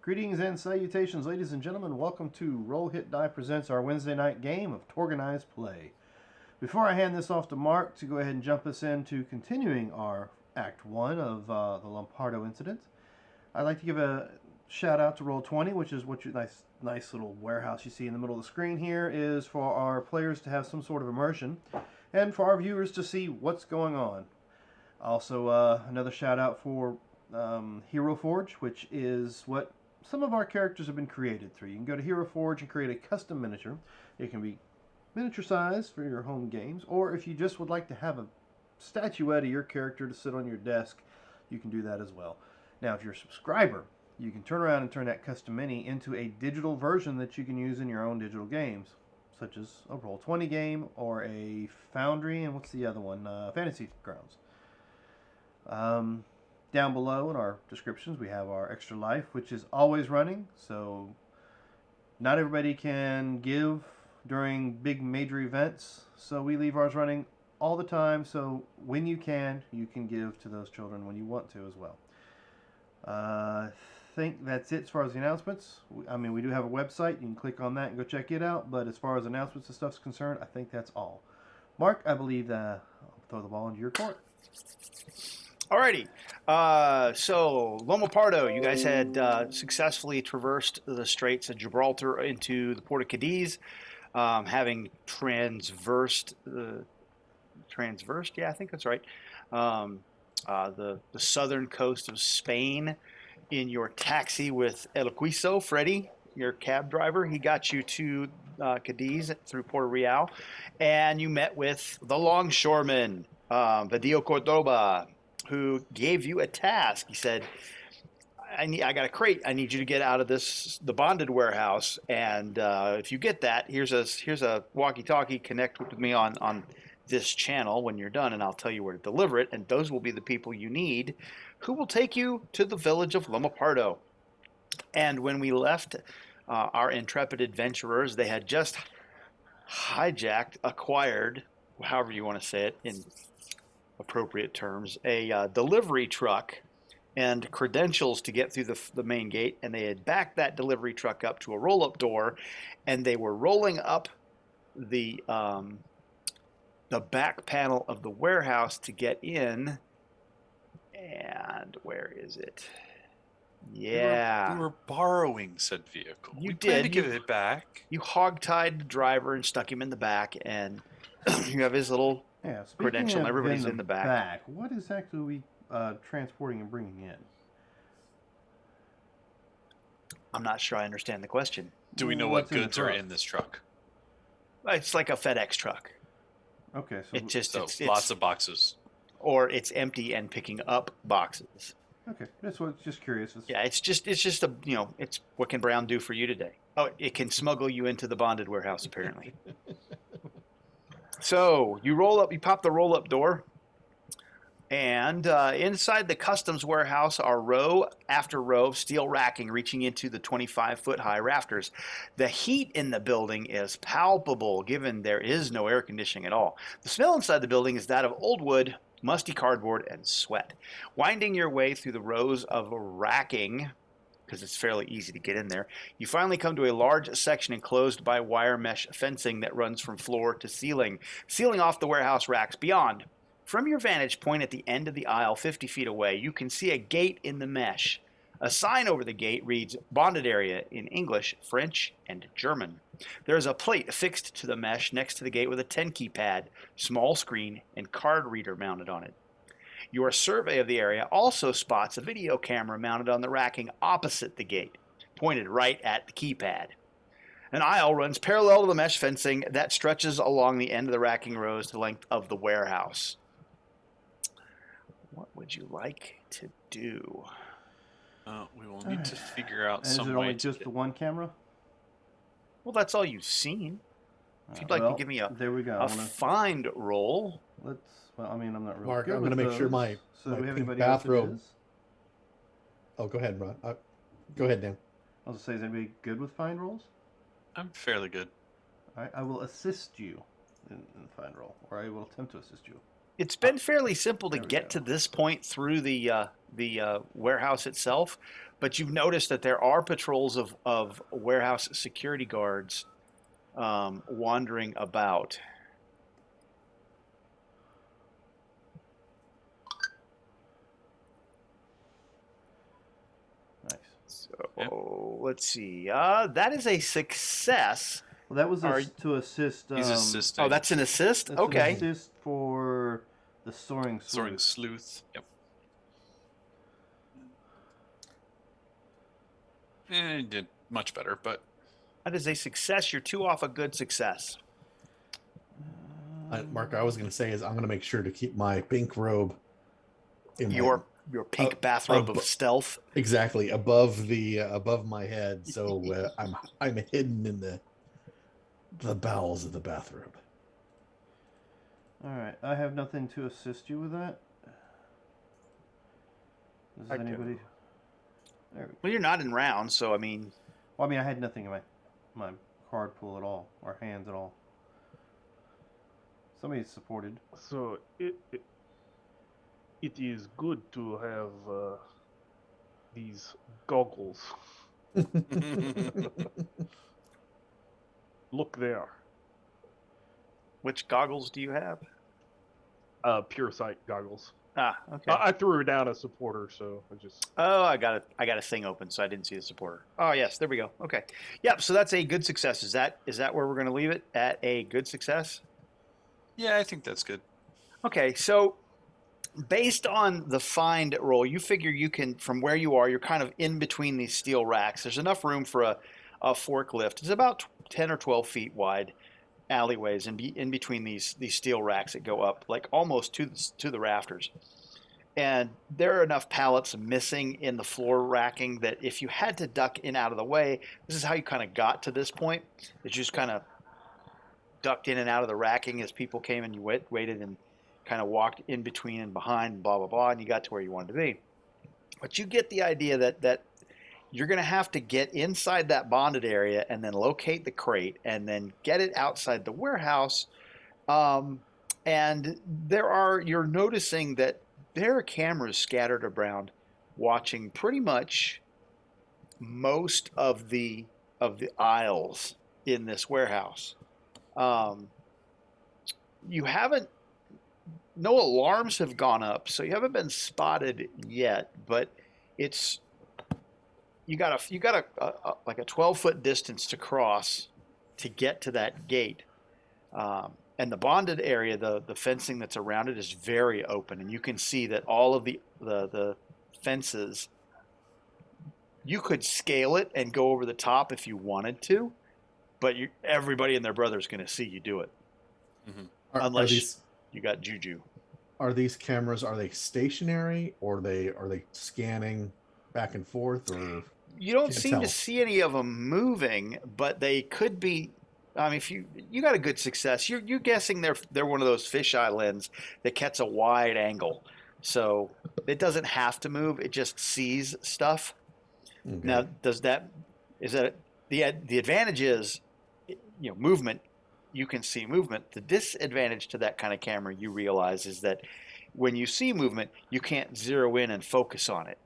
Greetings and salutations, ladies and gentlemen. Welcome to Roll Hit Die Presents our Wednesday night game of TORGanized Play. Before I hand this off to Mark to go ahead and jump us into continuing our Act 1 of the Lomopardo incident, I'd like to give a shout out to Roll20, which is what your nice little warehouse you see in the middle of the screen here is for our players to have some sort of immersion and for our viewers to see what's going on. Also, another shout out for Hero Forge, which is what some of our characters have been created through. You can go to Hero Forge and create a custom miniature. It can be miniature size for your home games, or if you just would like to have a statuette of your character to sit on your desk, you can do that as well. Now, if you're a subscriber, you can turn around and turn that custom mini into a digital version that you can use in your own digital games, such as a Roll20 game or a Foundry, and what's the other one? Fantasy Grounds. Down below in our descriptions, we have our Extra Life, which is always running. So not everybody can give during big major events. So we leave ours running all the time. So when you can give to those children when you want to as well. I think that's it as far as the announcements. I mean, we do have a website. You can click on that and go check it out. But as far as announcements and stuff is concerned, I think that's all. Mark, I believe I'll throw the ball into your court. Alrighty, so Lomopardo, you guys had successfully traversed the Straits of Gibraltar into the port of Cadiz, having transversed, yeah, I think that's right, the southern coast of Spain in your taxi with El Quiso, Freddie, your cab driver. He got you to Cadiz through Puerto Real, and you met with the longshoreman, Vadillo Cordoba, who gave you a task. He said, I got a crate. I need you to get out of the bonded warehouse. And if you get that, here's a walkie-talkie. Connect with me on this channel when you're done, and I'll tell you where to deliver it. And those will be the people you need who will take you to the village of Lomopardo. And when we left, our intrepid adventurers, they had just acquired, however you want to say it in appropriate terms, a delivery truck and credentials to get through the main gate, and they had backed that delivery truck up to a roll-up door, and they were rolling up the back panel of the warehouse to get in. And where is it? Yeah, we were borrowing said vehicle. You we did. Planned to give it back. You hogtied the driver and stuck him in the back, and you have his little credential, and everybody's in the back. What exactly are we transporting and bringing in? I'm not sure I understand the question. Do we know what goods are in this truck? It's like a FedEx truck. Okay, so it's lots of boxes. Or it's empty and picking up boxes. Okay, that's what. Just curious. Yeah, it's just a it's what can Brown do for you today? Oh, it can smuggle you into the bonded warehouse apparently. So you pop the roll-up door, and inside the customs warehouse are row after row of steel racking reaching into the 25-foot-high rafters. The heat in the building is palpable, given there is no air conditioning at all. The smell inside the building is that of old wood, musty cardboard, and sweat. Winding your way through the rows of racking, because it's fairly easy to get in there, you finally come to a large section enclosed by wire mesh fencing that runs from floor to ceiling, sealing off the warehouse racks beyond. From your vantage point at the end of the aisle 50 feet away, you can see a gate in the mesh. A sign over the gate reads Bonded Area in English, French, and German. There is a plate affixed to the mesh next to the gate with a 10-key pad, small screen, and card reader mounted on it. Your survey of the area also spots a video camera mounted on the racking opposite the gate, pointed right at the keypad. An aisle runs parallel to the mesh fencing that stretches along the end of the racking rows to the length of the warehouse. What would you like to do? We will need to figure out some way. Is it only just the one camera? Well, that's all you've seen. If you'd like to give me a find roll. Well, I mean, I'm not really Mark, good I'm going to make sure my pink bathrobe. Oh, go ahead, Ron. Go ahead, Dan. I was going to say, is anybody good with find rolls? I'm fairly good. All right, I will assist you in find roll, or I will attempt to assist you. It's been fairly simple to get to this point through the warehouse itself, but you've noticed that there are patrols of warehouse security guards wandering about. Nice. So let's see. That is a success. Well, that was to assist. He's assisting. Oh, that's an assist? That's okay. an assist for the soaring sleuth. Soaring sleuth. Yep. He did much better, but That is a success. You're 2 off a good success. Mark, I was going to say is I'm going to make sure to keep my pink robe in Your pink bathrobe of stealth. Exactly, above my head, so I'm hidden in the bowels of the bathrobe. All right, I have nothing to assist you with that. Does anybody? There we go. Well, you're not in rounds, so I mean. Well, I mean, I had nothing in my card pool at all, or hands at all. Somebody supported. So it is good to have these goggles. Look there. Which goggles do you have? Pure sight goggles. Ah, okay. I threw down a supporter, so I just. Oh, I got a thing open, so I didn't see the supporter. Oh, yes, there we go. Okay, yep. So that's a good success. Is that where we're going to leave it, at a good success? yeah, I think that's good. Okay, so based on the find roll, you figure you can, from where you are, you're kind of in between these steel racks. There's enough room for a forklift. It's about 10 or 12 feet wide alleyways in between these steel racks that go up like almost to the rafters. And there are enough pallets missing in the floor racking that if you had to duck in out of the way, this is how you kind of got to this point. Is you just kind of ducked in and out of the racking as people came, and you waited and kind of walked in between and behind and blah, blah, blah, and you got to where you wanted to be. But you get the idea that you're going to have to get inside that bonded area and then locate the crate and then get it outside the warehouse. And you're noticing that there are cameras scattered around watching pretty much most of the aisles in this warehouse. No alarms have gone up, so you haven't been spotted yet, but you got a like a 12-foot distance to cross to get to that gate. And the bonded area, the fencing that's around it is very open, and you can see that all of the fences, you could scale it and go over the top if you wanted to, but everybody and their brother is going to see you do it. Mm-hmm. Unless you got juju. Are these cameras, are they stationary, or are they scanning back and forth, or you don't seem to see any of them moving, but they could be. I mean, if you got a good success, you're guessing they're one of those fisheye lens that gets a wide angle, so it doesn't have to move; it just sees stuff. Okay. Now, the advantage is, movement. You can see movement. The disadvantage to that kind of camera, you realize, is that when you see movement, you can't zero in and focus on it.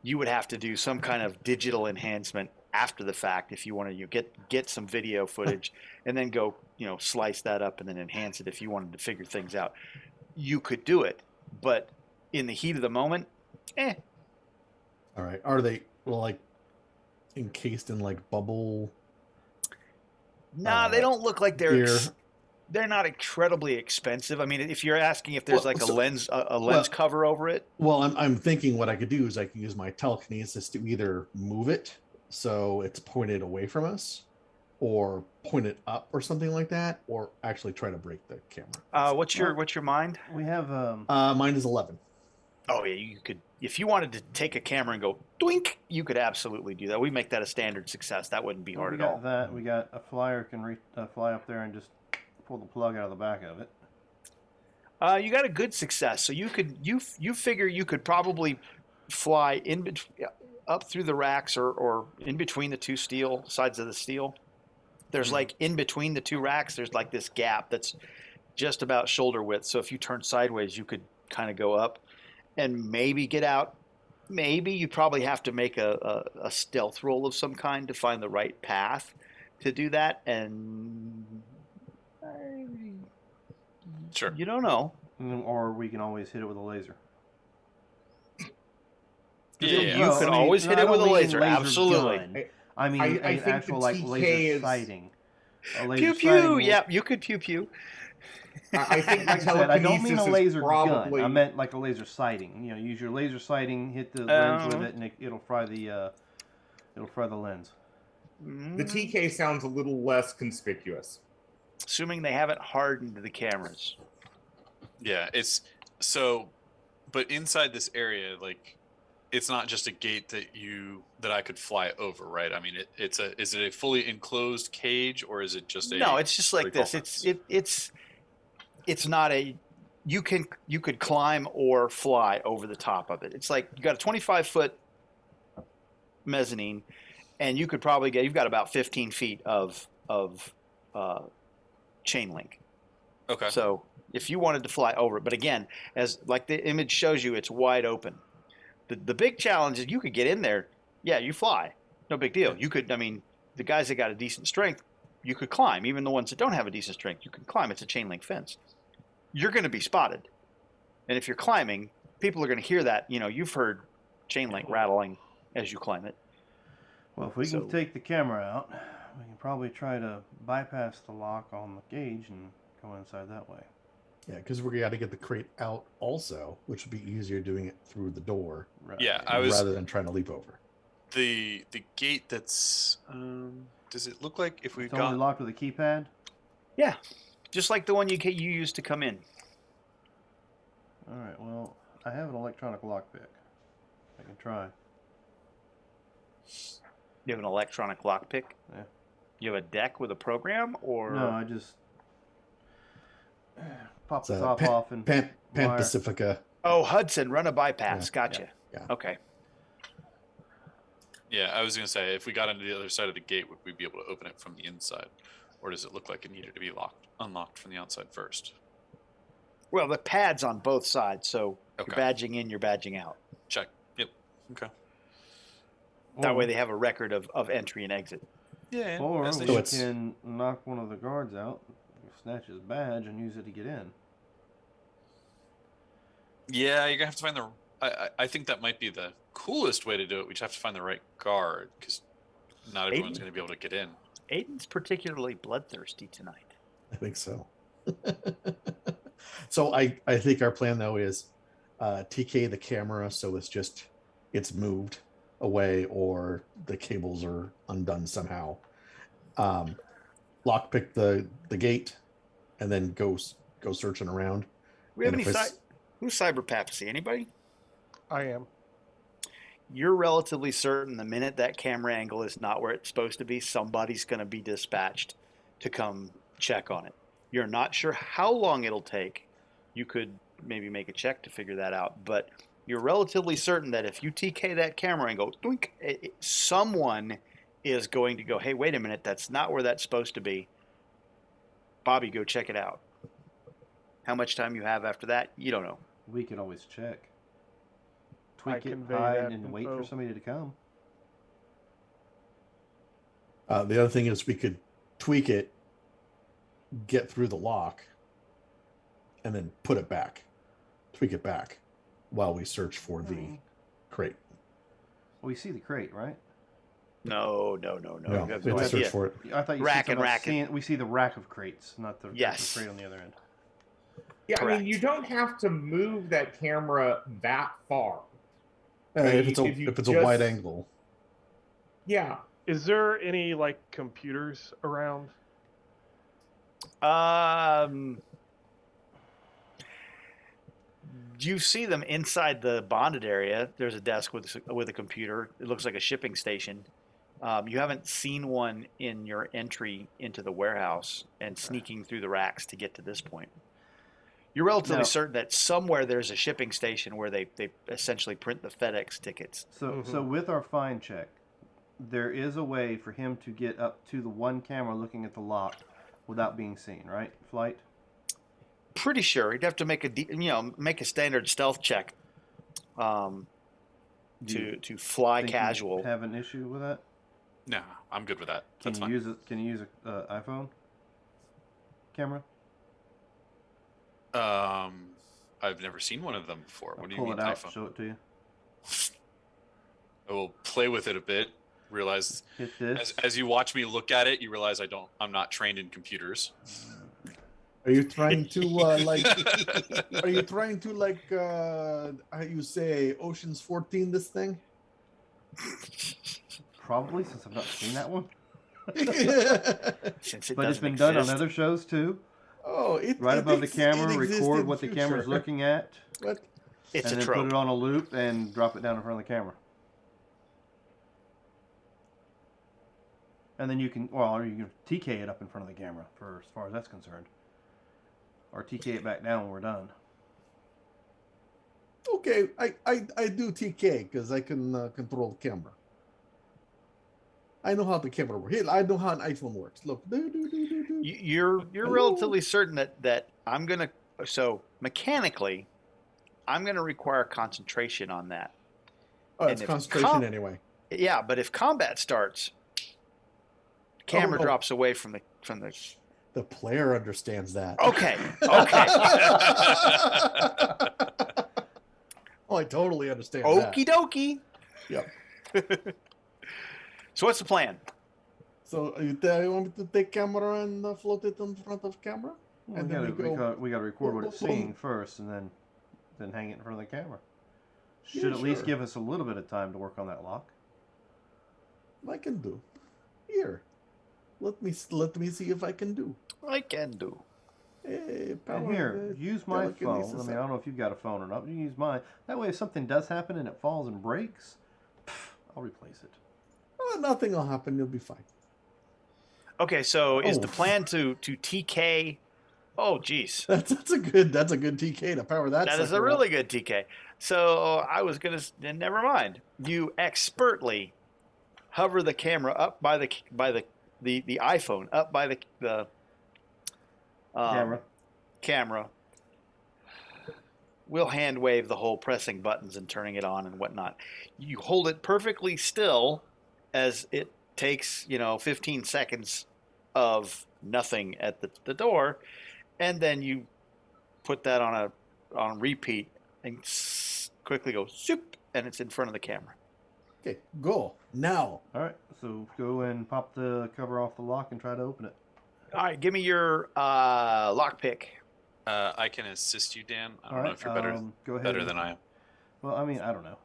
You would have to do some kind of digital enhancement after the fact if you want to get some video footage and then go slice that up and then enhance it if you wanted to figure things out. You could do it, but in the heat of the moment, All right. Are they like encased in like bubble? Nah, they don't look like they're not incredibly expensive. I mean, if you're asking if there's a lens cover over it. Well, I'm thinking what I could do is I could use my telekinesis to either move it so it's pointed away from us, or point it up or something like that, or actually try to break the camera. What's your mind? We have mine is 11. Oh yeah, you could, if you wanted to take a camera and go doink, you could absolutely do that. We make that a standard success. That wouldn't be hard at all. We got a flyer can fly up there and just pull the plug out of the back of it. You got a good success, so you figure you could probably fly up through the racks or in between the two sides of the steel. There's like in between the two racks, there's like this gap that's just about shoulder width. So if you turn sideways, you could kind of go up and maybe get out maybe you probably have to make a stealth roll of some kind to find the right path to do that, and Sure. you don't know. Or we can always hit it with a laser. Yeah. You Well, could I mean, always hit I it with don't a mean laser. Absolutely. gun. I mean, I an think the actual like TK laser is- sighting. A laser Pew sighting pew. will- Yep, you could pew pew. I think Like I said, I don't mean a telekinesis is laser probably. gun. I meant like a laser sighting. You know, use your laser sighting, hit the lens with it, and it'll fry the lens. The TK sounds a little less conspicuous. Assuming they haven't hardened the cameras. Yeah, it's so, but inside this area, like, it's not just a gate that I could fly over, right? I mean, is it a fully enclosed cage, or is it just a? No, it's just like what do you this. call It's not a. You could climb or fly over the top of it. It's like you got a 25-foot mezzanine, and you've got about 15 feet of chain link. Okay. So if you wanted to fly over it, but again, as like the image shows you, it's wide open. The big challenge is you could get in there. Yeah, you fly, no big deal. You could. I mean, the guys that got a decent strength, you could climb. Even the ones that don't have a decent strength, you can climb. It's a chain link fence. You're going to be spotted, and if you're climbing, people are going to hear that. You know, you've heard chain link rattling as you climb it. Well, if we So- can take the camera out, we can probably try to bypass the lock on the gauge and go inside that way. Yeah, because we got to get the crate out also, which would be easier doing it through the door Right. Yeah, I was rather than trying to leap over. the gate that's. Does it look like if we It's only got? locked with a keypad. Yeah, just like the one you used to come in. All right. Well, I have an electronic lockpick. I can try. You have an electronic lockpick. Yeah. You have a deck with a program, or No, I just pop It's the a top off and Pan wire. Pacifica. oh, Hudson, run a bypass. Yeah, Gotcha. yeah. Okay. Yeah, I was gonna say if we got onto the other side of the gate, would we be able to open it from the inside, or does it look like it needed to be unlocked from the outside first? Well, the pad's on both sides, so Okay. you're badging in, you're badging out. Check. Yep. Okay. That way they have a record of entry and exit. Yeah. Or as they we should. can knock one of the guards out, snatch his badge, and use it to get in. Yeah, you're gonna have to find the. I think that might be the coolest way to do it. We just have to find the right guard because not everyone's Aiden? gonna be able to get in. Aiden's particularly bloodthirsty tonight. I think so. So I think our plan though is TK the camera so it's moved away or the cables are undone somehow. Lockpick the gate and then go searching around. Do we have And any if it's- who's cyber papacy? Anybody? I am. You're relatively certain the minute that camera angle is not where it's supposed to be, somebody's going to be dispatched to come check on it. You're not sure how long it'll take. You could maybe make a check to figure that out, but you're relatively certain that if you TK that camera and go, doink, someone is going to go, hey, wait a minute, that's not where that's supposed to be. Bobby, go check it out. How much time you have after that, you don't know. We could always check. I Tweak it, convey hide, that and wait for info. somebody to come. The other thing is we could tweak it, get through the lock, and then put it back, tweak it back while we search for the crate. We see the crate, right? No. No, You we have have no to idea. search for it. I thought you Rack said and something about rack and- seeing, we see the rack of crates, not the Yes. crate on the other end. Yeah, I Correct. mean, you don't have to move that camera that far. If it's If you a wide just- angle. Yeah. Is there any like computers around? You see them inside the bonded area. There's a desk with a computer. It looks like a shipping station. You haven't seen one in your entry into the warehouse and sneaking through the racks to get to this point. You're relatively No. certain that somewhere there's a shipping station where they essentially print the FedEx tickets. So with our find check, there is a way for him to get up to the one camera looking at the lock without being seen, right? Flight? Pretty sure he'd have to make make a standard stealth check. to fly Think casual. you have an issue with that? No, I'm good with that. Can That's you fine. use it? Can you use a iPhone camera? I've never seen one of them before. What do you Pull mean it out. iPhone? Show it to you. I will play with it a bit. Realize Hit this. as you watch me look at it, you realize I'm not trained in computers. Are you trying to like? Are you trying to like? How you say Ocean's 14? This thing. Probably, since I've not seen that one. Since it But it's doesn't been done on exist. other shows too. Oh, it Right it above the ex- camera, it exists record in what the future. camera's looking at, What? It's and a then trope. put it on a loop and drop it down in front of the camera. And then you can, or you can TK it up in front of the camera for as far as that's concerned. Or TK it back down when we're done. Okay, I do TK because I can control the camera. I know how the camera works. I know how an iPhone works. Look, do. You're Hello? relatively certain that I'm gonna mechanically I'm gonna require concentration on that. Oh, it's and if concentration anyway. Yeah, but if combat starts, the camera no. drops away from the The player understands that. Okay. Oh, I totally understand Okie that. dokie. Yep. So what's the plan? So you want me to take camera and float it in front of camera? Well, And we then gotta we go- record what it's boom, boom. seeing first, and then hang it in front of the camera. Should Yeah, at least sure. give us a little bit of time to work on that lock. I can do. Here, let me see if I can do. I can do. Hey, And power, here, use my telekinesis. phone. I mean, I don't know if you've got a phone or not. But you can use mine. That way, if something does happen and it falls and breaks, I'll replace it. Nothing will happen. You'll be fine. Okay, so is Oh. the plan to TK? Oh, geez. That's a good TK to power that. That is a sucker really up. good TK. So I was gonna. Never mind. You expertly hover the camera up by the iPhone up by the camera. We'll hand wave the whole pressing buttons and turning it on and whatnot. You hold it perfectly still as it takes 15 seconds of nothing at the door, and then you put that on repeat and quickly go zoop, and it's in front of the camera. Okay, go now. All right, so go and pop the cover off the lock and try to open it. All right, give me your lockpick. I can assist you, Dan. I don't All know right, if you're better go ahead. better than I am. Well, I mean, I don't know,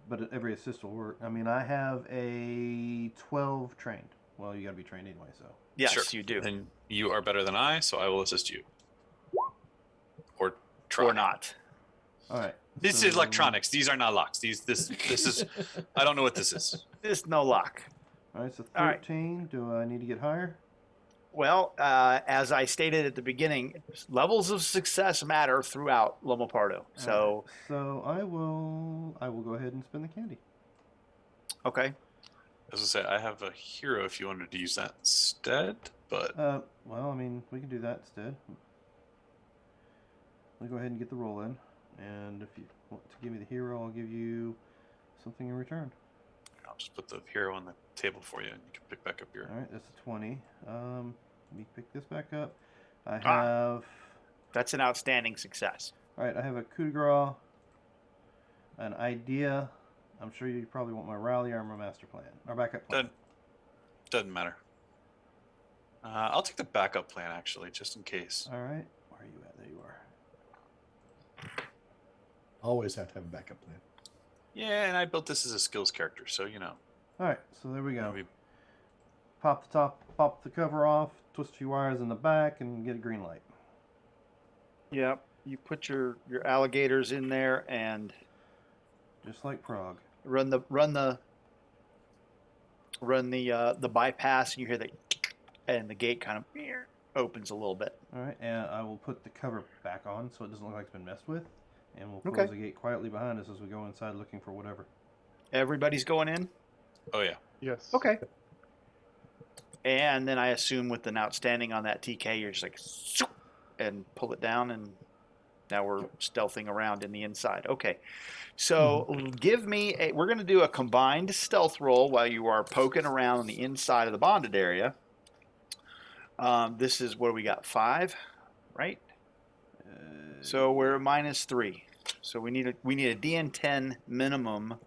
but every assist will work. I mean, I have a 12 trained. Well, you got to be trained anyway, so. Yes, Sure. you do. Then you are better than I, so I will assist you. Or try. Or not. All right. This so- is electronics. These are not locks. This is. I don't know what this is. There's no lock. All right, so All right. 13. Do I need to get higher? Well, as I stated at the beginning, levels of success matter throughout Lomopardo. So, All right, so I will go ahead and spin the candy. okay. As I say, I have a hero if you wanted to use that instead, but Well, I mean, we can do that instead. Let me go ahead and get the roll in, and if you want to give me the hero, I'll give you something in return. I'll just put the hero on the table for you, and you can pick back up your. All right, that's a 20. Let me pick this back up. I Ah. have. That's an outstanding success. All right, I have a coup de grace, an idea. I'm sure you probably want my rally or my master plan or backup plan. Doesn't matter. I'll take the backup plan actually, just in case. All right, where are you at? There you are. Always have to have a backup plan. Yeah, and I built this as a skills character, so you know. All right, so there we go. maybe- Pop the cover off, twist a few wires in the back, and get a green light. Yep. You put your alligators in there and Just like Prague. run the bypass, and you hear the and the gate kind of opens a little bit. All right, and I will put the cover back on so it doesn't look like it's been messed with, and we'll Okay. close the gate quietly behind us as we go inside looking for whatever. Everybody's going in. Oh yeah. Yes. Okay. And then I assume with an outstanding on that TK, you're just like zoop, and pull it down and Now we're stealthing around in the inside. Okay. So give me we're going to do a combined stealth roll while you are poking around on the inside of the bonded area. This is what we got, 5, right? So we're -3. So we need a DN10 minimum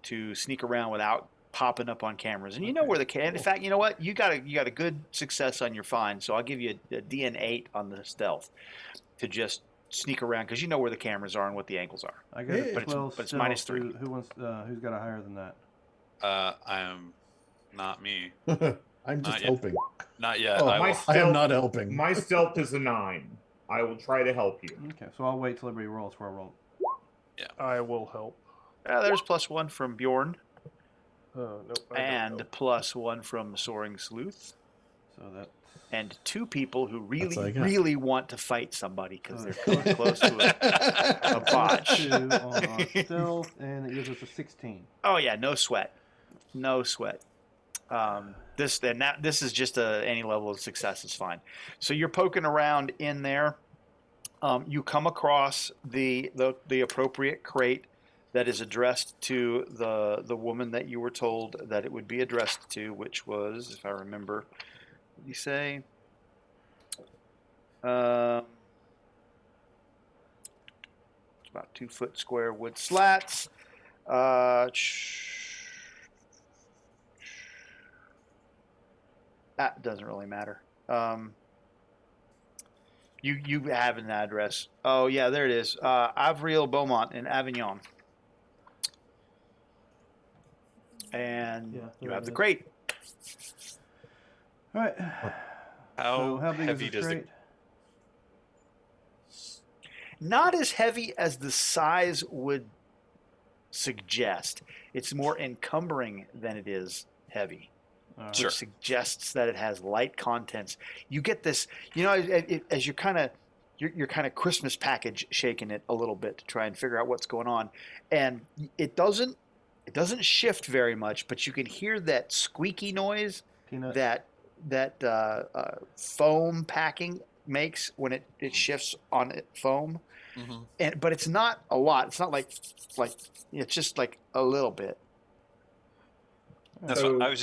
to sneak around without popping up on cameras. And you know where the in fact, you know what? You got a good success on your find. So I'll give you a DN8 on the stealth to just sneak around because you know where the cameras are and what the angles are. I got a But 12 it's stealth. -3. Who wants? Who's got a higher than that? I am not me. I'm just Not yet. helping. Not yet. Oh, my I am not helping. My stealth is a 9. I will try to help you. Okay, so I'll wait till everybody rolls before I roll. I will help. There's +1 from Bjorn Nope. I don't and help. +1 from Soaring Sleuth. So that's And 2 people who That's all I really, got. really want to fight somebody because they're coming close to a botch. 2 on our stealth, and it gives us a 16. Oh yeah, no sweat, no sweat. This is just any level of success is fine. So you're poking around in there. You come across the appropriate crate that is addressed to the woman that you were told that it would be addressed to, which was, if I remember, what did you say? It's about 2 foot square wood slats. That doesn't really matter. You have an address. Oh yeah, there it is. Avril Beaumont in Avignon. And Yeah, you there have it the is. crate. All right. How, So how big is heavy this does crate? Not as heavy as the size would suggest. It's more encumbering than it is heavy. All right. Sure. Which suggests that it has light contents. You get this, as you're kind of Christmas package shaking it a little bit to try and figure out what's going on, and it doesn't shift very much, but you can hear that squeaky noise Peanut. that foam packing makes when it shifts on it foam, but it's not a lot. It's not like it's just like a little bit. That's So- what I was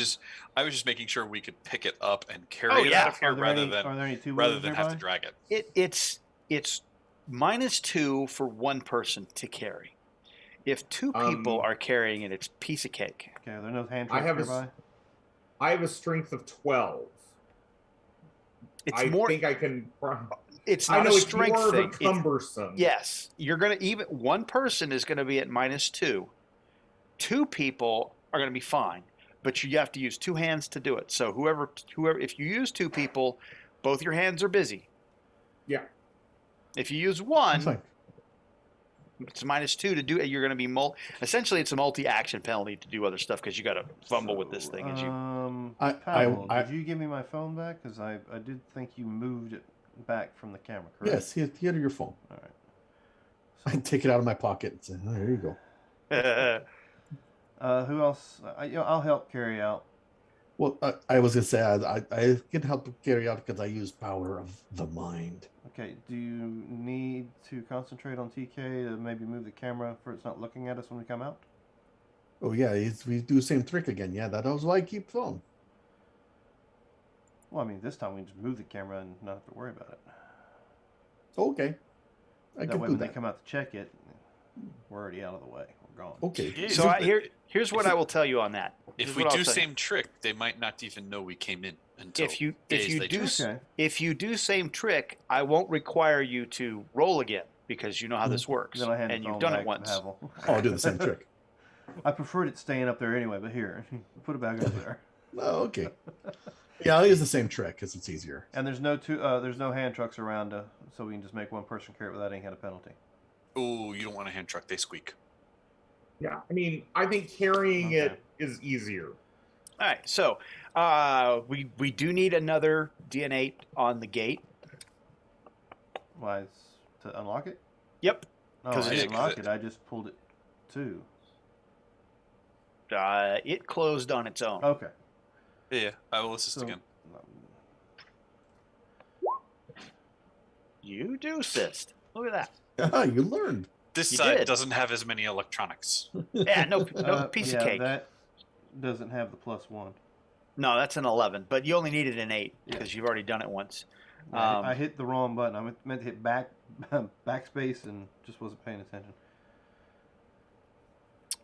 just making sure we could pick it up and carry Oh, it yeah. out of here Are there rather any than two-wheelers have to nearby? drag it. It's -2 for one person to carry. If 2 people are carrying it, it's piece of cake. Okay, are there no hand I trucks have nearby? I have a strength of 12. It's I more. think I can. It's I not know a it's strength more of thing. a It's, cumbersome. yes, you're gonna even one person is gonna be at -2. 2 people are gonna be fine, but you have to use 2 hands to do it. So whoever, if you use 2 people, both your hands are busy. Yeah. If you use That's 1, fine. it's -2 to do it. You're going to be essentially it's a multi-action penalty to do other stuff because you got to fumble with this thing as you. Pavel, I- did you give me my phone back? Because I did think you moved it back from the camera, correct? Yes, here your phone. All right. I take it out of my pocket and say, "Oh, there you go." Who else? I'll help carry out. Well, I was gonna say I can help carry out because I use power of the mind. Okay, do you need to concentrate on TK to maybe move the camera for it's not looking at us when we come out? Oh yeah, we do the same trick again. Yeah, that was why I keep phone. Well, I mean, this time we can just move the camera and not have to worry about it. Okay, I That can way, do when they that. come out to check it, we're already out of the way. We're gone. Okay. Yeah, So here's what I will tell you on that. If Here's we what I'll do tell you. same trick, they might not even know we came in until If you days later. Okay. if you do same trick, I won't require you to roll again because you know how this works Then I hand and the you've phone done back it to once. Pavel. Oh, I'll do the same trick. I preferred it staying up there anyway, but here, put it back up there. Oh, okay. Yeah, I'll use the same trick because it's easier. And there's no hand trucks around, so we can just make one person carry it without any kind of penalty. Oh, you don't want a hand truck; they squeak. Yeah, I mean, I think carrying Okay. it is easier. All right, so we do need another DNA on the gate. Why? To unlock it? Yep. No, 'Cause I it's- didn't lock it. I just pulled it too. It closed on its own. Okay. Yeah, I will assist So- again. You do assist. Look at that. Ah, you learned. This You side did. doesn't have as many electronics. Yeah, no piece yeah, of cake. that doesn't have the +1. No, that's an 11, but you only needed an 8 Yeah. because you've already done it once. Yeah, I hit the wrong button. I meant to hit backspace and just wasn't paying attention.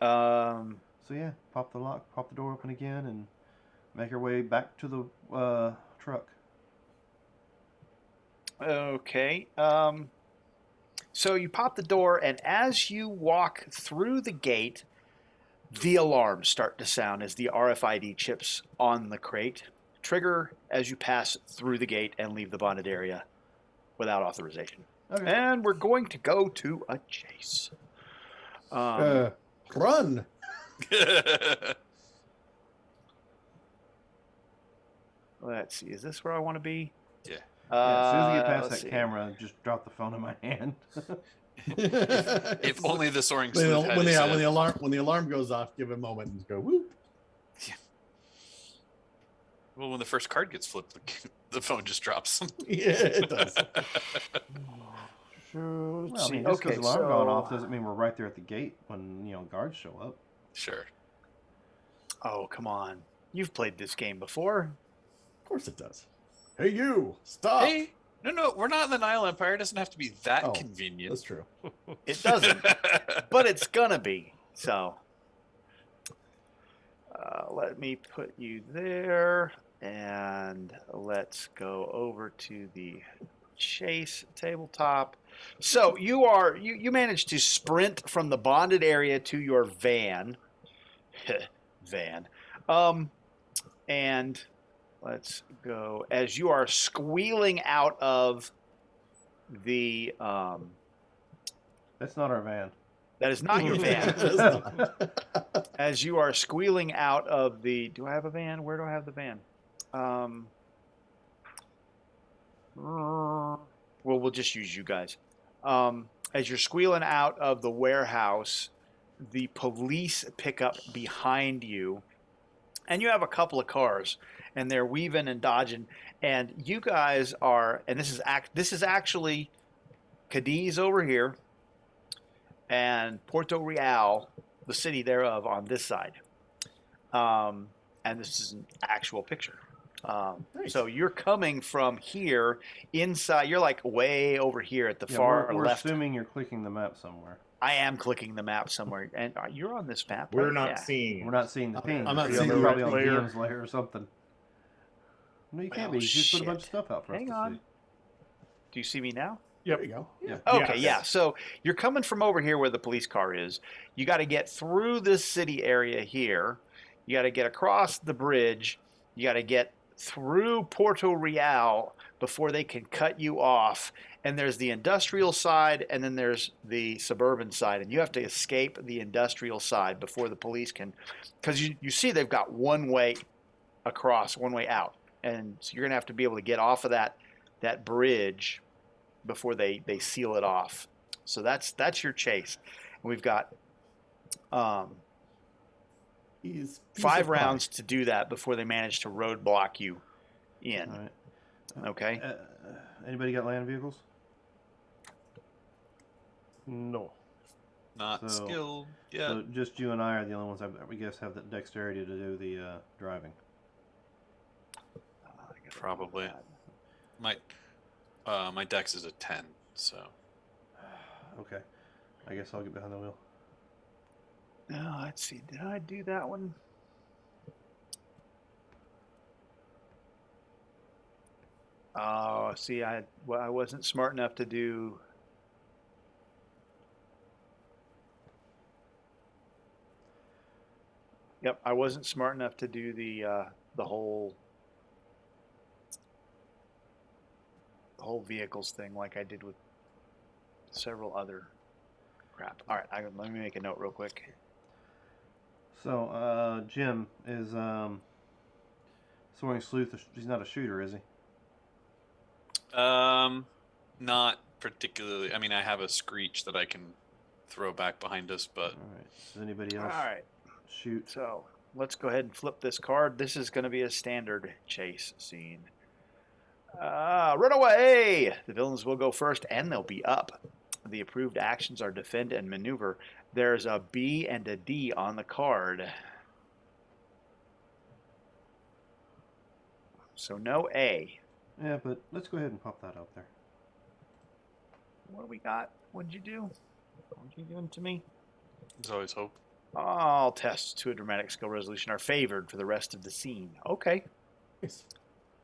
So yeah, pop the door open again, and make our way back to the truck. Okay. So you pop the door, and as you walk through the gate, the alarms start to sound as the RFID chips on the crate trigger as you pass through the gate and leave the bonded area without authorization. Okay. And we're going to go to a chase. Run. Let's see. Is this where I want to be? Yeah. Yeah, as soon as we get past let's that see. camera, just drop the phone in my hand. If only the soaring when, sleuth had when, his, when the alarm goes off, give it a moment and go whoop. well, when the first card gets flipped, the phone just drops. Yeah, it does. Well, I see. mean, just Okay, because the alarm gone so- off doesn't mean we're right there at the gate when guards show up. Sure. Oh, come on. You've played this game before. Of course it does. Hey, you stop. Hey, no, we're not in the Nile Empire. It doesn't have to be that Oh, convenient. That's true. It doesn't, but it's gonna be. So let me put you there, and let's go over to the chase tabletop. So you managed to sprint from the bonded area to your van. And let's go as you are squealing out of the That's not our van. that is not your van. It's not. As you are squealing out of the do I have a van? Where do I have the van? Well, we'll just use you guys. As you're squealing out of the warehouse, the police pick up behind you, and you have a couple of cars, and they're weaving and dodging, and you guys are, and this is actually Cadiz over here, and Puerto Real, the city thereof, on this side. And this is an actual picture. Nice. So you're coming from here inside. You're like way over here at the Yeah, far we're left. assuming you're clicking the map somewhere. I am clicking the map somewhere, and you're on this map. We're right? not Yeah. seeing. We're not seeing the ping. I'm not You're seeing probably the on layer. DM's layer or something. No, you can't Oh, be. You just put a bunch of shit. stuff out for Hang us on. to Do you see me now? There you go. see. Yeah. Okay, Yes. yeah. So you're coming from over here where the police car is. You got to get through this city area here. You got to get across the bridge. You got to get through Puerto Real before they can cut you off. And there's the industrial side, and then there's the suburban side. And you have to escape the industrial side before the police can, because you see they've got one way across, one way out. And so you're going to have to be able to get off of that bridge before they seal it off. So that's your chase. And we've got He's 5 rounds to do that before they manage to roadblock you in. All right. Okay. Anybody got land vehicles? No. Not So- skilled. Yeah. So just you and I are the only ones that we guess have the dexterity to do the driving. Probably. My dex is a 10, so Okay. I guess I'll get behind the wheel. Oh, let's see. Did I do that one? Oh, see, I wasn't smart enough to do. Yep, I wasn't smart enough to do the whole vehicles thing like I did with several other crap. All right, let me make a note real quick. So, Jim is Soaring Sleuth. He's not a shooter, is he? not particularly. I mean, I have a screech that I can throw back behind us, but All right. Does anybody All else right. shoot? So let's go ahead and flip this card. This is going to be a standard chase scene. Run away! The villains will go first, and they'll be up. The approved actions are defend and maneuver. There's a B and a D on the card. So no A. Yeah, but let's go ahead and pop that up there. What do we got? What did you do? What did you give to me? There's always hope. All tests to a dramatic skill resolution are favored for the rest of the scene. Okay. Nice.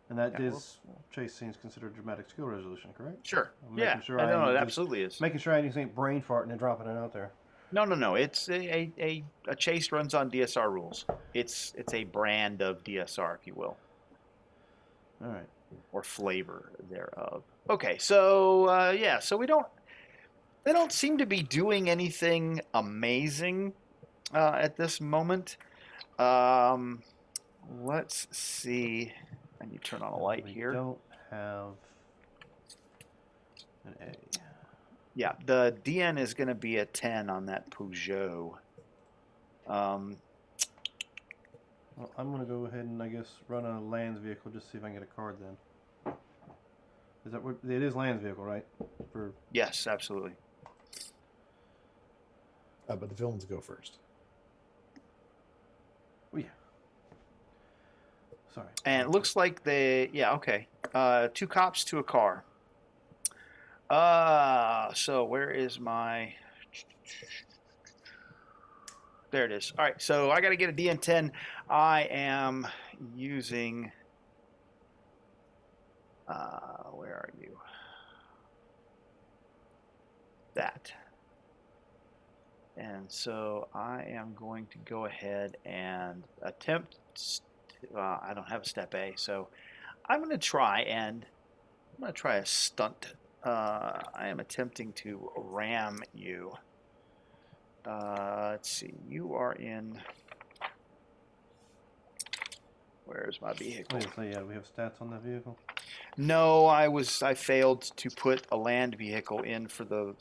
And that Yeah, is chase scenes considered dramatic skill resolution, correct? Sure. I'm making Yeah. sure I know, ain't it just absolutely is. Making sure I ain't brain farting and dropping it out there. No. It's a chase runs on DSR rules. It's a brand of DSR, if you will, All right. or flavor thereof. Okay, so so they don't seem to be doing anything amazing at this moment. Let's see. I need to turn on a light We here. don't have an A. Yeah, the DN is going to be a 10 on that Peugeot. Well, I'm going to go ahead and I guess run a Land's vehicle just to see if I can get a card then. Is that what it is? Land's vehicle, right? For Yes, absolutely. But the villains go first. oh yeah. Sorry. And it looks like okay. 2 cops to a car. So where is my... There it is. All right, so I got to get a DN10. I am using... where are you? That. And so I am going to go ahead and attempt... I don't have a step A, so I'm going to try a stunt. I am attempting to ram you. Let's see. You are in. Where's my vehicle? Wait, so yeah, we have stats on that vehicle. No, I failed to put a land vehicle in for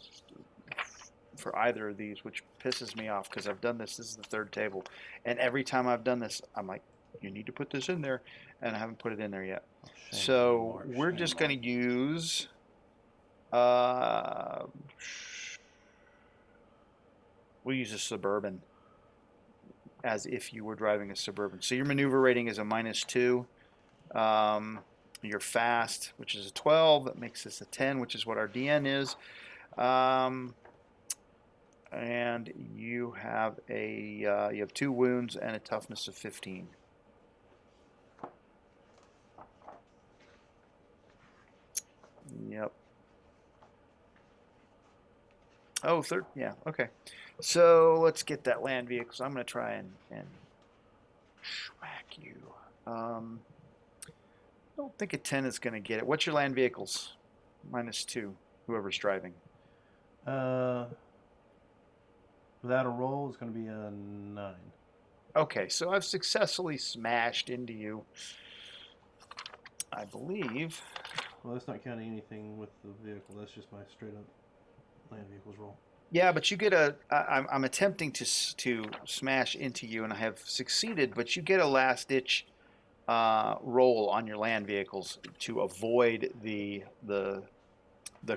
either of these, which pisses me off because I've done this. This is the 3rd table, and every time I've done this, I'm like, you need to put this in there, and I haven't put it in there yet. Oh, shame So on you, Mark. we're Shame just on going to you. use. We'll use a Suburban as if you were driving a Suburban. So your maneuver rating is a -2. You're fast, which is a 12. That makes this a 10, which is what our DN is. And you have you have 2 wounds and a toughness of 15. Yep. Oh, third. Yeah. Okay. So let's get that land vehicle. So I'm going to try and smack you. I don't think a 10 is going to get it. What's your land vehicles? -2. Whoever's driving. Without a roll, it's going to be a 9. Okay, so I've successfully smashed into you. I believe. Well, that's not counting anything with the vehicle. That's just my straight up land vehicles roll. Yeah, but you get I'm attempting to smash into you, and I have succeeded. But you get a last ditch roll on your land vehicles to avoid the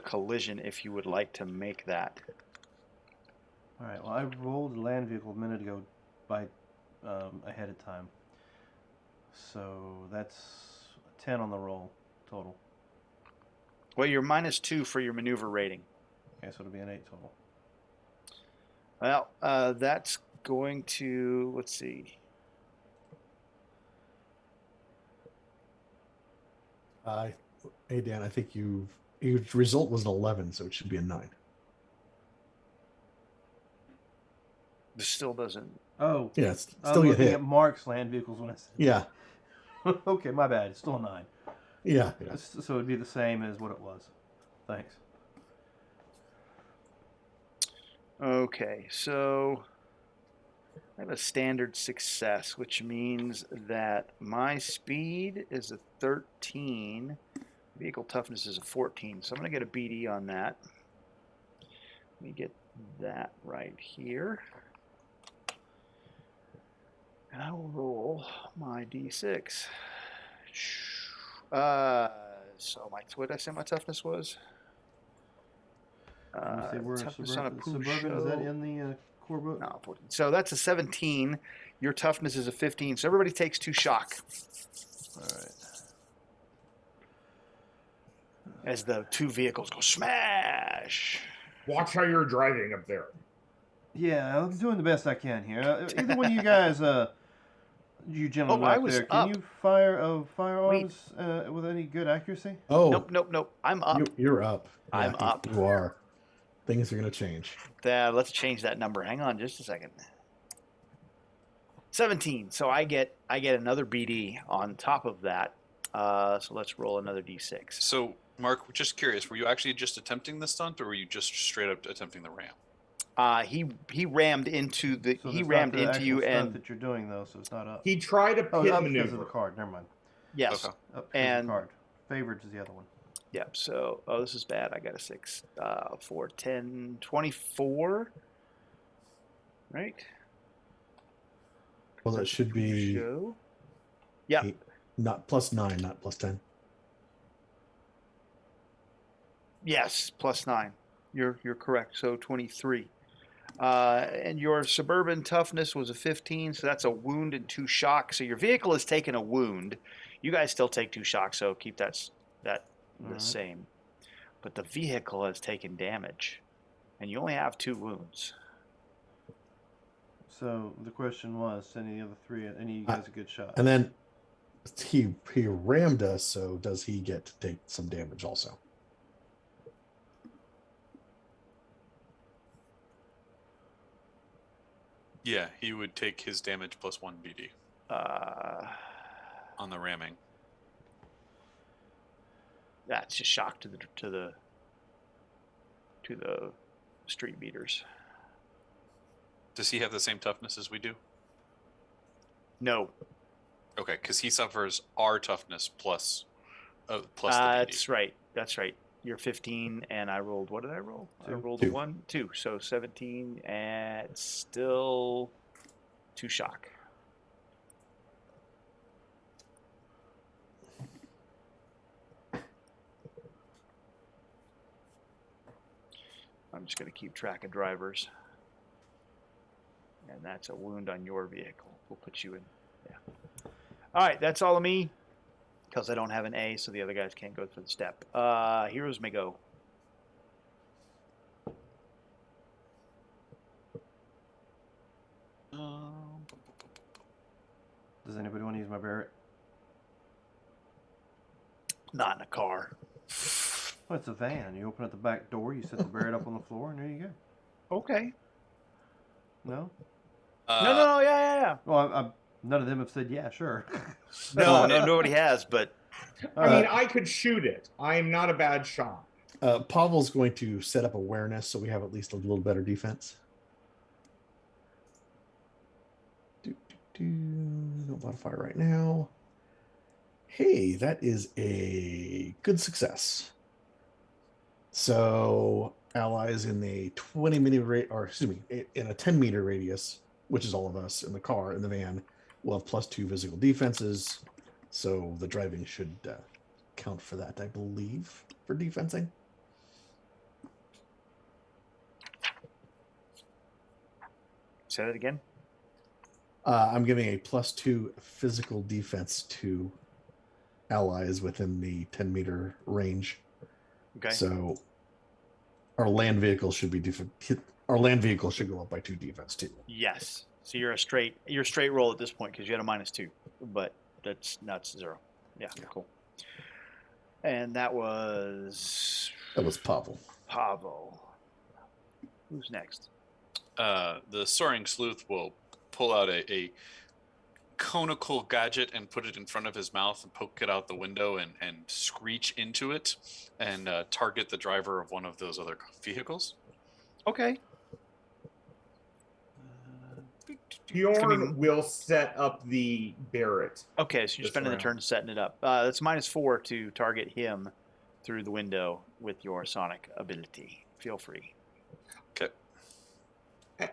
collision if you would like to make that. All right. Well, I rolled a land vehicle a minute ago by ahead of time, so that's a 10 on the roll total. Well, you're -2 for your maneuver rating. Okay, so it'll be an 8 total. Well, that's going to, let's see. Hey Dan, I think your result was an 11, so it should be a 9. This still doesn't. Oh, Yeah, it's I'm still get looking hit. at Mark's land vehicles when I said. Yeah, Okay, my bad. It's still a 9. yeah. So it'd be the same as what it was. Thanks. Okay, so I have a standard success, which means that my speed is a 13, vehicle toughness is a 14, so I'm going to get a BD on that. Let me get that right here. And I will roll my D6. So what did I say my toughness was? You say we're a toughness on a suburban. Is that Peugeot. in the core book? No, 14. So that's a 17. Your toughness is a 15. So everybody takes 2 shock All right. as the 2 vehicles go smash. Watch how you're driving up there. Yeah, I'm doing the best I can here. Either one of you guys, you gentlemen I back was there, can up. you fire firearms with any good accuracy? Oh, Nope. I'm up. You're up. I'm up. You are. Things are going to change. Let's change that number. Hang on just a second. 17. So I get another BD on top of that. So let's roll another D6. So, Mark, just curious, were you actually just attempting the stunt, or were you just straight up attempting the ram? He rammed into the So he that's rammed not the into actual you stunt and that you're doing though, so it's not up. He tried a pit up maneuver. because of the card. Never mind. yes. Okay. Up because of And- the card. Favored is the other one. Yep. So, this is bad. I got a 6, 4, 10, 24. Right? Well, it should be Show. Yeah. not +9, not +10. Yes, +9. You're correct. So 23. And your suburban toughness was a 15, so that's a wound and 2 shock. So your vehicle has taken a wound. You guys still take 2 shocks, so keep that the Alright. same. But the vehicle has taken damage, and you only have 2 wounds. So the question was, any of the three, any of you guys a good shot? And then he rammed us, so does he get to take some damage also? Yeah, he would take his damage +1 BD on the ramming. That's just shock to the street meters. Does he have the same toughness as we do? No, Okay, because he suffers our toughness plus the BD. That's right. You're 15, and I rolled. What did I roll? I 2. rolled 2. 1, 2. So 17, and still 2 shock. I'm just going to keep track of drivers. And that's a wound on your vehicle. We'll put you in. Yeah. All right, that's all of me. Because I don't have an A, so the other guys can't go through the step. Heroes may go. Does anybody want to use my Barrett? Not in a car. Well, it's a van. You open up the back door, you set the Barrett up on the floor, and there you go. Okay. No? No, yeah. Well, none of them have said, yeah, sure. No, nobody has, but I mean, I could shoot it. I'm not a bad shot. Pavel's going to set up awareness, so we have at least a little better defense. No modifier right now. Hey, that is a good success. So allies in a 20 meter in a 10 meter radius, which is all of us in the car, in the van, will have +2 physical defenses. So the driving should count for that, I believe, for defensing. say that again. I'm giving a +2 physical defense to allies within the 10 meter range. Okay. So our land vehicle should be our land vehicle should go up by 2 defense too. Yes. So you're a straight roll at this point because you had a -2, but that's 0. Yeah, cool. And that was Pavel. Pavel. Who's next? The soaring sleuth will pull out a conical gadget and put it in front of his mouth and poke it out the window and screech into it and target the driver of one of those other vehicles. Okay. Bjorn will set up the Barrett. Okay, so you're This spending the round. turn setting it up. That's -4 to target him through the window with your sonic ability. Feel free. Okay.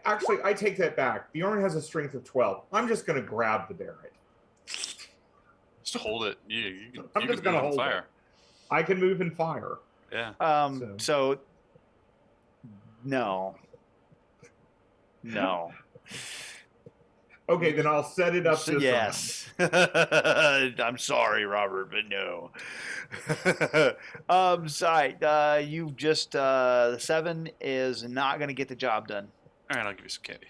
Actually, I take that back. Bjorn has a strength of 12. I'm just going to grab the Barrett. Just hold it. You can, I'm you just can going to move and hold fire. it. I can move and fire. Yeah. So No. No. Okay, then I'll set it up So, this yes. I'm sorry, Robert, but no. Sorry. You just the 7 is not going to get the job done. All right, I'll give you some candy.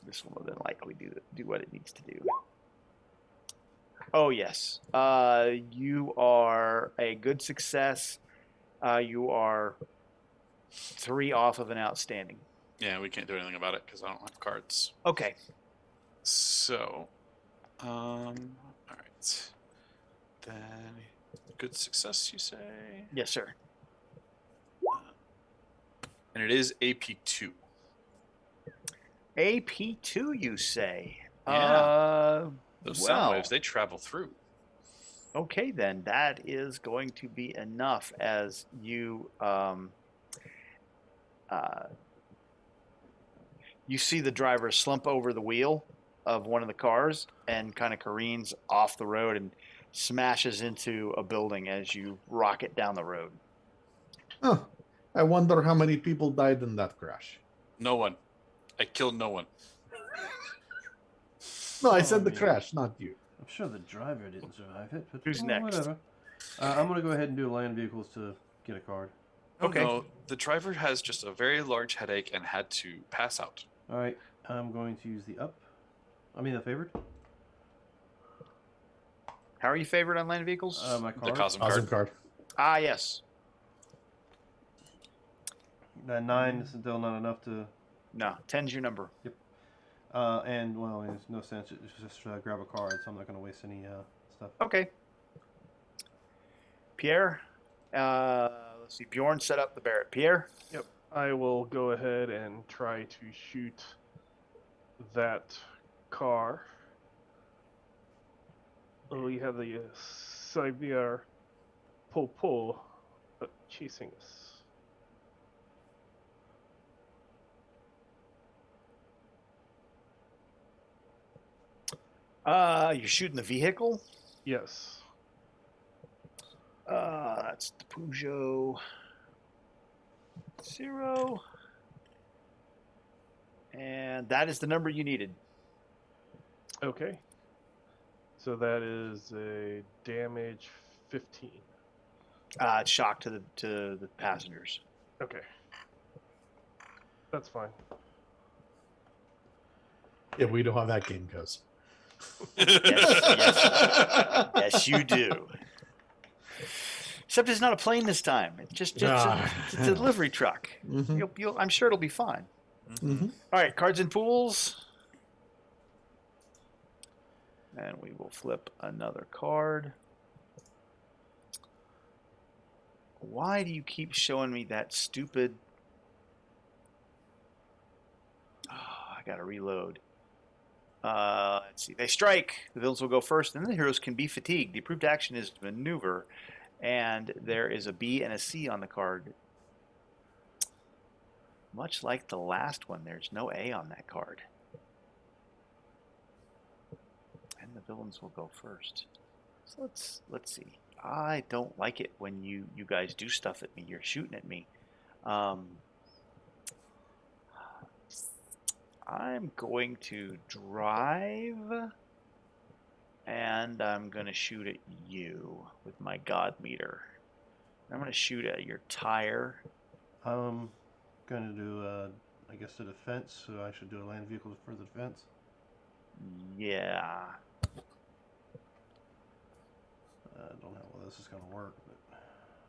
This one will then likely do what it needs to do. Oh yes. You are a good success. You are 3 off of an outstanding. Yeah, we can't do anything about it because I don't have cards. Okay. So, all right. Then, good success, you say? Yes, sir. And it is AP2. AP2, you say? Yeah. Those sound well, waves, they travel through. okay, then that is going to be enough as you you see the driver slump over the wheel of one of the cars and kind of careens off the road and smashes into a building as you rocket down the road. Oh, I wonder how many people died in that crash. No one. I killed no one. No, I said the man. crash, not you. I'm sure the driver didn't survive it. But Who's next? Whatever. I'm going to go ahead and do land vehicles to get a card. Okay. No, the driver has just a very large headache and had to pass out. All right. I'm going to use the the favored. How are you favored on land vehicles? My The card. Cosm Awesome card. card. Ah, yes. That 9 is still not enough to. No, 10's your number. And well, there's no sense. It's just grab a card, so I'm not going to waste any stuff. Okay. Pierre, let's see. Bjorn set up the Barrett. Pierre? Yep. I will go ahead and try to shoot that car. We have the Sibir Popo chasing us. You're shooting the vehicle? Yes. That's the Peugeot 0. And that is the number you needed. Okay. So that is a damage 15. It's shock to the passengers. Okay. That's fine. Yeah, we know how that game goes. Yes, you do. Except it's not a plane this time. It's just it's a delivery truck. Mm-hmm. I'm sure it'll be fine. Mm-hmm. All right, cards and pools. And we will flip another card. Why do you keep showing me that stupid... Oh, I gotta reload. Let's see. They strike. The villains will go first, and then the heroes can be fatigued. The approved action is maneuver, and there is a B and a C on the card. Much like the last one, there's no A on that card. And the villains will go first. So let's see. I don't like it when you guys do stuff at me. You're shooting at me. I'm going to drive, and I'm going to shoot at you with my God meter. I'm going to shoot at your tire. I'm going to do, I guess, the defense. So I should do a land vehicle for the defense. Yeah. I don't know how this is going to work, but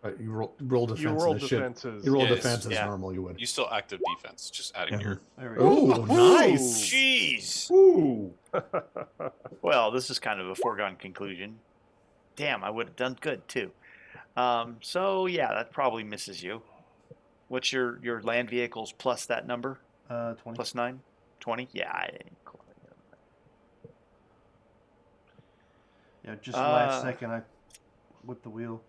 Right, you roll defense. You roll as shit. defenses. You roll Yeah, defense as yeah. normal. You would. You still active defense, just adding Yeah. your. there we go. Oh, nice. Jeez. Ooh. Well, this is kind of a foregone conclusion. Damn, I would have done good too. So yeah, that probably misses you. What's your land vehicles plus that number? 20. Plus 9? 20? Yeah, I ain't quite. Yeah, just last second I whipped the wheel.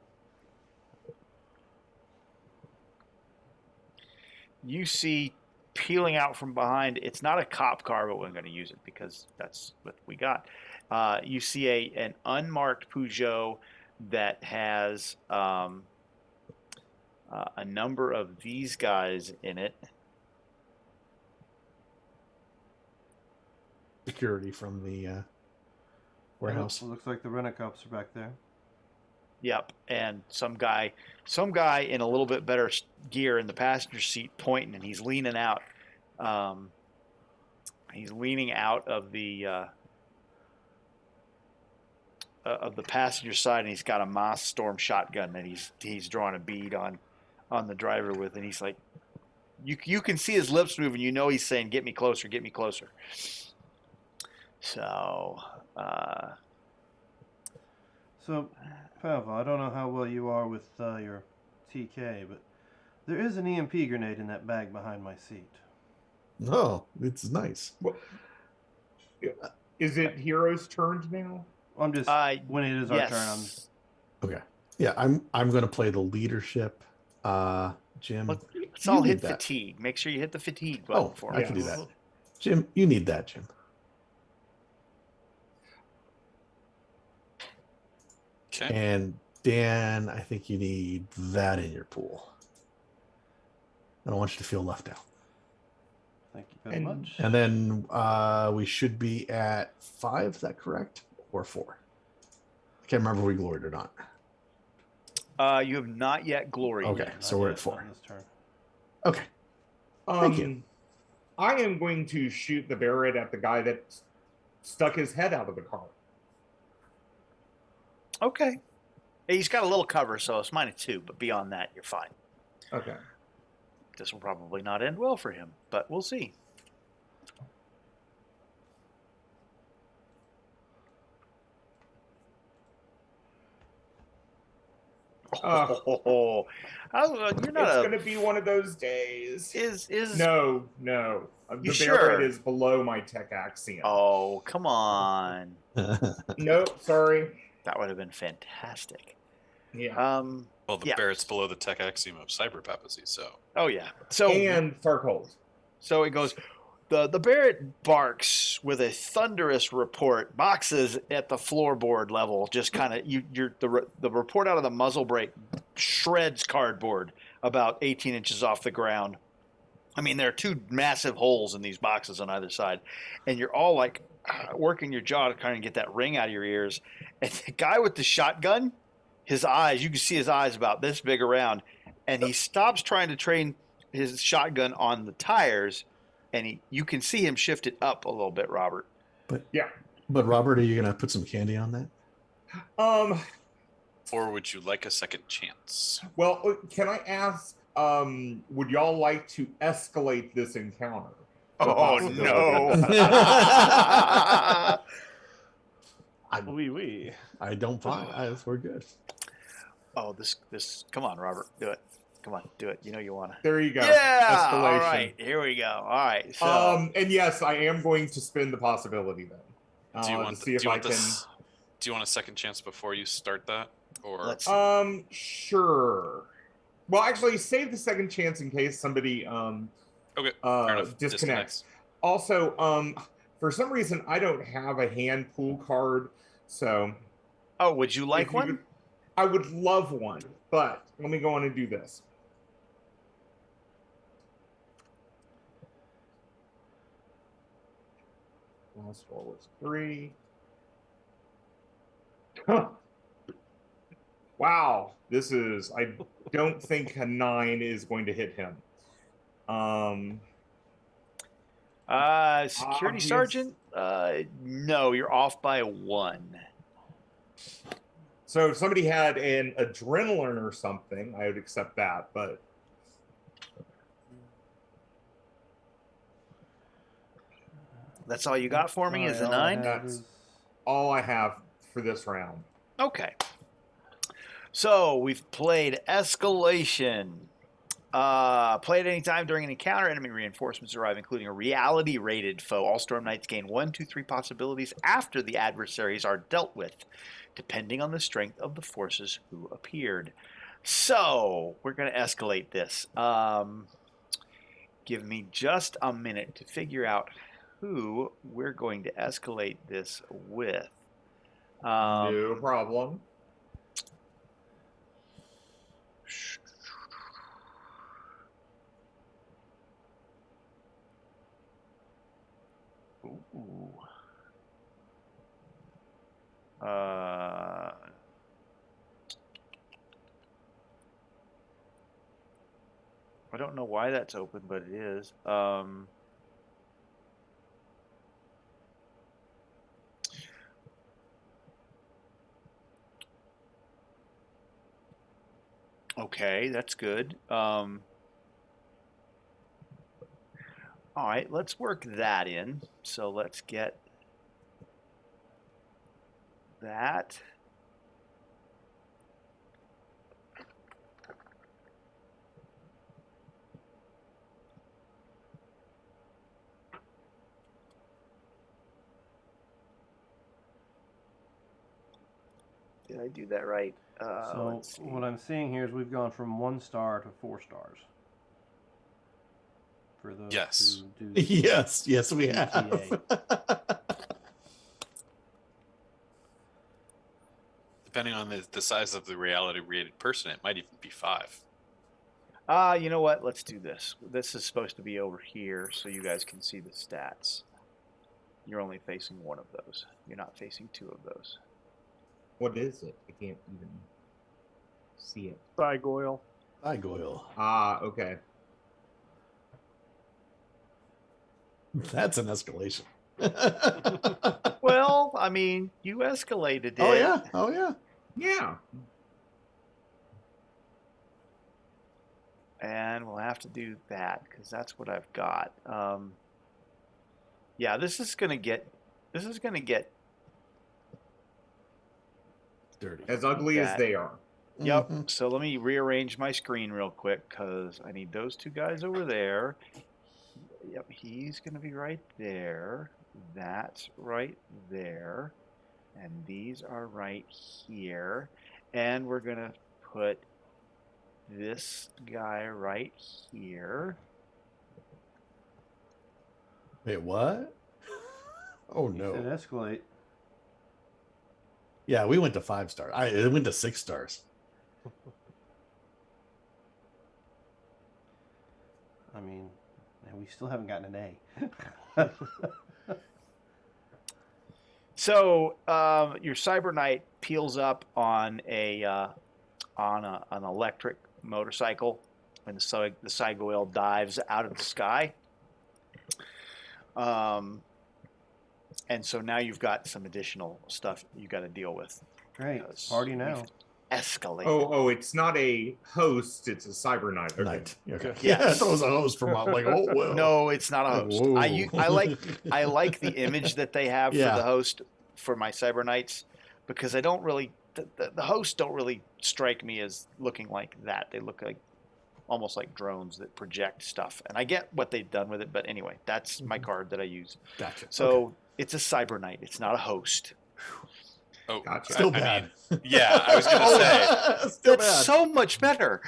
You see peeling out from behind. It's not a cop car, but we're going to use it because that's what we got. You see an unmarked Peugeot that has a number of these guys in it. Security from the warehouse. It looks like the rent-a-cops are back there. Yep, and some guy in a little bit better gear in the passenger seat pointing, and he's leaning out. He's leaning out of the passenger side, and he's got a Moss Storm shotgun that he's drawing a bead on the driver with, and he's like, you can see his lips moving. You know he's saying, "Get me closer, get me closer." So. So, Pavel, I don't know how well you are with your TK, but there is an EMP grenade in that bag behind my seat. No, it's nice. Well, is it Hero's turn now? I'm just when it is our turn. Okay. Yeah, I'm going to play the leadership. Jim, Let's all hit fatigue. Make sure you hit the fatigue button for me. I can do that. Jim, you need that, Jim. Okay. And Dan, I think you need that in your pool. I don't want you to feel left out. Thank you very much. And then we should be at 5, is that correct? Or 4? I can't remember if we gloried or not. You have not yet gloried. Okay, so we're at 4. This turn. Okay. Thank you. I am going to shoot the Barrett at the guy that stuck his head out of the car. Okay. He's got a little cover, so it's -2, but beyond that, you're fine. Okay. This will probably not end well for him, but we'll see. You're not. It's going to be one of those days. No. The Barrett is below my tech axiom. Oh, come on. Nope, sorry. That would have been fantastic. Yeah. Well, the Barrett's below the tech axiom of cyber papacy, so. Oh yeah. So and Farcold. So it goes. The Barrett barks with a thunderous report. Boxes at the floorboard level, just kind of the report out of the muzzle brake shreds cardboard about 18 inches off the ground. I mean, there are 2 massive holes in these boxes on either side, and you're all like working your jaw to kind of get that ring out of your ears. And the guy with the shotgun, his eyes, you can see his eyes about this big around, and he stops trying to train his shotgun on the tires, and you can see him shift it up a little bit, Robert. But Robert, are you gonna put some candy on that? Or would you like a second chance? Well, can I ask? Would y'all like to escalate this encounter? Oh no! I don't find we're good. Oh, this. Come on, Robert, do it. Come on, do it. You know you want to. There you go. Yeah. Escalation. All right, here we go. All right. So. And yes, I am going to spin the possibility then. Do you want to see if I can. Do you want a second chance before you start that, or? Sure. Well, actually, save the second chance in case somebody okay. Disconnects. Also, for some reason, I don't have a hand pool card, so. Oh, would you like one? I would love one, but let me go on and do this. Last roll was 3. Wow, this is. I don't think a 9 is going to hit him. Security sergeant? No, you're off by 1. So if somebody had an adrenaline or something, I would accept that, but. That's all you got for me is a 9? That's all I have for this round. Okay. So we've played Escalation. Play at any time during an encounter. Enemy reinforcements arrive, including a reality-rated foe. All Storm Knights gain 1, 2, 3 possibilities after the adversaries are dealt with, depending on the strength of the forces who appeared. So we're going to escalate this. give me just a minute to figure out who we're going to escalate this with. No problem. Ooh. I don't know why that's open, but it is. Okay, that's good. All right, let's work that in. So let's get that. Did I do that right? So Let's see. what I'm seeing here is we've gone from 1 star to 4 stars. For those Yes. who do Yes, we have. GTA. Depending on the size of the reality rated person, it might even be 5. You know what? Let's do this. This is supposed to be over here so you guys can see the stats. You're only facing one of those. You're not facing 2 of those. What is it? I can't even see it. Cygoyle. Hi, Goyle. Ah, okay. That's an escalation. Well, I mean, you escalated it. Oh yeah. Oh yeah. Yeah. And we'll have to do that because that's what I've got. Yeah, this is gonna get Dirty. As ugly as That- they are. Yep. Mhm. So let me rearrange my screen real quick because I need those 2 guys over there. Yep, he's gonna be right there. That's right there. And these are right here. And we're gonna put this guy right here. Wait, what? Oh You said no. escalate. Yeah, we went to 5 stars. It went to 6 stars. I mean, we still haven't gotten an A. So your Cyber Knight peels up on an electric motorcycle, and the Cygoil dives out of the sky. And so now you've got some additional stuff you got to deal with. Great. because Party now. we've Escalated. Oh, it's not a host, it's a cyber knight. Okay. Night. Okay. Yes. Yeah, I thought it was a host from like, oh well. No, it's not a host. Whoa. I like the image that they have Yeah. for the host for my Cyber Knights because I don't really the hosts don't really strike me as looking like that. They look like almost like drones that project stuff. And I get what they've done with it, but anyway, that's my card that I use. Gotcha. So Okay. it's a Cyber Knight. It's not a host. Oh, Gotcha. Still I bad. mean, yeah, I was gonna say. Still That's bad. so much better.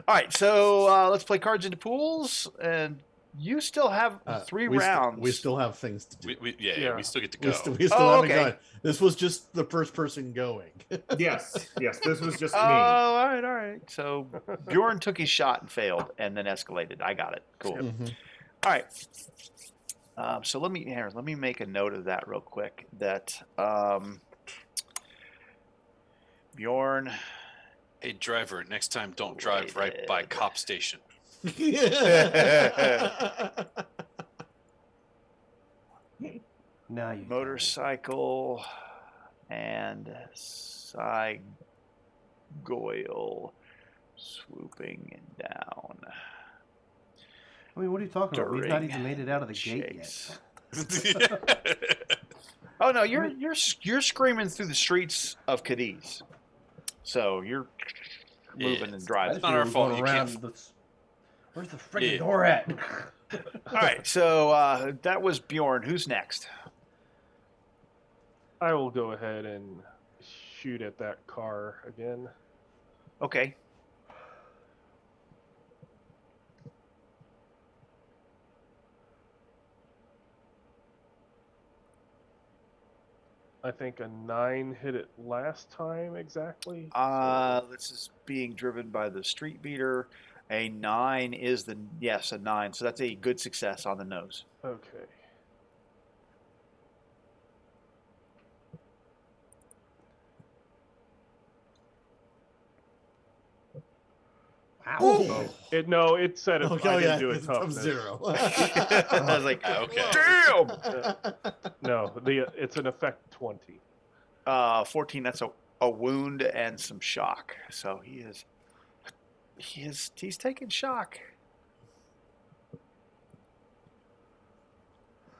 All right, so let's play cards into pools, and you still have 3 rounds. We still have things to do. Yeah, we still get to go. We still Oh, haven't okay. gone. This was just the first person going. Yes, this was just me. Oh, all right. So Bjorn took his shot and failed, and then escalated. I got it. Cool. Mhm. All right. So let me make a note of that real quick. That Bjorn. Hey, driver, next time don't drive right by cop station. Now you Motorcycle and Cygoyle swooping down. I mean, what are you talking about? We've not During even made it out of the gate chase. yet. Oh no, you're screaming through the streets of Cadiz, so you're moving and driving. It's not our We're fault going you around can't- Where's the freaking Yeah. door at? All right, so that was Bjorn. Who's next? I will go ahead and shoot at that car again. Okay. I think a 9 hit it last time exactly. This is being driven by the street beater. A 9 is a 9. So that's a good success on the nose. Okay. Ow. It said it. Okay, I didn't yeah, do a it's toughness. 0. I was like, Okay. damn. No, it's an effect 20. 14. That's a wound and some shock. So he's taking shock.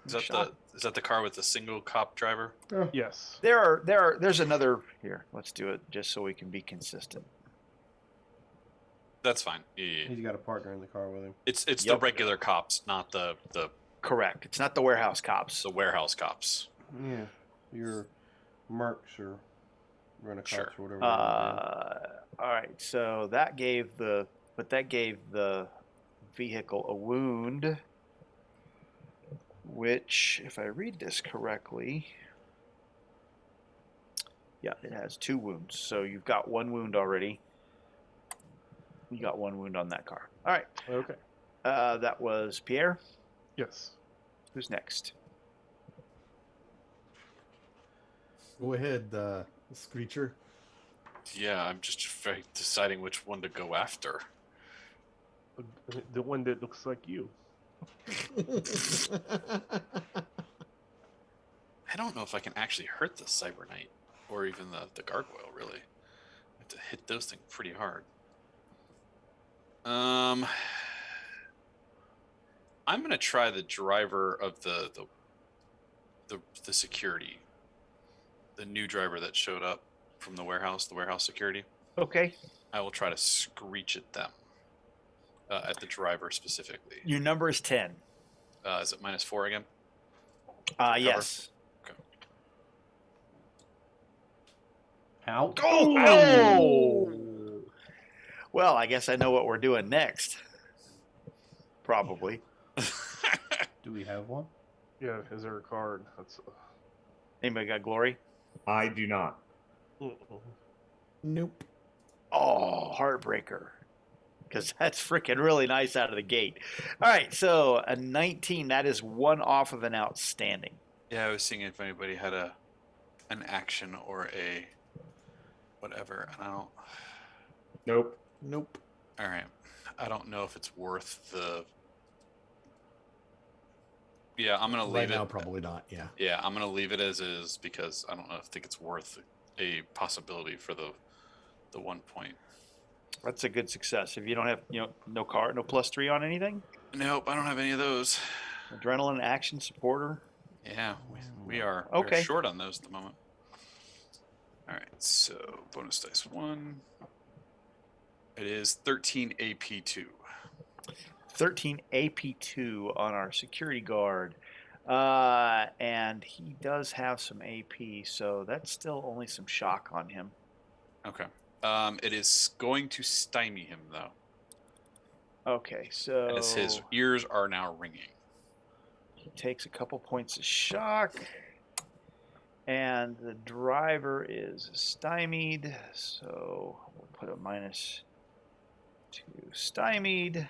Is that the car with the single cop driver? Yes. There's another here. Let's do it just so we can be consistent. That's fine. Yeah. He's got a partner in the car with him. It's the Yep. regular cops, not the Correct. It's not the warehouse cops. warehouse cops. Yeah. Your mercs or rent-a-cops Sure. or whatever. All right. So that gave the vehicle a wound, which, if I read this correctly, yeah, it has 2 wounds. So you've got 1 wound already. You got 1 wound on that car. All right. Okay. That was Pierre. Yes. Who's next? Go ahead, Screecher. Yeah, I'm just deciding which one to go after. The one that looks like you. I don't know if I can actually hurt the Cyber Knight or even the gargoyle. Really, I have to hit those things pretty hard. I'm gonna try the driver of the security, the new driver that showed up from the warehouse security. Okay. I will try to screech at them, at the driver specifically. Your number is 10. Is it -4 again? Yes. Ow. Oh! Well, I guess I know what we're doing next. Probably. Do we have one? Yeah. Is there a card? That's. Anybody got glory? I do not. Nope. Oh, heartbreaker. Because that's freaking really nice out of the gate. All right, so a 19. That is 1 off of an outstanding. Yeah, I was seeing if anybody had an action or a whatever, and I don't. Nope. Nope. All right, I don't know if it's worth the. Yeah, I'm gonna leave Right it. now, probably not. Yeah. Yeah, I'm gonna leave it as is because I don't know. I think it's worth a possibility for the 1 point. That's a good success. If you don't have, no car, no +3 on anything, Nope, I don't have any of those. adrenaline, action, supporter. Yeah, we are Okay. short on those at the moment. All right, so bonus dice 1. It is 13 AP2. 13 AP2 on our security guard. And he does have some AP, so that's still only some shock on him. Okay. It is going to stymie him though, Okay, so as his ears are now ringing. he takes a couple points of shock, and the driver is stymied, so we'll put a -2 stymied.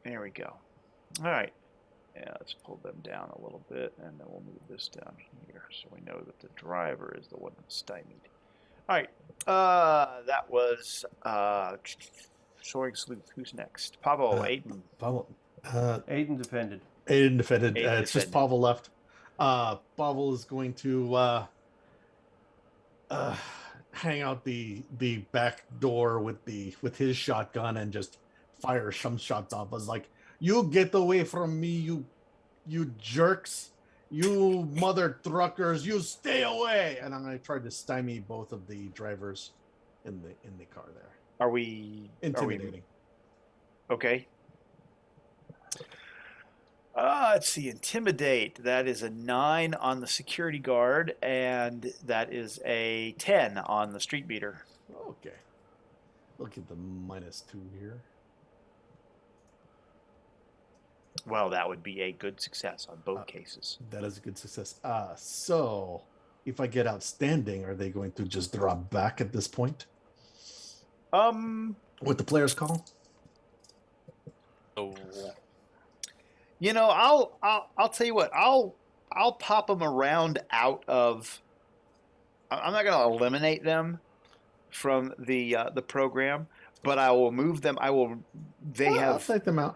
There we go. All right. Yeah, let's pull them down a little bit, and then we'll move this down here so we know that the driver is the one that's stymied. All right. That was Soaring Sleuth. Who's next? Pavel, Aiden. Pavel. Aiden defended. Aiden defended. Aiden It's just defended. Pavel left. Pavel is going to hang out the back door with his shotgun and just fire some shots off. I was like, "You get away from me, you jerks! You mother truckers! You stay away!" And I'm gonna try to stymie both of the drivers in the car there. Are we Intimidating. Okay. Let's see. Intimidate. That is a 9 on the security guard, and that is a 10 on the street beater. Okay. Look at the -2 here. Well, that would be a good success on both cases. That is a good success. So if I get outstanding, are they going to just drop back at this point? With the player's call? Oh, I'll tell you what. I'll pop them around out of. I'm not going to eliminate them from the program, but I will move them. They I'll have. take them out.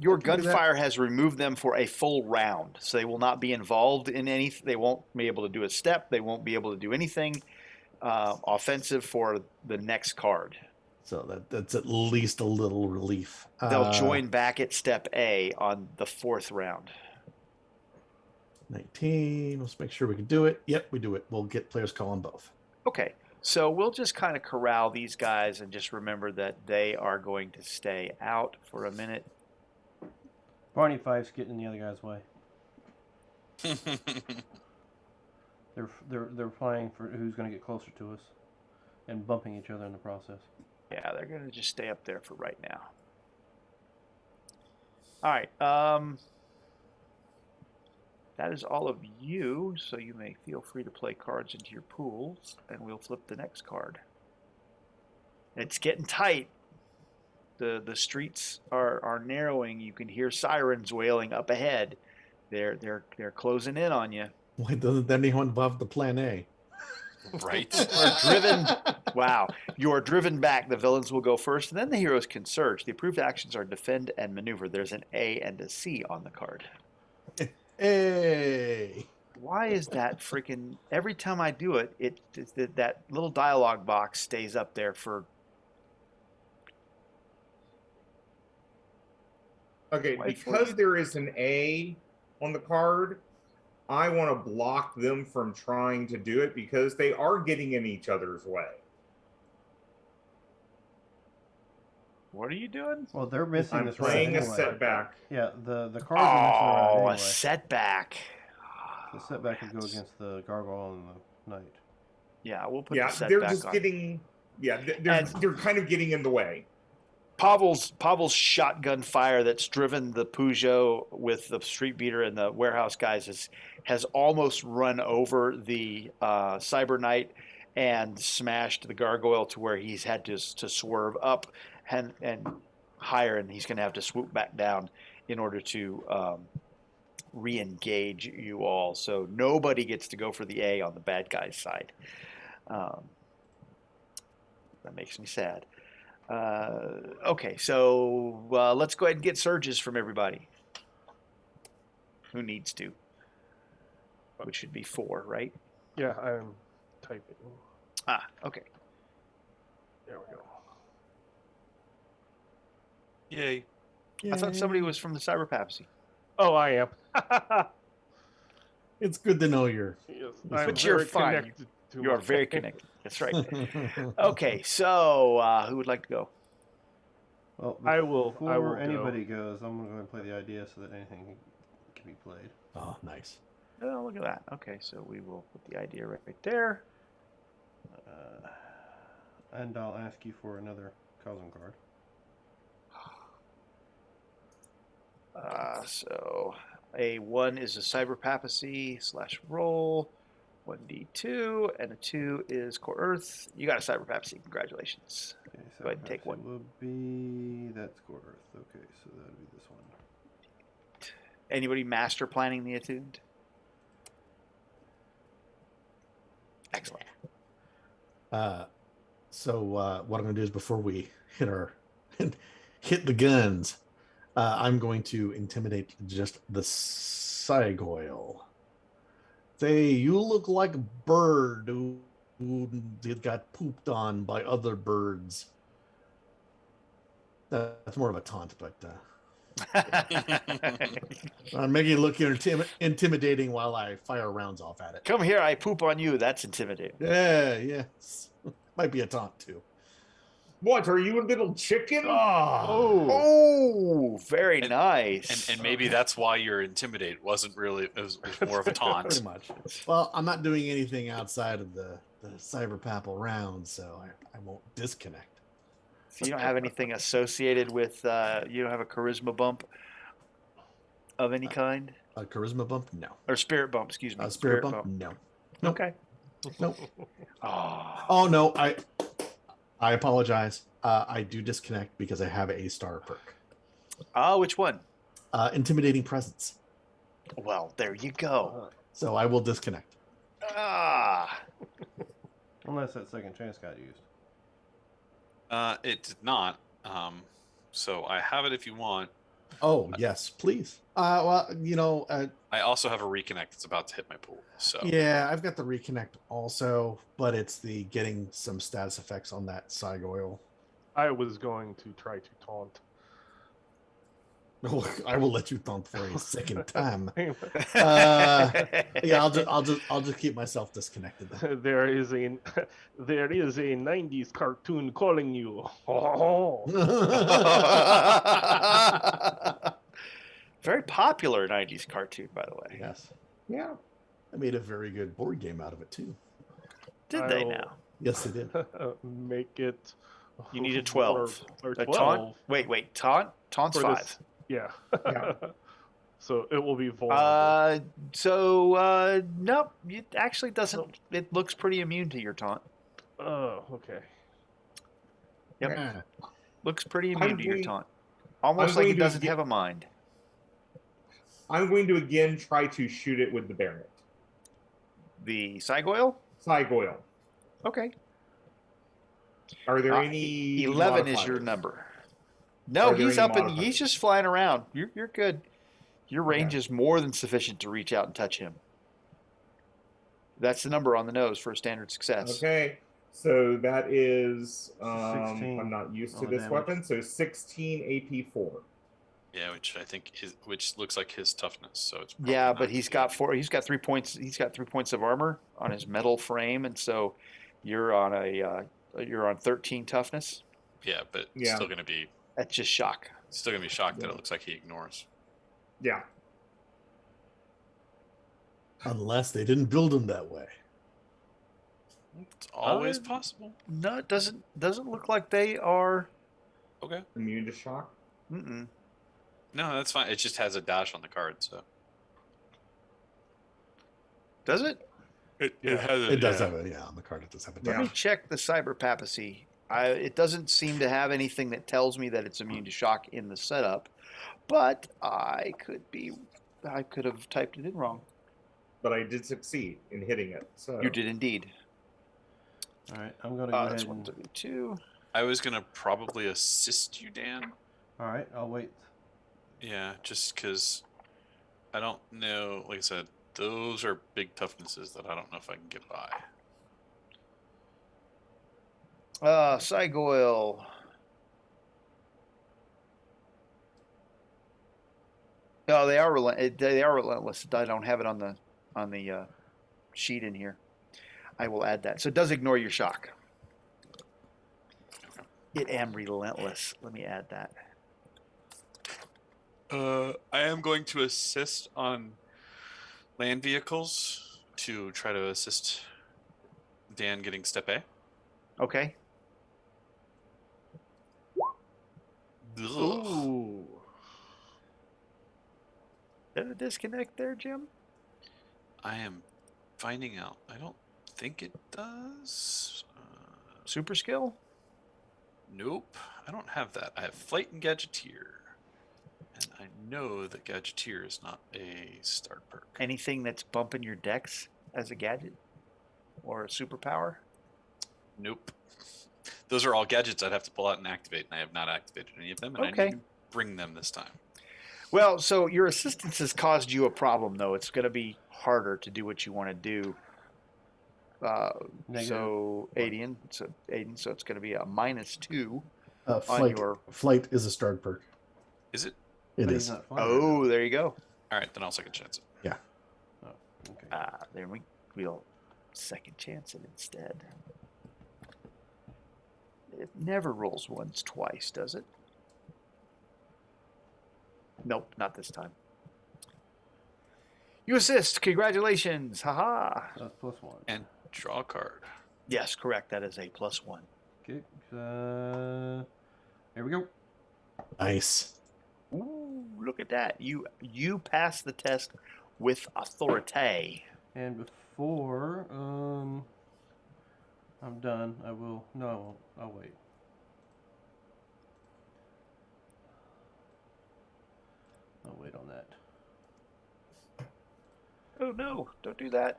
Your I can do that. gunfire has removed them for a full round, so they will not be involved in anything. They won't be able to do a step. They won't be able to do anything offensive for the next card. So that's at least a little relief. They'll join back at step A on the 4th round. 19. Let's make sure we can do it. Yep, we do it. We'll get players call on both. Okay, so we'll just kind of corral these guys and just remember that they are going to stay out for a minute. Barney Fife's getting in the other guy's way. They're playing for who's going to get closer to us, and bumping each other in the process. Yeah, they're going to just stay up there for right now. All right. That is all of you, so you may feel free to play cards into your pools, and we'll flip the next card. It's getting tight. The streets are narrowing. You can hear sirens wailing up ahead. They're closing in on you. Why doesn't anyone involve the plan A? right. You're driven back. The villains will go first, and then the heroes can surge. The approved actions are defend and maneuver. There's an A and a C on the card. Hey. Why is that freaking... Every time I do it, that little dialogue box stays up there for... Okay, because there is an A on the card, I want to block them from trying to do it because they are getting in each other's way. What are you doing? Well, they're missing I'm this playing round a anyway. setback. Yeah, the cards are missing the round anyway. A setback. The setback would go against the gargoyle and the knight. Yeah, we'll put Yeah, the setback they're just on. getting. Yeah, they're kind of getting in the way. Pavel's shotgun fire that's driven the Peugeot with the street beater and the warehouse guys has almost run over the Cyber Knight and smashed the gargoyle to where he's had to swerve up and higher, and he's going to have to swoop back down in order to re-engage you all. So nobody gets to go for the A on the bad guy's side. That makes me sad. Okay, so let's go ahead and get surges from everybody. Who needs to? Which should be 4, right? Yeah, I'm typing. Okay. There we go. Yay. I thought somebody was from the Cyber Papacy. Oh, I am. It's good to know you're. Yes, But I'm you're very fine. connected to You are my- very connected. That's right. Okay, so who would like to go? Well, I will before go. anybody goes, I'm going to go and play the idea so that anything can be played. Oh, nice. Oh, look at that. Okay, so we will put the idea right there. And I'll ask you for another Cosm card. So a 1 is a Cyber Papacy / roll. 1d2, and a 2 is Core Earth. You got a Cyber Papacy. Congratulations. Okay, so Go ahead and take one. Will be that's Core Earth. Okay, so that'll be this one. Anybody master planning the attuned? Excellent. So what I'm going to do is before we hit the guns, I'm going to intimidate just the Cygoyle. Say, you look like a bird who got pooped on by other birds. That's more of a taunt, but I'm making it look intimidating while I fire rounds off at it. Come here, I poop on you. That's intimidating. Yeah, yes. Might be a taunt too. What, are you a little chicken? Oh, very nice. And maybe that's why you're intimidated. Wasn't really, it was more of a taunt. Pretty much. Well, I'm not doing anything outside of the Cyber Papal round, so I won't disconnect. So you don't have anything associated with, you don't have a charisma bump? of any kind? A charisma bump? No. Or spirit bump, excuse me. Spirit bump? No. Nope. Okay. Nope. Oh. Oh no, I apologize. I do disconnect because I have a star perk. Which one? Intimidating presence. Well, there you go. So I will disconnect. Unless that second chance got used. It did not. So I have it if you want. Oh yes, please. Well, I also have a reconnect that's about to hit my pool. So yeah, I've got the reconnect also, but it's the getting some status effects on that Psygoil. I was going to try to taunt. I will let you taunt for a second time. Yeah, I'll just keep myself disconnected then. There is a 90s cartoon calling you. Very popular 90s cartoon, by the way. Yes. Yeah. I made a very good board game out of it too. Did they now? Yes, they did. Make it. You need a 12. Or A 12. taunt? Wait. Taunt's For 5. this- Yeah. Yeah. So it will be vulnerable. Nope. It actually doesn't. It looks pretty immune to your taunt. Oh, okay. Yep. Yeah. Looks pretty immune to your going- taunt. Almost I'm like going it to doesn't get- have a mind. I'm going to again try to shoot it with the Baronet. The Psygoil? Psygoil. Okay. Are there any 11 is your modifiers? number. No, Are there he's any up and modifiers? he's just flying around. You're good. Your range Okay. is more than sufficient to reach out and touch him. That's the number on the nose for a standard success. Okay. So that is 16 I'm not used to on the this damage. weapon, so 16 AP4. yeah, which I think which looks like his toughness. So it's Yeah, probably but not he's gonna got 4. He's got 3 points. He's got 3 points of armor on his metal frame, and so you're on you're on 13 toughness. be- Yeah, but Yeah. still gonna be That's just shock. shocked that Yeah. it looks like he ignores. Yeah. Unless they didn't build them that way. It's always Uh, possible. No, it doesn't look like they are. Okay. Immune to shock. Mm-mm. No, that's fine. It just has a dash on the card, so Does it? it has It does have a on the card. It does have a Yeah. Let me dash. check the cyber papacy. It doesn't seem to have anything that tells me that it's immune to shock in the setup, but I could have typed it in wrong. But I did succeed in hitting it. So You did indeed. All right, I'm gonna go That's ahead. 132. I was gonna probably assist you, Dan. All right, I'll wait. Yeah, just because I don't know. Like I said, those are big toughnesses that I don't know if I can get by. Psygoil. No, they are relentless. I don't have it on the sheet in here. I will add that. So it does ignore your shock. It am relentless. Let me add that. I am going to assist on land vehicles to try to assist Dan getting step A. Okay. Ugh. Ooh. Did it disconnect there, Jim? I am finding out. I don't think it does. Super skill? Nope, I don't have that. I have flight and gadgeteer. And I know that gadgeteer is not a start perk. Anything that's bumping your dex as a gadget or a superpower? Nope. Those are all gadgets I'd have to pull out and activate, and I have not activated any of them, and I Okay. need to bring them this time. Well, so your assistance has caused you a problem, though. It's going to be harder to do what you want to do. Negative. So Aiden, so it's going to be a -2 on Flight, your. flight is a start perk. Is it? It But is. he's not flying right Oh, there you go. All right, then I'll second chance it. now. Oh, okay. Then we'll second chance it instead. It never rolls once twice, does it? Nope, not this time. You assist. Congratulations. Haha. That's +1. And draw a card. Yes, correct. That is a +1. Okay. Here we go. Nice. Ooh. look at that. You passed the test with authority. And before I'm done, I will. No, I won't. I'll wait. I'll wait on that. Oh no! Don't do that.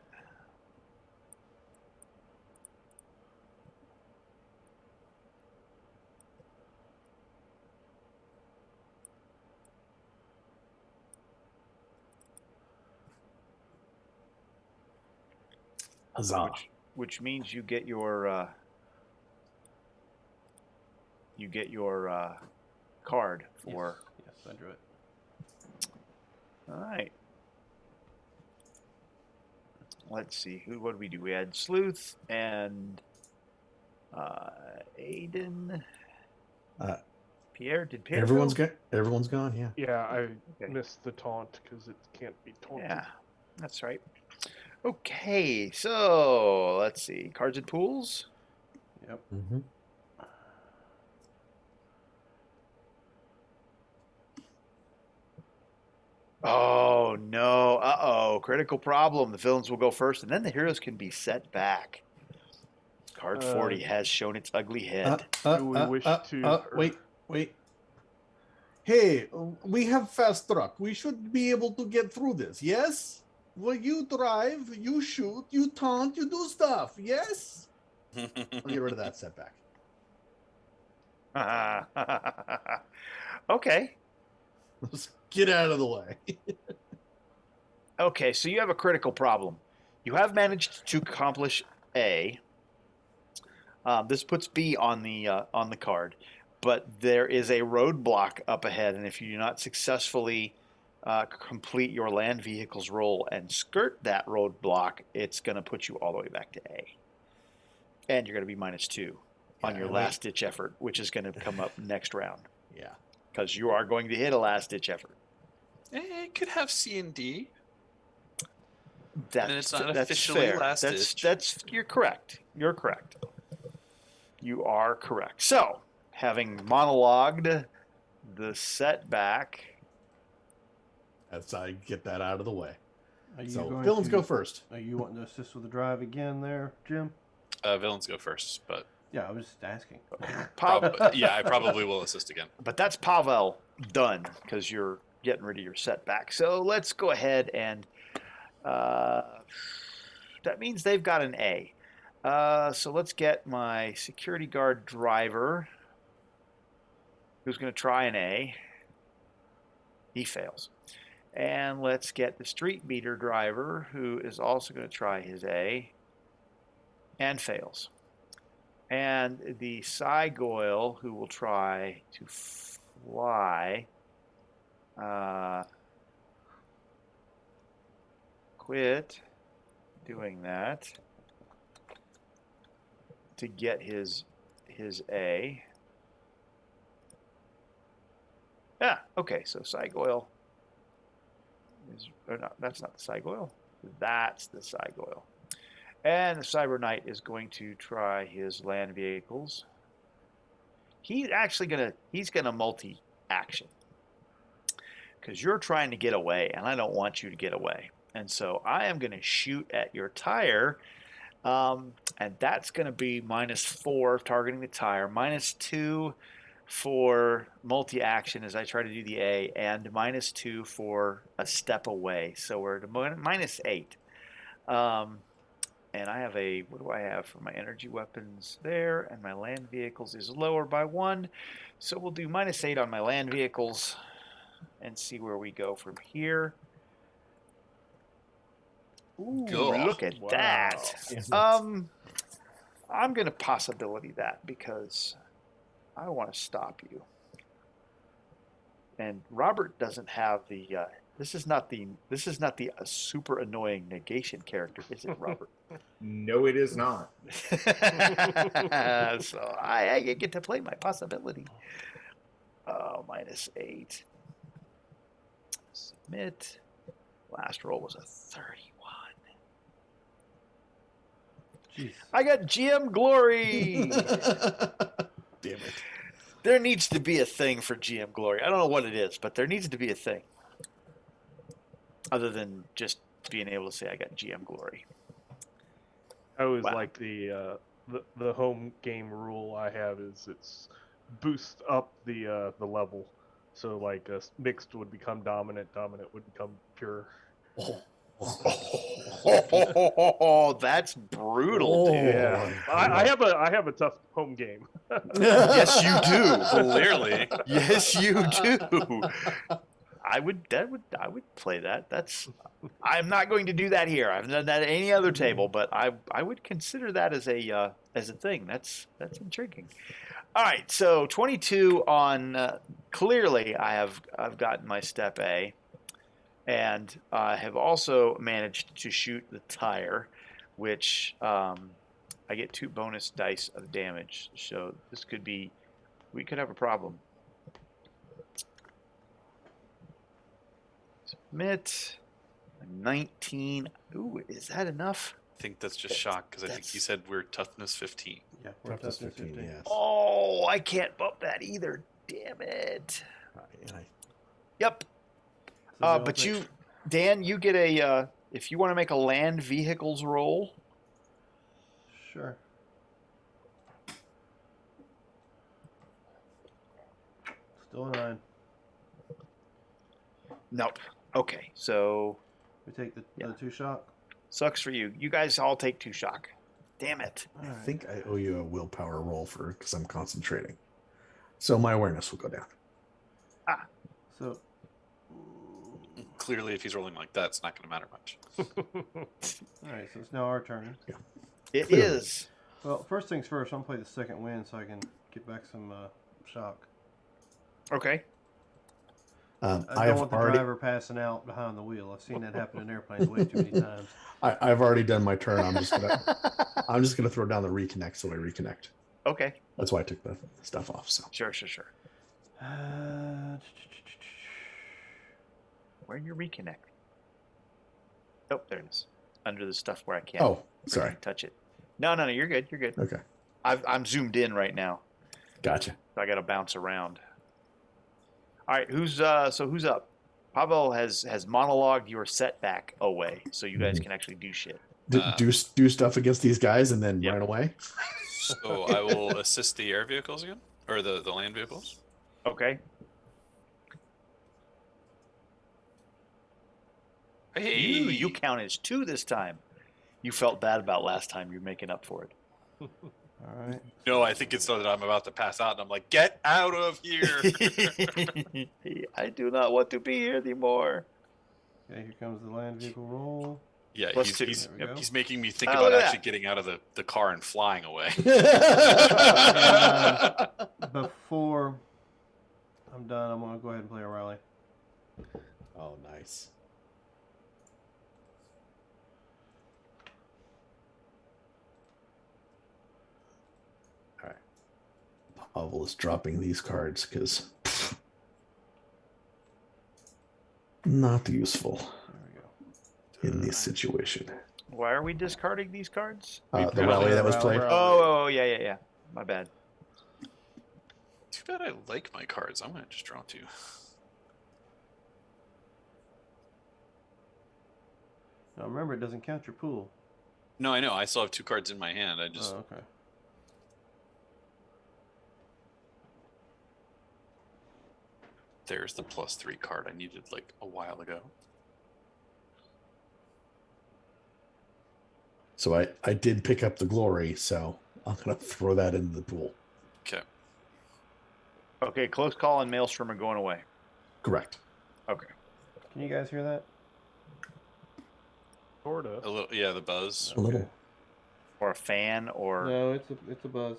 Huzzah. Which means you get your card for. Yes, I drew it. All right. Let's see. What did we do? We had Sleuth and Aiden. Pierre. Did Pierre? Everyone's go? gone. Yeah. Yeah, I Okay. missed the taunt because it can't be taunted. Yeah, that's right. Okay, so let's see. Cards and pools. Yep. Mm-hmm. Oh no! Uh-oh! Critical problem. The villains will go first, and then the heroes can be set back. Card 40 has shown its ugly head. Do we wish to- Wait. Hey, we have fast truck. We should be able to get through this. Yes. Well, you drive, you shoot, you taunt, you do stuff. Yes. I'll get rid of that setback. Okay. Let's get out of the way. Okay, so you have a critical problem. You have managed to accomplish A. This puts B on the card, but there is a roadblock up ahead, and if you do not successfully complete your land vehicle's roll and skirt that roadblock, it's going to put you all the way back to A, and you're going to be -2 on your last ditch effort, which is going to come up next round. Yeah, because you are going to hit a last ditch effort. It could have C and D. That's, and it's not that's officially fair. last ditch. You're correct. You're correct. You are correct. So, having monologued the setback, that's how I get that out of the way. Are you So going villains to- go first. Are you wanting to assist with the drive again there, Jim? Villains go first, but Yeah, I was just asking. I probably will assist again. but that's Pavel done because you're getting rid of your setback. So let's go ahead and that means they've got an A. So let's get my security guard driver, who's going to try an A. He fails. And let's get the street meter driver, who is also going to try his A and fails. And the Cygoyle, who will try to fly, quit doing that to get his A. Yeah, okay, so Cygoyle is, or not, that's not the Cygoyle. That's the Cygoyle. And the Cyber Knight is going to try his land vehicles. He's gonna multi-action. Because you're trying to get away, and I don't want you to get away. And so I am going to shoot at your tire, and that's going to be -4 targeting the tire, -2 for multi-action as I try to do the A, and -2 for a step away. So we're at -8. And I have what do I have for my energy weapons there? And my land vehicles is lower by 1. So we'll do -8 on my land vehicles and see where we go from here. Ooh, Go. look at Wow. that. I'm going to possibility that because I want to stop you. And Robert doesn't have the this is not the super annoying negation character, is it, Robert? No, it is not. So I get to play my possibility. Oh, -8. Submit. Last roll was a 31. Jeez. I got GM Glory. Damn it. There needs to be a thing for GM glory. I don't know what it is, but there needs to be a thing. Other than just being able to say I got GM glory. I always Wow. like the home game rule I have is it's boost up the level. So like mixed would become dominant, dominant would become pure. Oh, that's brutal, dude. Yeah, I have a tough home game. Yes, you do. Clearly. Yes, you do. I would play that. I'm not going to do that here. I've done that at any other table, but I would consider that as a thing. That's intriguing. All right, so 22 on clearly I've gotten my step A, and I have also managed to shoot the tire, which I get 2 bonus dice of damage. So we could have a problem. Submit. 19. Ooh, is that enough? I think that's just shock because I think you said we're toughness 15. Yeah, we're Toughness toughness 15, yes. Oh, I can't bump that either. Damn it. Yep. But you, Dan, you get a. If you want to make a land vehicles roll. Sure. Still a 9. Nope. Okay, so We take the 2 shock. sucks for you. You guys all take 2 shock. Damn it. All I right. think I owe you a willpower roll because I'm concentrating. So my awareness will go down. So Clearly, if he's rolling like that, it's not going to matter much. all right, so it's now our turn. It Clearly. is. Well, first things first, I'm gonna play the second wind so I can get back some shock. Okay. I I don't have want the already driver passing out behind the wheel. I've seen that happen in airplanes way too many times. I've already done my turn. I'm just gonna throw down the reconnect so I reconnect. Okay. That's why I took the stuff off. So Sure. Uh, Where'd you reconnect? Oh, there it is. Under the stuff where I can't. oh, sorry. Touch it. No, you're good. You're good. Okay, I'm zoomed in right now. gotcha. So I got to bounce around. All right, who's up? Pavel has monologued your setback away, so you guys can actually do shit. Do stuff against these guys and then Yep. run away. So I will assist the air vehicles again, or the land vehicles. Okay. Hey, You count as 2 this time. You felt bad about last time. You're making up for it. all right. No, I think it's so that I'm about to pass out, and I'm like, get out of here. I do not want to be here anymore. Okay, here comes the land vehicle roll. Yeah, Plus 2. he's There we go. he's making me think Oh, about look at actually that. getting out of the car and flying away. Before I'm done, I'm gonna go ahead and play a rally. Oh, nice. All right. Pavel is dropping these cards because not useful There we go. in this situation. Why are we discarding these cards? The rally that was played. Oh, yeah. My bad. Too bad I like my cards. I'm gonna just draw 2. Now remember, it doesn't count your pool. No, I know. I still have 2 cards in my hand. I just Oh, okay. there's the +3 card I needed like a while ago. So I did pick up the glory, so I'm gonna throw that into the pool. Okay. Okay, close call and Maelstrom are going away. Correct. Okay. Can you guys hear that? Sorta. A little, yeah, the buzz. A little. Or a fan, or No, it's a buzz.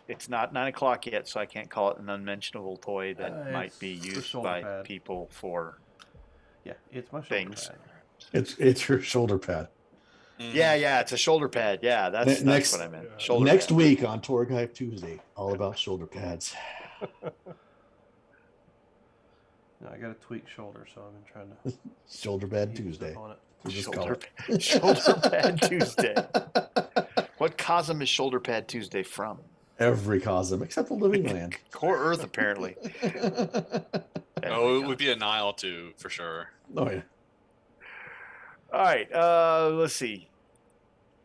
it's not 9 o'clock yet, so I can't call it an unmentionable toy that might It's be the used shoulder by pad. people for Yeah, it's my shoulder things. pad. It's your shoulder pad. Mhm. Yeah, it's a shoulder pad. Yeah, that's Next- what I meant. Yeah. Shoulder Next pad. week on Tour Guide Tuesday, all about shoulder pads. No, I got a tweaked shoulder, so I've been trying to Shoulder pad ease Tuesday. up on it. We'll just call Shoulder, it. shoulder pad Tuesday. What Cosm is shoulder pad Tuesday from? Every cosm except the living land. Core Earth, apparently. Oh, it would be a Nile too, for sure. Oh yeah. All right. Let's see.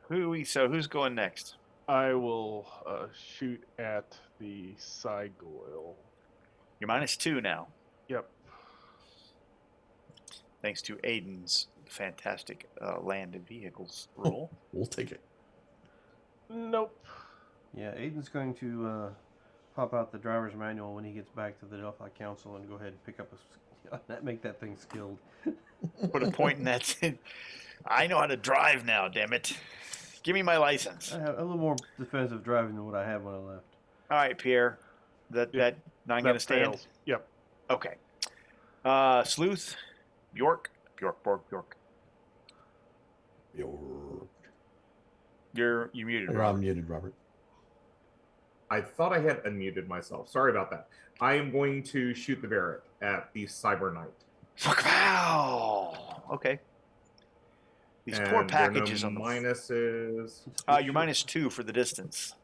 Who's going next? I will shoot at the Cygoil. You're -2 now, Yep. thanks to Aiden's fantastic land and vehicles roll. We'll take it. Nope. Yeah, Aiden's going to pop out the driver's manual when he gets back to the Delphi Council and go ahead and pick up make that thing skilled. Put a point in that. I know how to drive now. Damn it! Give me my license. I have a little more defensive driving than what I had when I left. All right, Pierre. That not going to stand. Fails. Yep. Okay. Sleuth, Bjork. You muted. You're Robert. unmuted, Robert. I thought I had unmuted myself. Sorry about that. I am going to shoot the Barrett at the Cyber Knight. Wow. Okay. These poor And there are no packages on the minuses. you're -2 for the distance.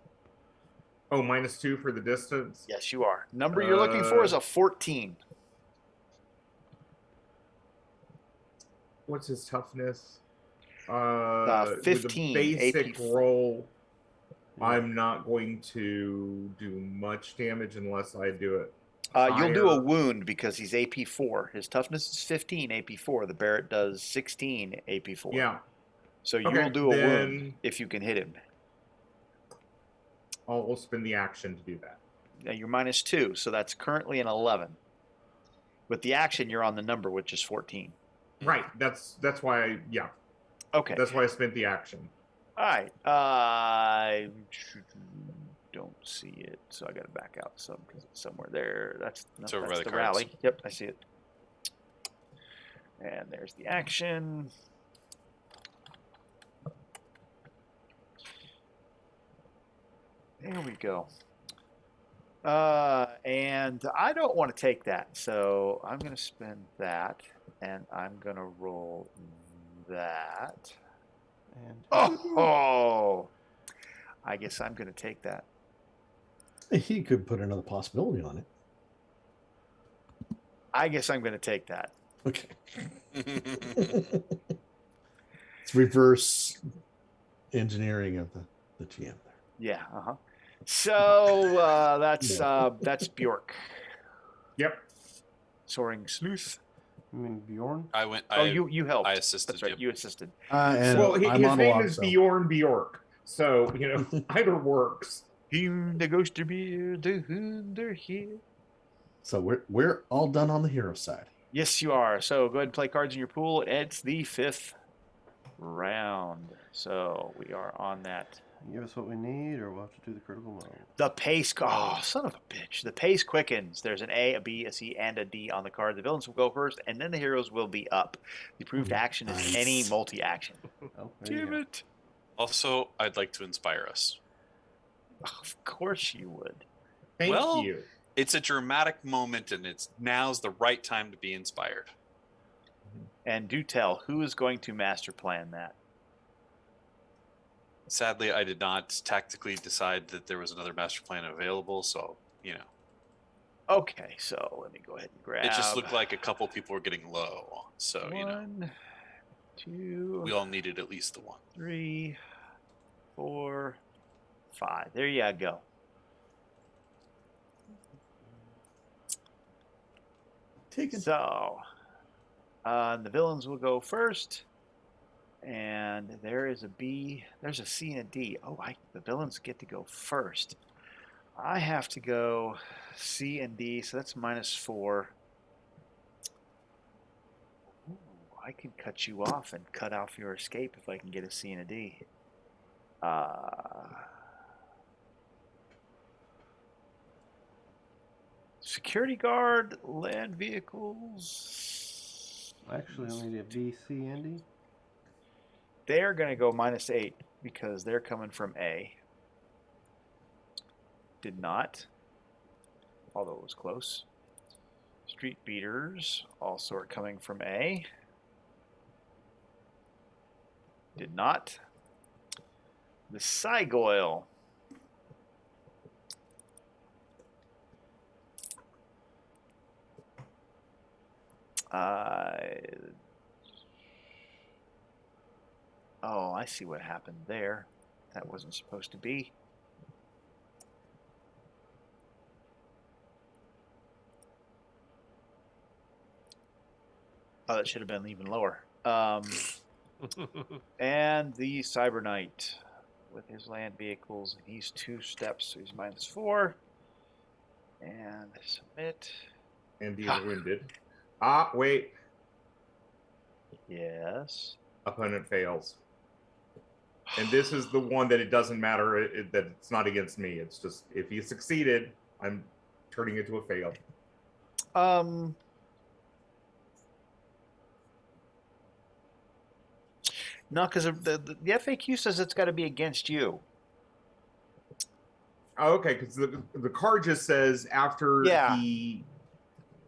Oh, -2 for the distance. Yes, you are. Number you're looking for is a 14. What's his toughness? 15 With a basic AP. roll, I'm not going to do much damage unless I do it. You'll do a higher. wound because he's AP4. His toughness is 15 AP4. The Barrett does 16 AP4. Yeah, So Okay, you'll do a wound then- if you can hit him. I'll spend the action to do that. Now you're -2, so that's currently an 11. With the action, you're on the number, which is 14. Right. That's why. Okay. That's why I spent the action. All right. I don't see it, so I got to back out some because it's somewhere there. That's over by that's the the cards. rally. Yep, I see it. And there's the action. There we go. And I don't want to take that, so I'm going to spend that, and I'm going to roll that. And Oh, I guess I'm going to take that. He could put another possibility on it. I guess I'm going to take that. Okay. It's reverse engineering of the GM there. Yeah. So that's Bjork. Yep. Soaring Sleuth. I mean Bjorn. I went. You helped. I assisted. That's right. Yep. You assisted. And Well, his I name monologue, is so- Bjorn Bjork, so either works. Him the ghost to be the under here. So we're all done on the hero side. Yes, you are. So go ahead and play cards in your pool. It's the 5th round. So we are on that. Give us what we need, or we'll have to do the critical mode. The pace. Oh, son of a bitch. The pace quickens. There's an A, a B, a C, and a D on the card. The villains will go first, and then the heroes will be up. The approved action is Nice. any multi-action. Oh, there you Damn go. it. Also, I'd like to inspire us. Of course you would. Thank Well- you. It's a dramatic moment, and now's the right time to be inspired. And do tell, who is going to master plan that? Sadly, I did not tactically decide that there was another master plan available, so Okay, so let me go ahead and grab. it just looked like a couple people were getting low. So 1, 2, we all needed at least the one. 3, 4, 5. There you go. Take it. So, the villains will go first, and there is a B. There's a C and a D. Oh, the villains get to go first. I have to go C and D, so that's -4. Ooh, I can cut you off and cut off your escape if I can get a C and a D. Security guard, land vehicles. Actually, I need a B, C, and D. They're going to go -8 because they're coming from A. Did not, although it was close. Street beaters also are coming from A. Did not. The Cygoil Oh, I see what happened there. That wasn't supposed to be. Oh, that should have been even lower. And the Cyber Knight with his land vehicles, and he's 2 steps, so he's -4. And submit. And being winded. Wait. Yes. Opponent fails. And this is the one that it doesn't matter that it's not against me. It's just if he succeeded, I'm turning it to a fail. No, because the FAQ says it's got to be against you. Oh, okay, because the card just says after Yeah. he.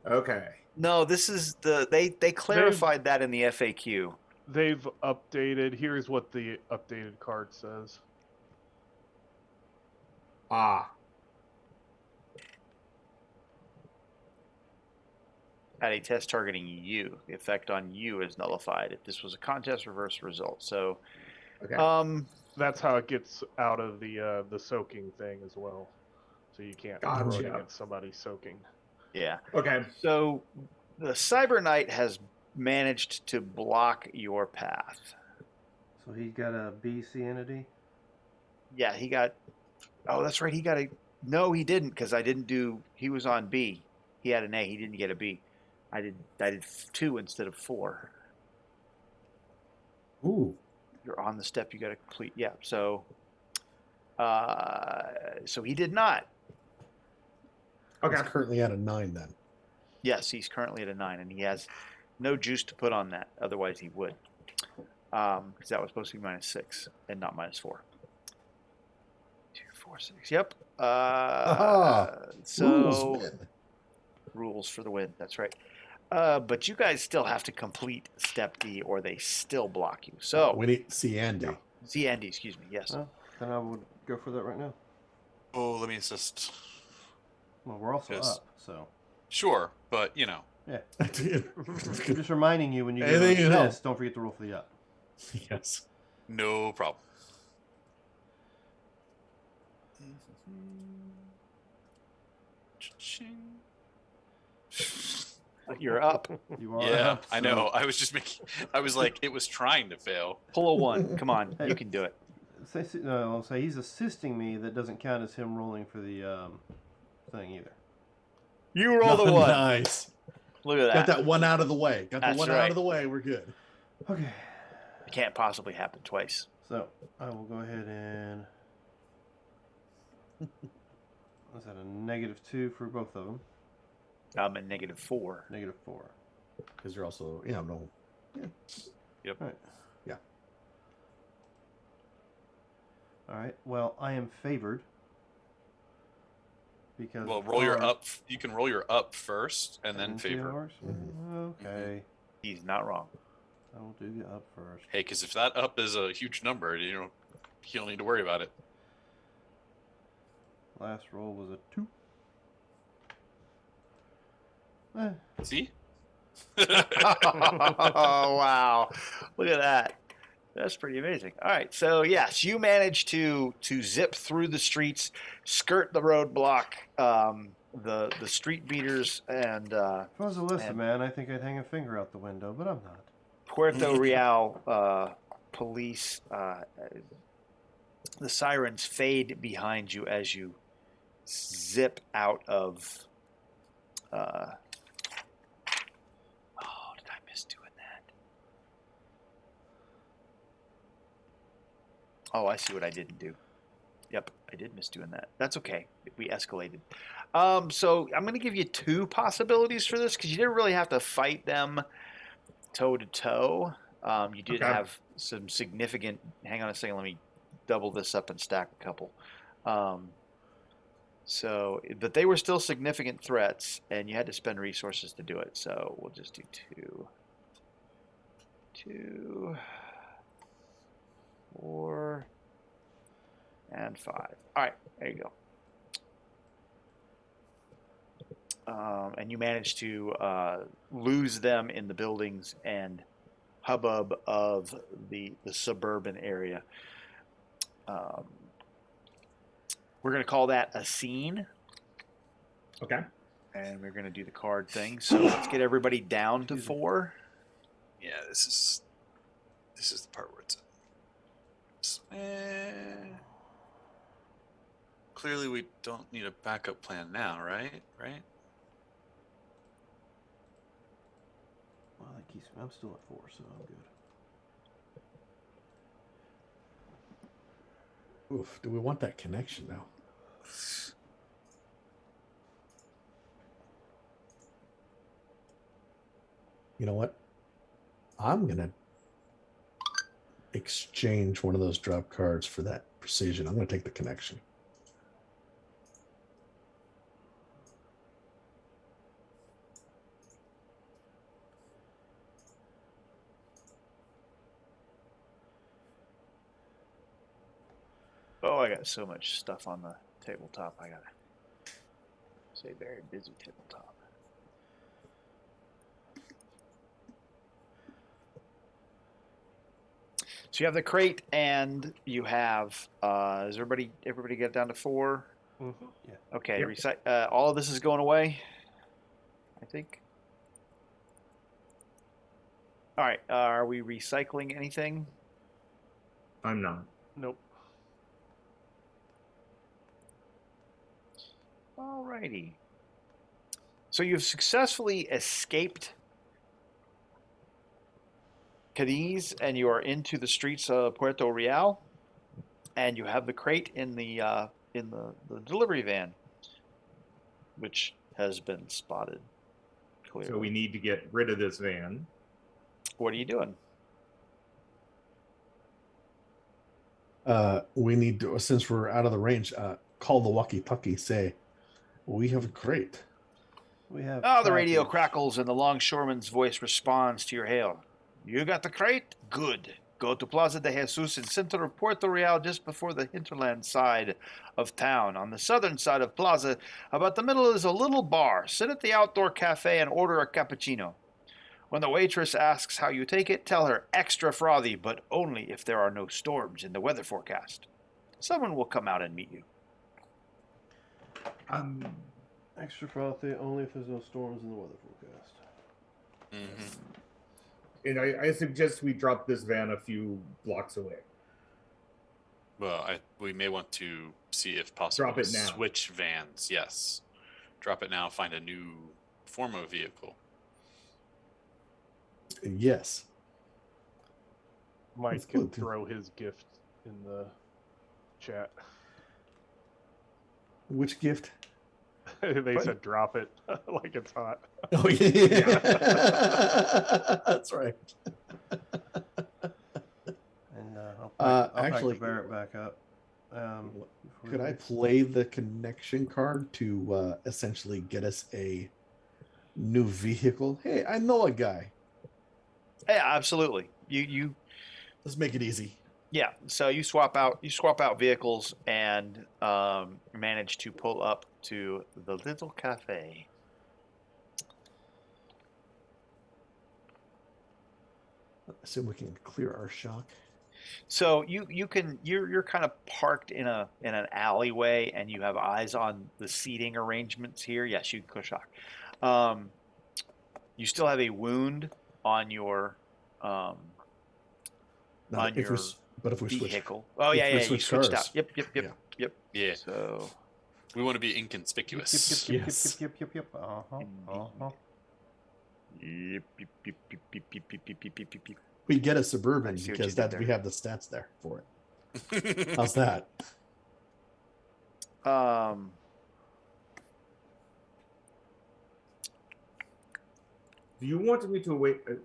Okay. No, this is they clarified that in the FAQ. They've updated. Here's what the updated card says. At a test targeting you, the effect on you is nullified. If this was a contest, reverse result. So, Okay. That's how it gets out of the soaking thing as well. So you can't throw it Gotcha. against somebody soaking. yeah. Okay. So the Cyber Knight has managed to block your path. So he's got a BC entity. Yeah, he got. Oh, that's right. He got a. No, he didn't, because I didn't do. He was on B. He had an A. He didn't get a B. I did 2 instead of 4. Ooh. You're on the step you got to complete. Yeah. So he did not. Okay. He's currently at a 9 then. Yes, he's currently at a 9, and he has no juice to put on that. Otherwise, he would. Because that was supposed to be -6 and not -4. 2, 4, 6. Yep. So Rules win. rules for the win. That's right. But you guys still have to complete step D, or they still block you. So We need C and D. Z and D, excuse me. Yes. Well, then I would go for that right now. Oh, let me just. Well, we're also Yes. up, so Sure, but you know. yeah. I'm just reminding you when you go Anything to can help. assist, don't forget to roll for the up. Yes. No problem. You're up. You are Yeah, up, I so- know. I was just making. I was like, it was trying to fail. Pull a 1. Come on, you can do it. I'll say he's assisting me. That doesn't count as him rolling for the thing either. You roll the 1. Nice. Look at Got that. that one out of the way. Got the That's one right. out of the way. We're good. Okay, It can't possibly happen twice. so I will go ahead and. Was that a -2 for both of them? I'm at -4. -4. Because you're also, no. Yep. All right. Yeah. All right. Well, I am favored because. Well, roll your card- up. You can roll your up first, and then into favor. ours? Okay. He's not wrong. I will do the up first. Hey, because if that up is a huge number, you don't need to worry about it. Last roll was a 2. See? Oh, wow. Look at that. That's pretty amazing. All right. So, yes, you managed to zip through the streets, skirt the roadblock, the street beaters, and If I was Alyssa, And- man, I think I'd hang a finger out the window, but I'm not. Puerto Real police. The sirens fade behind you as you zip out of. Oh, did I miss doing that? Oh, I see what I didn't do. Yep, I did miss doing that. That's okay. We escalated. So I'm going to give you 2 possibilities for this because you didn't really have to fight them toe to toe. You did Okay. have some significant. Hang on a second. Let me double this up and stack a couple. But they were still significant threats, and you had to spend resources to do it. So we'll just do 2, 4, and 5. All right, there you go. and you manage to lose them in the buildings and hubbub of the suburban area. We're going to call that a scene, Okay. and we're going to do the card thing. So let's get everybody down to 4. Yeah, this is the part where clearly we don't need a backup plan now, right? Right? Well, that keeps me. I'm still at 4, so I'm good. Oof, do we want that connection now? You know what? I'm going to exchange one of those drop cards for that precision. I'm going to take the connection. Oh, I got so much stuff on the tabletop. I got to say very busy tabletop. So you have the crate, and you have. Is everybody get down to 4? Mm-hmm. Yeah. Okay. Yep. All of this is going away, I think. All right. Are we recycling anything? I'm not. Nope. All righty. So you've successfully escaped Cadiz, and you are into the streets of Puerto Real, and you have the crate in the delivery van, which has been spotted clearly. So we need to get rid of this van. What are you doing? We need to, since we're out of the range, call the walkie-talkie, say, we have a crate. We have. Oh, the radio package. crackles, and the longshoreman's voice responds to your hail. You got the crate? Good. Go to Plaza de Jesus in center of Puerto Real, just before the hinterland side of town. On the southern side of Plaza, about the middle, is a little bar. Sit at the outdoor cafe and order a cappuccino. When the waitress asks how you take it, tell her extra frothy, but only if there are no storms in the weather forecast. Someone will come out and meet you. Extra frothy only if there's no storms in the weather forecast. Mm-hmm. And I suggest we drop this van a few blocks away. Well, we may want to see if possible Drop it now. switch vans. Yes, drop it now. Find a new form of vehicle. Yes. Mike That's can good. throw his gift in the chat. Which gift? They said drop it like it's hot. Oh, yeah. That's right. And I'll actually, pack the Barrett back up. Could I play the connection card to essentially get us a new vehicle? Hey, I know a guy. Yeah, absolutely. You Let's make it easy. Yeah, so you swap out vehicles and manage to pull up to the little cafe. I assume we can clear our shock. So you're kind of parked in an alleyway, and you have eyes on the seating arrangements here. Yes, you can clear shock. You still have a wound on your But if we vehicle. switch, Oh if yeah, we you switch switched cars. out. Yep. Yeah, So we want to be inconspicuous. Yes. Yep. Uh-huh. Yep. We get a Suburban I see what because you did that we there. have the stats there for it. How's that? Do you want me to wait? Do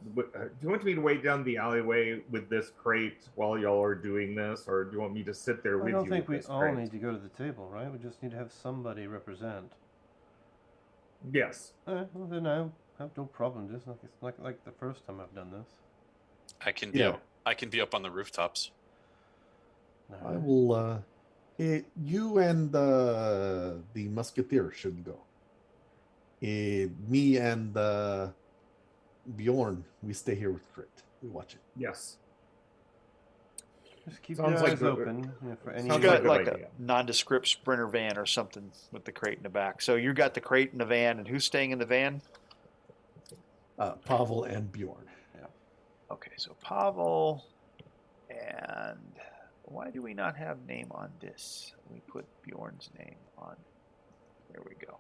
you want me to wait down the alleyway with this crate while y'all are doing this, or do you want me to sit there with I you? don't think we with this all crate? need to go to the table, right? We just need to have somebody represent. Yes. Well, then I have no problem. Just like the first time I've done this. I can be up on the rooftops. I will. You and the musketeer should go. Me and Bjorn, we stay here with Crit. We watch it. Yes. Just keep Sounds your like eyes the- open for any. You Sounds got like a like good a idea. nondescript Sprinter van or something with the crate in the back. So you got the crate in the van, and who's staying in the van? Pavel and Bjorn. Okay, so Pavel, and why do we not have name on this? We put Bjorn's name on. There we go.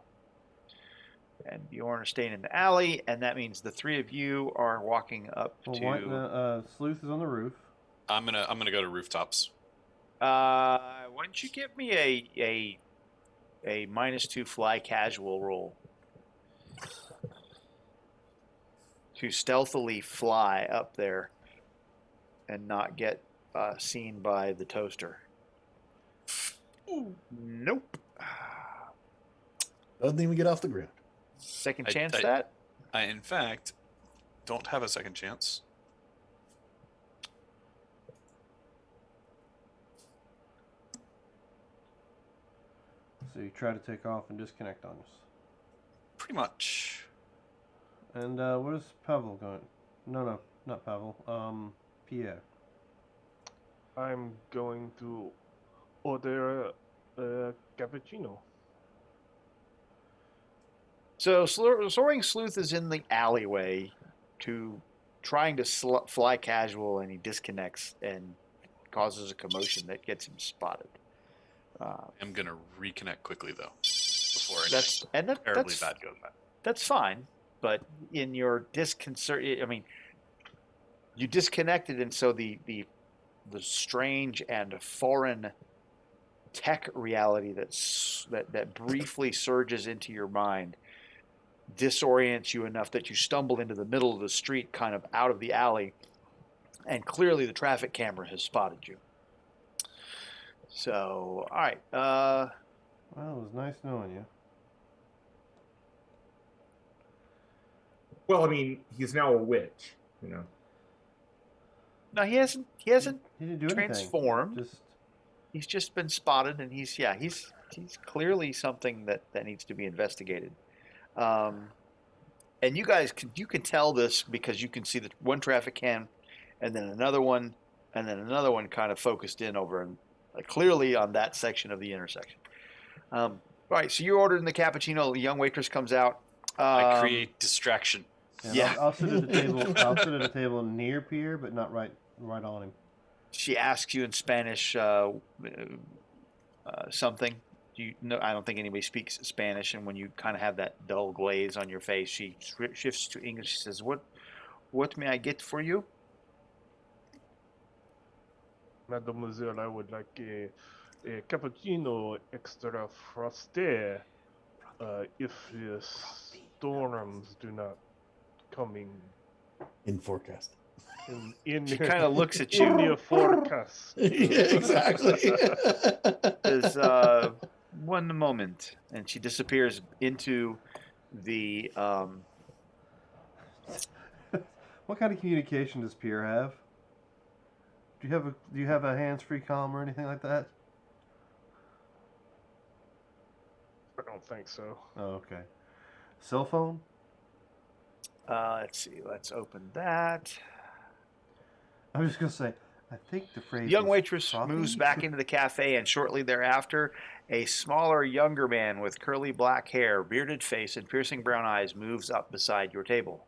And Bjorn are staying in the alley, and that means the three of you are walking up Well, to. Sleuth is on the roof. I'm gonna go to rooftops. Why don't you give me a -2 fly casual roll to stealthily fly up there and not get seen by the toaster? Nope. Doesn't even get off the ground. Second I- chance I- that? I, in fact, don't have a second chance. So you try to take off and disconnect on us. Pretty much. And where's Pavel going? No, not Pavel. Pierre. I'm going to order a cappuccino. So Soaring Sleuth is in the alleyway trying to fly casual, and he disconnects and causes a commotion that gets him spotted. I'm gonna reconnect quickly though, before That's anything terribly that's bad goes bad. that's fine, but in your disconcert, I mean, you disconnected, and so the strange and foreign tech reality that briefly surges into your mind disorients you enough that you stumble into the middle of the street, kind of out of the alley, and clearly the traffic camera has spotted you. So, all right. Well, it was nice knowing you. Well, I mean, he's now a witch, you know. No, he hasn't He didn't do anything. transformed. Just He's just been spotted, and he's clearly something that needs to be investigated. And you guys can tell this because you can see the one traffic cam, and then another one, and then another one kind of focused in over and clearly on that section of the intersection. All right, so you're ordering the cappuccino. The young waitress comes out. I create distraction. and Yeah. I'll sit at a table. I'll sit at a table near Pierre, but not right on him. She asks you in Spanish something. I don't think anybody speaks Spanish, and when you kind of have that dull glaze on your face, she shifts to English. She says, "What may I get for you?" Mademoiselle, I would like a cappuccino extra frosty if the storms do not coming In forecast. in She kind of looks at in you. the forecast. Yeah, exactly. Says, "One moment," and she disappears into the. What kind of communication does Pierre have? Do you have a hands-free comm or anything like that? I don't think so. Oh, okay. Cell phone? Let's see. Let's open that. I was just gonna say, I think the phrase. The young is waitress frothy. moves back into the cafe, and shortly thereafter, a smaller, younger man with curly black hair, bearded face, and piercing brown eyes moves up beside your table.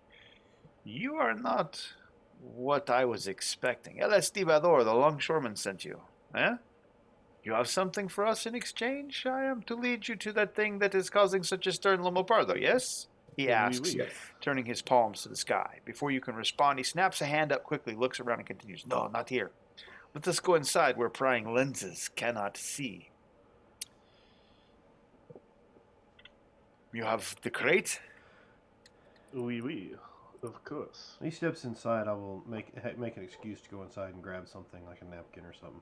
You are not what I was expecting. El Estibador, the longshoreman, sent you. Eh? You have something for us in exchange? I am to lead you to that thing that is causing such a stir in Lomopardo, yes? He asks, Yes. turning his palms to the sky. Before you can respond, he snaps a hand up quickly, looks around, and continues, "No, not here. Let us go inside where prying lenses cannot see." You have the crate? Oui, of course. When he steps inside, I will make an excuse to go inside and grab something like a napkin or something.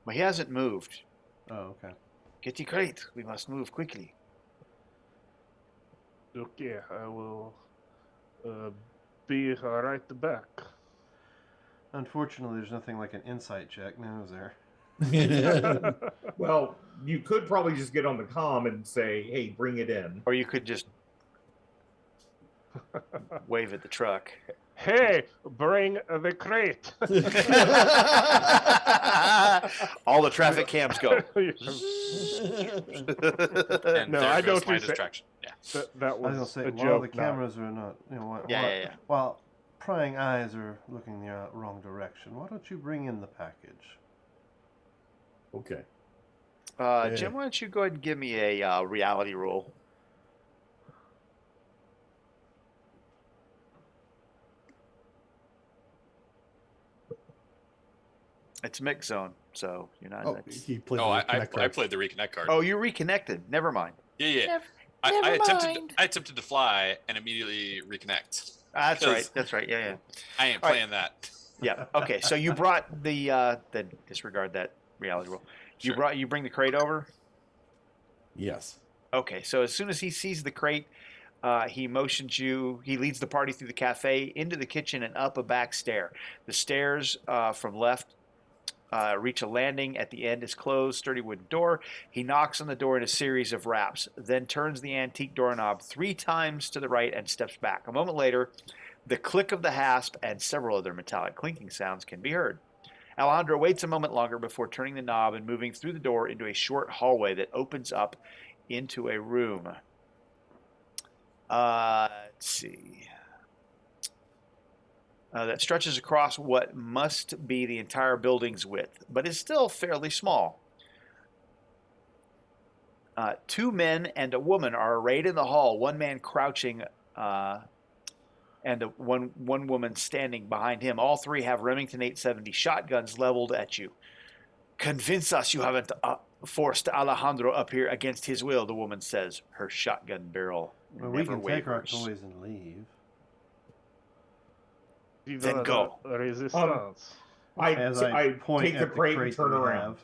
Well, he hasn't moved. Oh, okay. Get the crate. We must move quickly. Okay, I will be right back. Unfortunately, there's nothing like an insight check now, is there? Well, you could probably just get on the comm and say, "Hey, bring it in." Or you could just Wave at the truck. Hey, bring the crate. All the traffic cams go. And No, there I goes don't my do sa- distraction. Yeah. that I was was gonna say, a while joke. the not- cameras are not, Yeah. while prying eyes are looking the wrong direction, why don't you bring in the package? Okay. Jim, why don't you go ahead and give me a reality roll? It's mix zone, so you're not. Oh, that's- he played the Oh, I reconnect card. played the reconnect card. Oh, you reconnected. Never mind. Yeah. I attempted to fly and immediately reconnect. That's right. 'Cause That's right. Yeah. I ain't All right. playing that. Yeah. Okay. So you brought the then disregard that reality roll. You Sure. bring the crate over. Yes. Okay. So as soon as he sees the crate, he motions you. He leads the party through the cafe into the kitchen and up a back stair. The stairs from left reach a landing. At the end is closed, sturdy wooden door. He knocks on the door in a series of raps, then turns the antique doorknob 3 times to the right and steps back. A moment later, the click of the hasp and several other metallic clinking sounds can be heard. Alejandro waits a moment longer before turning the knob and moving through the door into a short hallway that opens up into a room. Let's see. That stretches across what must be the entire building's width, but is still fairly small. 2 men and a woman are arrayed in the hall, one man crouching and one woman standing behind him. All 3 have Remington 870 shotguns leveled at you. Convince us you haven't forced Alejandro up here against his will, the woman says, her shotgun barrel Well, we never can take our wavers. toys and leave. Then go. Resistance. As I point take the at crate and that turn we around. have.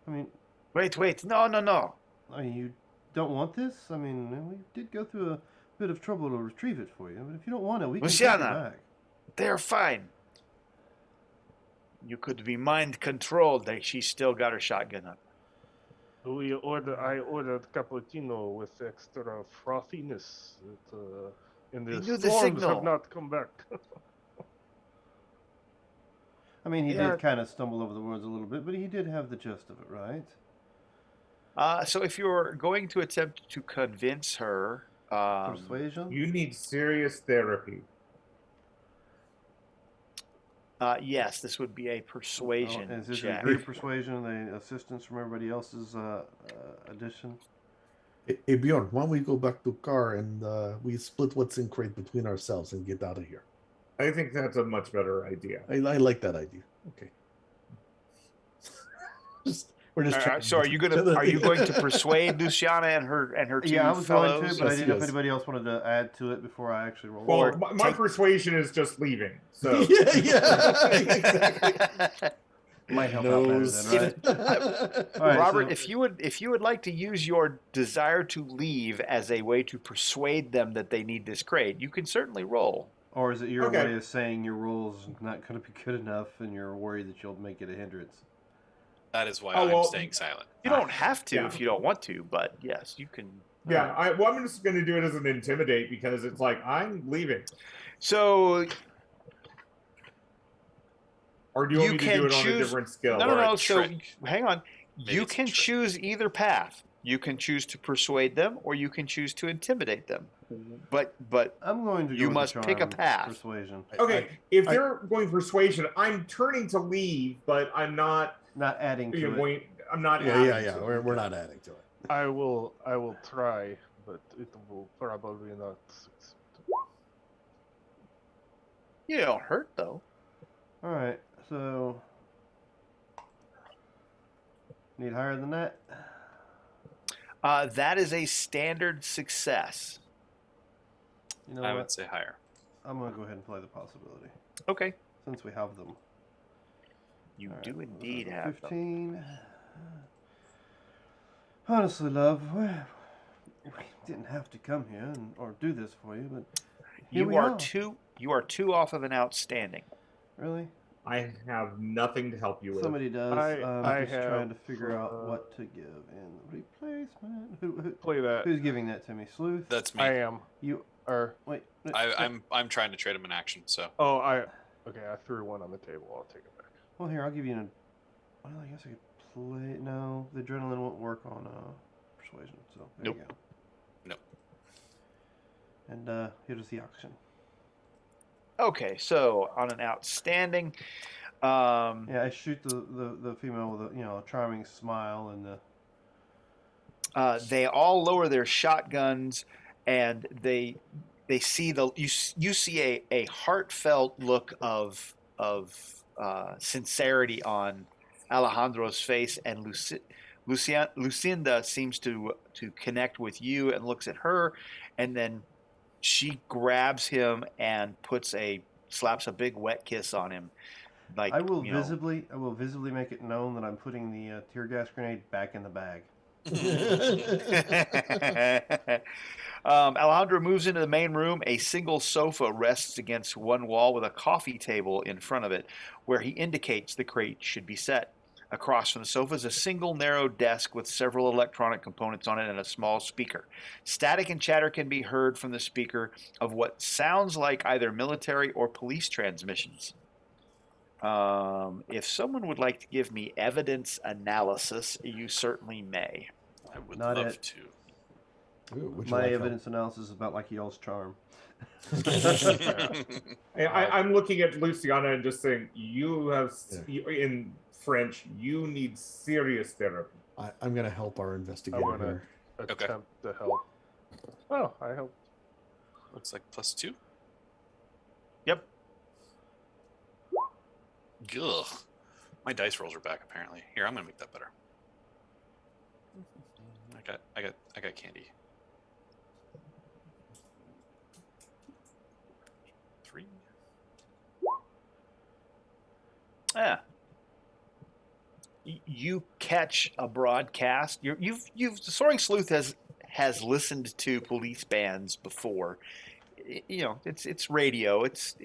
I mean, Wait, no. you don't want this? I mean, we did go through a bit of trouble to retrieve it for you, but if you don't want it, we can take it Luciana. back. They're fine. You could be mind controlled. She's still got her shotgun up. I ordered cappuccino with extra frothiness. And He the knew the storms signal. have not come back. I mean, he Yeah. did kind of stumble over the words a little bit, but he did have the gist of it, right? So if you're going to attempt to convince her, Persuasion? You need serious therapy. yes, this would be a persuasion Is this a check. group persuasion, the assistance from everybody else's addition? Hey, Bjorn, why don't we go back to car and we split what's in crate between ourselves and get out of here? I think that's a much better idea. I like that idea. Okay. We're just trying So are you going to persuade Luciana and her 2 Yeah, I was fellows? going to, but I didn't know if Yes. anybody else wanted to add to it before I actually rolled. Well, Or my take- persuasion is just leaving. So yeah, exactly. Might help out better then, right? All right, Robert, so- if you would like to use your desire to leave as a way to persuade them that they need this crate, you can certainly roll. Or is it your Okay. way of saying your rule's not going to be good enough and you're worried that you'll make it a hindrance? That is why Oh, I'm well, staying silent. You don't have to Yeah. if you don't want to, but yes, you can. yeah, I'm just going to do it as an intimidate because it's like I'm leaving. So Or do you want You me to can do it on a choose- different skill? no. Or a So trick. hang on. Maybe You it's a can trick. choose either path. You can choose to persuade them, or you can choose to intimidate them. But I'm going to go You with the must pick a charm path. Persuasion. Okay, if they're going persuasion, I'm turning to leave, but I'm not. Not adding to it. Going, I'm not. Yeah, adding yeah. to it. We're not adding to it. I will try, but it will probably not succeed. you don't hurt though. All right, so need higher than that. That is a standard success. You know I what? would say higher. I'm going to go ahead and play the possibility Okay. since we have them. You All right, do indeed so have them. 15. Honestly, love, we didn't have to come here or do this for you, but here we You are are. two off of an outstanding. Really? I have nothing to help you with. Somebody does. I Just trying to have, figure out what to give in replacement. play that. Who's giving that to me? Sleuth. That's me. I am. You. Or Wait. I'm trying to trade him an action. So okay. I threw one on the table. I'll take it back. Well, here I'll give you an. Well, I guess I could play. No, the adrenaline won't work on persuasion. So there Nope. you go. Nope. And here's the auction. Okay, so on an outstanding, Yeah, I shoot the female with a charming smile and the. they all lower their shotguns, and they see you see a heartfelt look of sincerity on Alejandro's face, and Lucinda seems to connect with you and looks at her, and then she grabs him and slaps a big wet kiss on him. Like I will visibly make it known that I'm putting the tear gas grenade back in the bag. Alejandro moves into the main room. A single sofa rests against one wall with a coffee table in front of it, where he indicates the crate should be set. Across from the sofa is a single narrow desk with several electronic components on it and a small speaker. Static and chatter can be heard from the speaker of what sounds like either military or police transmissions. If someone would like to give me evidence analysis, you certainly may. I would Not love it. to. Ooh, would you My like evidence analysis is about like y'all's charm. I'm looking at Luciana and just saying, in French, you need serious therapy. I'm going to help our investigator wanna- here. Attempt to help. Oh, I helped. Looks like +2. Yep. Ugh. My dice rolls are back apparently. Here, I'm gonna make that better. I got candy. 3. Yeah. You catch a broadcast. The Soaring Sleuth has listened to police bands before. It's radio. It's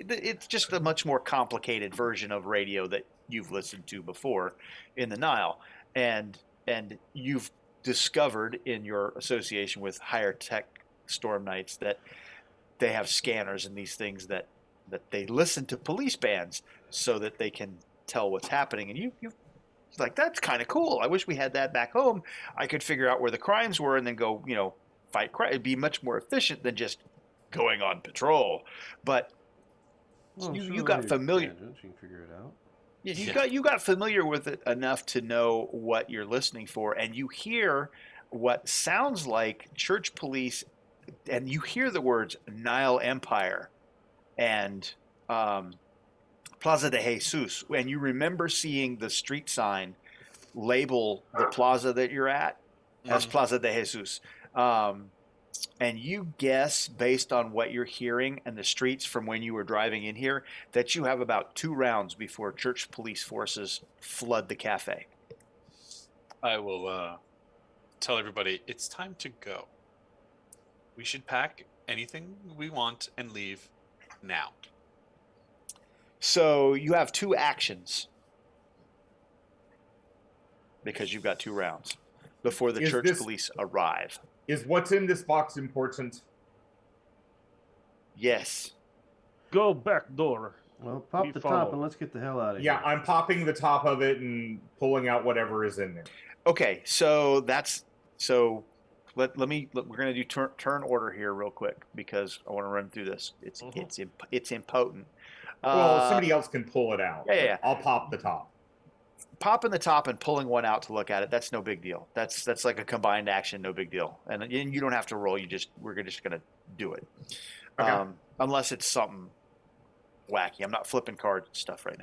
just a much more complicated version of radio that you've listened to before in the Nile, and you've discovered in your association with higher tech Storm Knights that they have scanners and these things that they listen to police bands so that they can tell what's happening. And you like, that's kind of cool. I wish we had that back home. I could figure out where the crimes were and then go, fight crime. It'd be much more efficient than just going on patrol. But you got familiar. You can figure it out. You got familiar with it enough to know what you're listening for, and you hear what sounds like church police, and you hear the words Nile Empire and Plaza de Jesus, and you remember seeing the street sign label the plaza that you're at as Plaza de Jesus. And you guess, based on what you're hearing and the streets from when you were driving in here, that you have about 2 rounds before church police forces flood the cafe. I will tell everybody it's time to go. We should pack anything we want and leave now. So you have 2 actions because you've got 2 rounds before the church police arrive. Is what's in this box important? Yes. Go back door. Well, pop We the follow. top and let's get the hell out of Yeah, here. I'm popping the top of it and pulling out whatever is in there. Okay, so we're going to do turn order here real quick because I want to run through this. It's impotent. Well, somebody else can pull it out. Yeah. I'll pop the top. Popping the top and pulling one out to look at it, that's no big deal. That's like a combined action, no big deal. And you don't have to roll. We're just going to do it. Okay. Unless it's something wacky. I'm not flipping cards and stuff right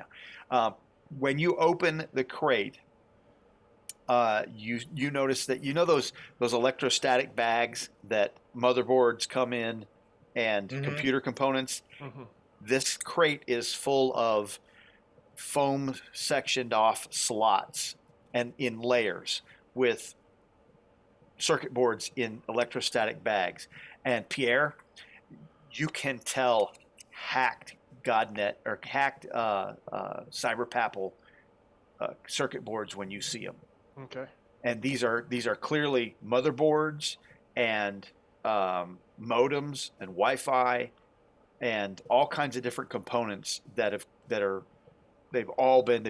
now. When you open the crate, you notice that those electrostatic bags that motherboards come in and computer components. Mm-hmm. This crate is full of foam sectioned off slots and in layers with circuit boards in electrostatic bags. And Pierre, you can tell hacked GodNet or hacked CyberPapple circuit boards when you see them. Okay. And these are clearly motherboards and modems and Wi-Fi and all kinds of different components they've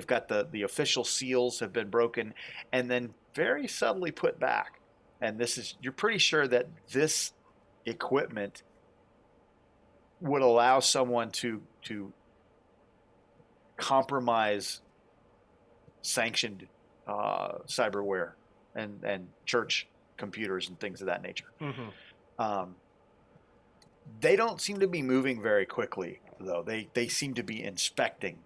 got the official seals have been broken and then very subtly put back. And you're pretty sure that this equipment would allow someone to compromise sanctioned cyberware and church computers and things of that nature. Mm-hmm. They don't seem to be moving very quickly, though. They seem to be inspecting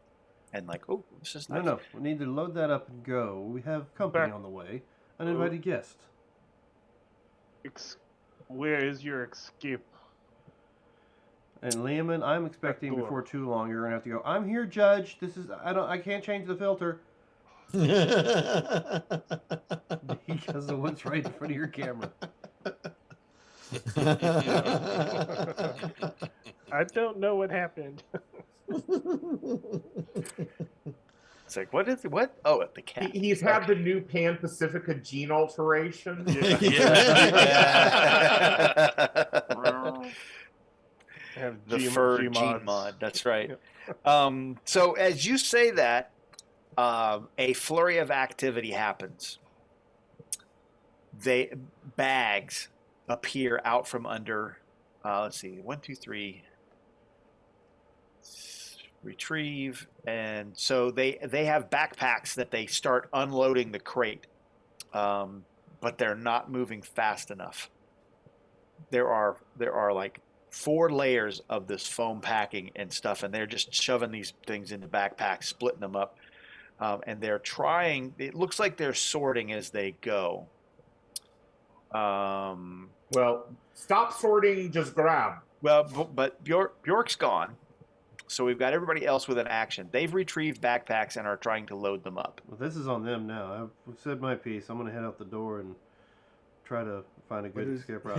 and like, oh, this is nice. No, we need to load that up and go. We have company on the way. Uninvited guest. Where is your escape? And Lehman, I'm expecting before too long you're gonna have to go. I'm here, Judge. I can't change the filter because of what's right in front of your camera. I don't know what happened. It's like, what is it? What? Oh, the cat. He's had the new Pan Pacifica gene alteration. Have The fur gene mod. That's right. So as you say that, a flurry of activity happens. Bags appear out from under. Let's see, 1, 2, 3. Retrieve, and so they have backpacks that they start unloading the crate, but they're not moving fast enough. There are like 4 layers of this foam packing and stuff, and they're just shoving these things into backpacks, splitting them up, and they're trying. It looks like they're sorting as they go. Well, stop sorting, just grab. Well, but Bjork's gone. So we've got everybody else with an action. They've retrieved backpacks and are trying to load them up. Well, this is on them now. I've said my piece. I'm going to head out the door and try to find a good escape route.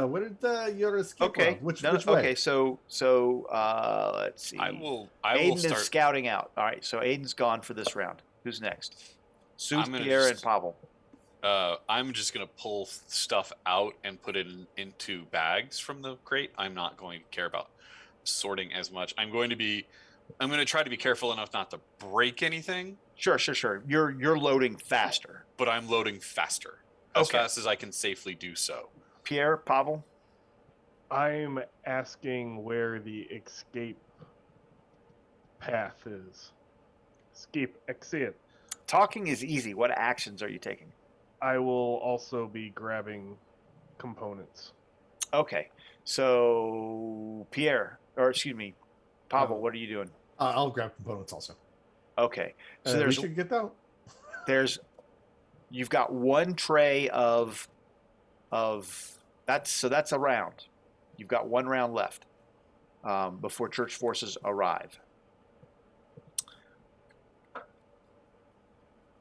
What did your escape Okay. route? Which No, way? Okay, so let's see. I will Aiden start. is scouting out. All right, so Aiden's gone for this round. Who's next? Sue, I'm gonna Pierre, just- and Pavel. I'm just gonna pull stuff out and put it into bags from the crate. I'm not going to care about sorting as much. I'm going to try to be careful enough not to break anything. Sure. You're loading faster. But I'm loading faster. As fast as I can safely do so. Pierre, Pavel? I'm asking where the escape path is. Exit. Talking is easy. What actions are you taking? I will also be grabbing components. Okay. So Pavel, what are you doing? I'll grab components also. Okay. So we should get that. You've got one tray of that's a round. You've got one round left before church forces arrive.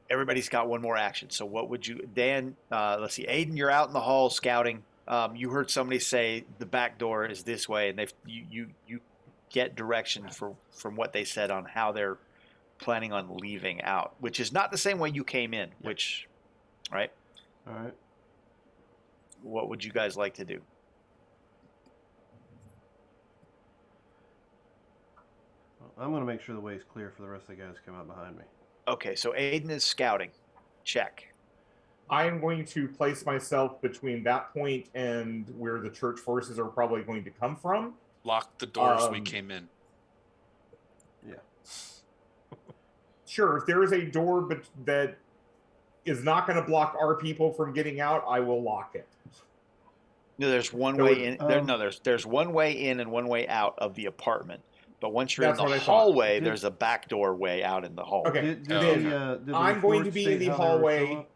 Everybody's got one more action. So what would you, Dan? Let's see, Aiden, you're out in the hall scouting. You heard somebody say the back door is this way, and you get direction from what they said on how they're planning on leaving out, which is not the same way you came in. Which, right? All right. What would you guys like to do? Well, I'm going to make sure the way's clear for the rest of the guys to come out behind me. Okay, so Aiden is scouting. Check. I am going to place myself between that point and where the church forces are probably going to come from. Lock the doors we came in. Yeah. Sure, if there is a door that is not going to block our people from getting out, I will lock it. No, there's one way in. There's one way in and one way out of the apartment. But once you're in the hallway, there's a back door way out in the hall. Okay, Did I'm going to be in the hallway.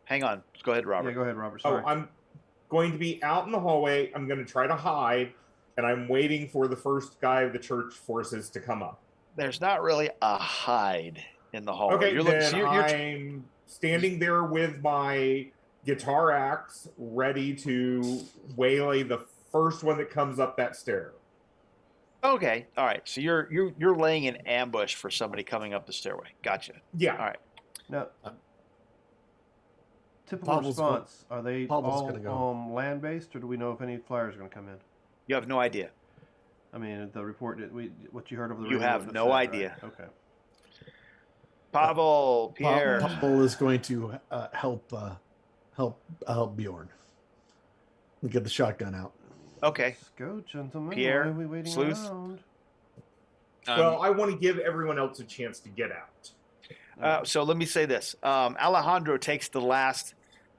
Hang on. Go ahead, Robert. Yeah, go ahead, Robert. Sorry. I'm going to be out in the hallway. I'm going to try to hide, and I'm waiting for the first guy of the church forces to come up. There's not really a hide in the hallway. Okay, I'm standing there with my guitar axe ready to waylay the first one that comes up that stair. Okay, all right. So you're laying an ambush for somebody coming up the stairway. Gotcha. Yeah. All right. Now, typical Pavel's response. Are they Pavel's all gonna go. land based, or do we know if any flyers are going to come in? You have no idea. I mean, the report that what you heard over the You radio. have was no said, right? idea. Okay. Pavel, Pierre. Pavel is going to help Bjorn. We get the shotgun out. Okay. Let's go, gentlemen. Pierre, Why are we waiting Sleuth? around? Well, I want to give everyone else a chance to get out. So let me say this: Alejandro takes the last,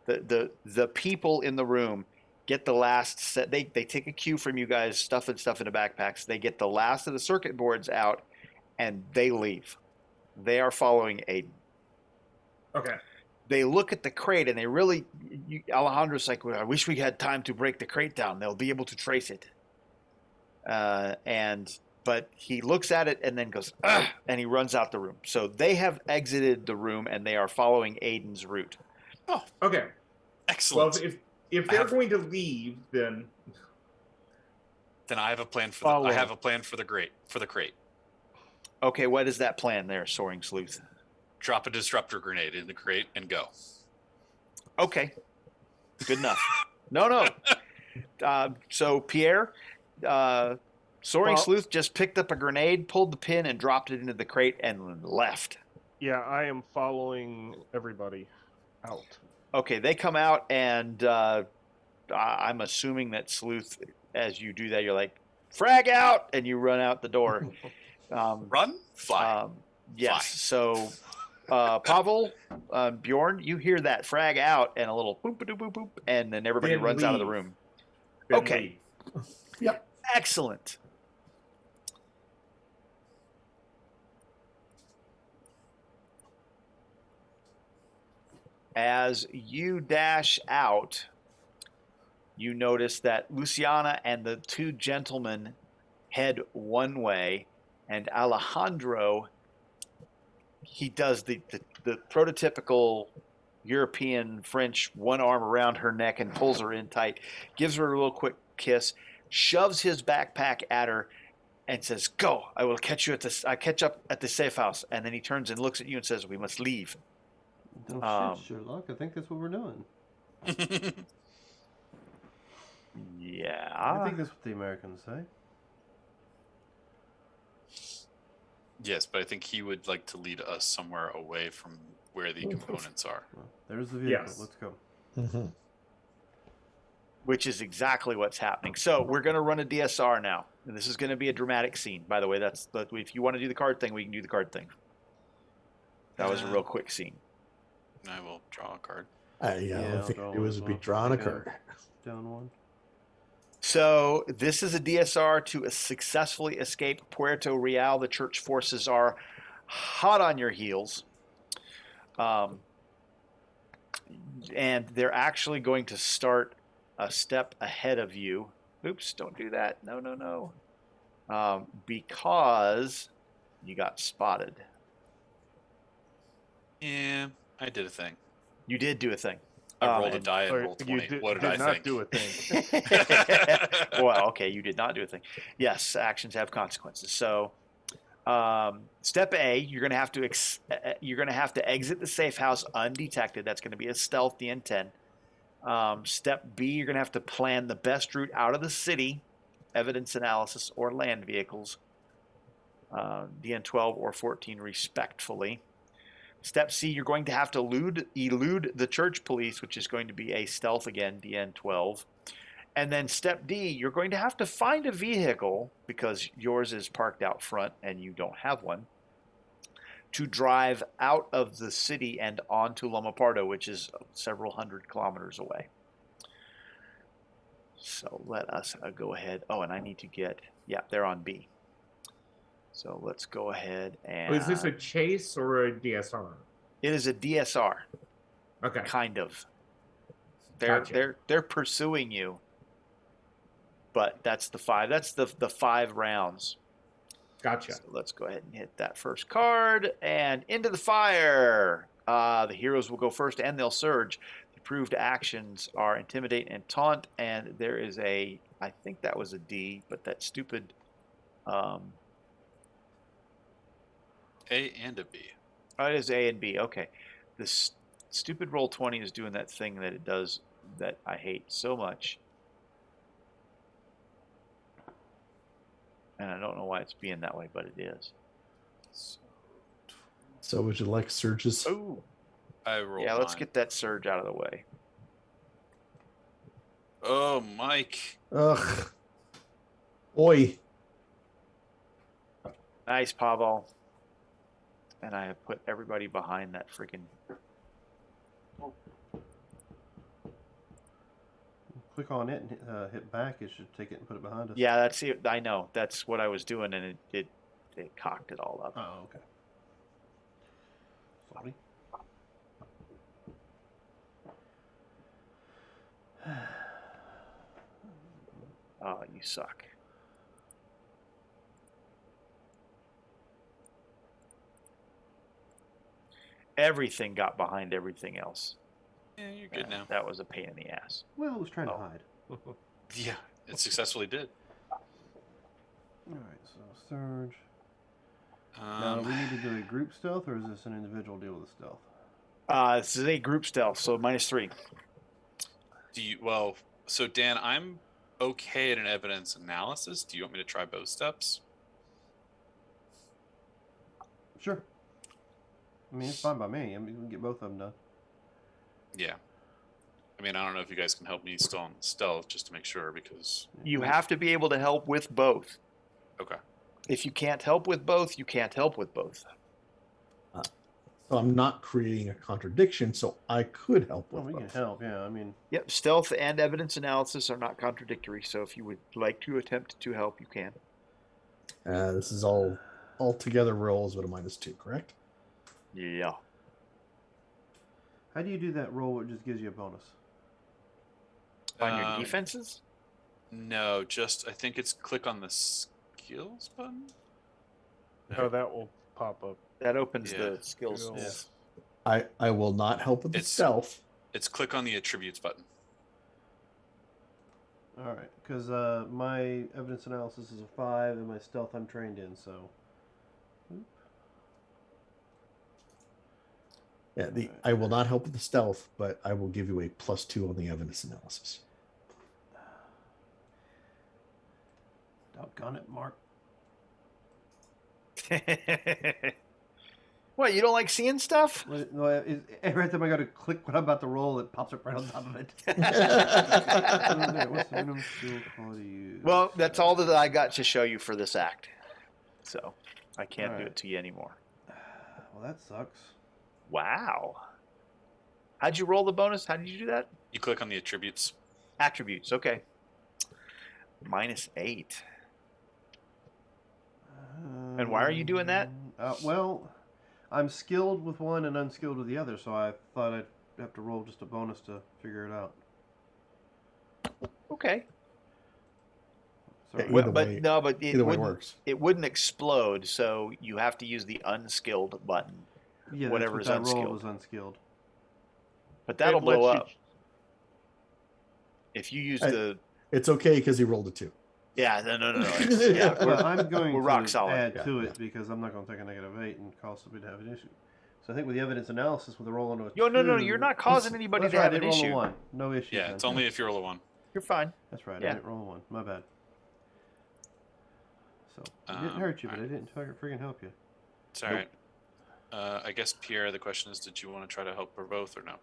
the people in the room get the last set. They take a cue from you guys, stuffing stuff into backpacks. They get the last of the circuit boards out, and they leave. They are following Aiden. Okay. They look at the crate, and they really, Alejandro's like, well, I wish we had time to break the crate down. They'll be able to trace it. But he looks at it and then goes, ugh, and he runs out the room. So they have exited the room, and they are following Aiden's route. Oh, Okay. excellent. Well, if they're going to leave, then Then I have a plan for Follow. I have a plan for the crate. Okay, what is that plan there, Soaring Sleuth? Drop a disruptor grenade in the crate and go. Okay, good enough. No. So Pierre, Soaring Well- Sleuth just picked up a grenade, pulled the pin, and dropped it into the crate and left. Yeah, I am following everybody out. Okay, they come out, and I'm assuming that Sleuth, as you do that, you're like, frag out, and you run out the door. Run, fly. Yes. Fly. So, Pavel, Bjorn, you hear that frag out and a little boop, boop, boop, boop, and then everybody Then runs out of the leave. room. then Okay. leave. Yep. Excellent. As you dash out, you notice that Luciana and the two gentlemen head one way, and Alejandro, he does the prototypical European French one arm around her neck and pulls her in tight, gives her a little quick kiss, shoves his backpack at her, and says, "Go! I will catch you I catch up at the safe house." And then he turns and looks at you and says, "We must leave." Don't shoot, Sherlock. I think that's what we're doing. Yeah. I think that's what the Americans say. Yes, but I think he would like to lead us somewhere away from where the components are. Well, there's the vehicle. Yes. Let's go. Mm-hmm. Which is exactly what's happening. So we're going to run a DSR now. And this is going to be a dramatic scene. By the way, if you want to do the card thing, we can do the card thing. That was a real quick scene. I will draw a card. The I'll only thing draw to do one is as be well. drawing a Okay. card. Down one. So this is a DSR to successfully escape Puerto Real. The church forces are hot on your heels. And they're actually going to start a step ahead of you. Oops, don't do that. No. Because you got spotted. Yeah, I did a thing. You did do a thing. I rolled a and- die and Or rolled you 20. did What did I not think? do a thing. Well, okay, you did not do a thing. Yes, actions have consequences. So, step A, you're going to have to exit the safe house undetected. That's going to be a stealth DN10. Step B, you're going to have to plan the best route out of the city, evidence analysis, or land vehicles. DN12 or 14, respectfully. Step C, you're going to have to elude the church police, which is going to be a stealth again, DN12. And then step D, you're going to have to find a vehicle, because yours is parked out front and you don't have one, to drive out of the city and onto Lomopardo, which is several hundred kilometers away. So let us go ahead. Oh, and I need to they're on B. So let's go ahead and... Is this a chase or a DSR? It is a DSR, Okay. kind of. Gotcha. They're pursuing you, but that's the 5. That's the 5 rounds. Gotcha. So let's go ahead and hit that first card and into the fire. The heroes will go first and they'll surge. The approved actions are intimidate and taunt, and there is I think that was a D, but that stupid Um, A and a B. oh, it is A and B. Okay. This stupid roll 20 is doing that thing that it does that I hate so much. And I don't know why it's being that way, but it is. So would you like surges? Oh, I rolled yeah. Let's 9. get that surge out of the way. Oh, Mike. Ugh. Oi. Nice, Pavel. And I have put everybody behind that freaking. Click on it and hit back. It should take it and put it behind us. Yeah, that's it. I know. That's what I was doing, and it cocked it all up. Oh, okay. Sorry. Oh, you suck. Everything got behind everything else. Yeah, you're good now. That was a pain in the ass. Well, it was trying Oh. to hide. Yeah, it successfully did. All right, so surge. Now, we need to do a group stealth, or is this an individual deal with stealth? This is a group stealth, so -3. So Dan, I'm okay at an evidence analysis. Do you want me to try both steps? Sure. I mean, it's fine by me. I mean, we can get both of them done. Yeah. I mean, I don't know if you guys can help me still on stealth just to make sure because. You have to be able to help with both. Okay. If you can't help with both, you can't help with both. So I'm not creating a contradiction, so I could help Well, with we can both. help, yeah. I mean, Yep, stealth and evidence analysis are not contradictory, so if you would like to attempt to help, you can. This is all together rolls with a -2, correct? Yeah. how do you do that roll where it just gives you a bonus? On your defenses? No, just I think it's click on the skills button. Oh, that will pop up. That opens Yeah. the skills. Skills. I will not help with the It's- stealth. It's click on the attributes button. All right, because my evidence analysis is a 5, and my stealth I'm trained in, so. Yeah, I will not help with the stealth, but I will give you a +2 on the evidence analysis. Doggone it, Mark. What, you don't like seeing stuff? No, every time I go to click what I'm about to roll, it pops up right on top of it. What's the minimum skill quality used? Well, that's all that I got to show you for this act. So I can't do Alright. it to you anymore. Well, that sucks. Wow. How'd you roll the bonus? How did you do that? You click on the attributes. Attributes, okay. -8. And why are you doing that? Well, I'm skilled with one and unskilled with the other, so I thought I'd have to roll just a bonus to figure it out. Okay. Sorry. Yeah, Either But way- no, but Either way works. it wouldn't explode, so you have to use the unskilled button. Yeah, whatever that's is what that roll unskilled. was unskilled. But that'll It lets blow you- up. If you use I- the It's okay because he rolled a 2. yeah, no. It's, yeah, Well, I'm going we're to rock solid. add Yeah. to it because I'm not going to take a -8 and cause somebody to have an issue. So I think with the evidence analysis, with a roll into a Yo, no, 2, you're not causing anybody that's to right, have I an didn't roll issue. a 1. No issue. Yeah, it's only if you roll a 1. You're fine. That's right. Yeah. I didn't roll a 1. My bad. So it didn't Um, hurt you, but I alright. didn't freaking help you. It's all right. I guess Pierre, the question is, did you want to try to help for both or no,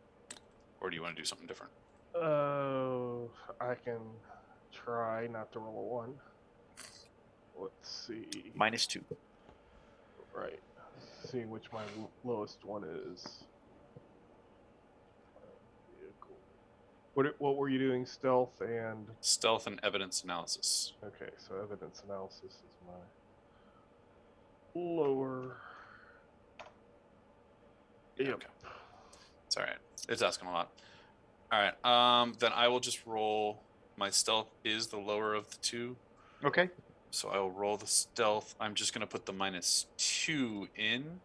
or do you want to do something different? Oh, I can try not to roll a 1. Let's see. -2. Right. Seeing which my lowest one is. Vehicle. What were you doing? Stealth and Stealth and evidence analysis. okay, so evidence analysis is my lower. Yep. Okay. It's all right. It's asking a lot. All right. Then I will just roll. My stealth is the lower of the 2, Okay. so I will roll the stealth. I'm just going to put the -2 in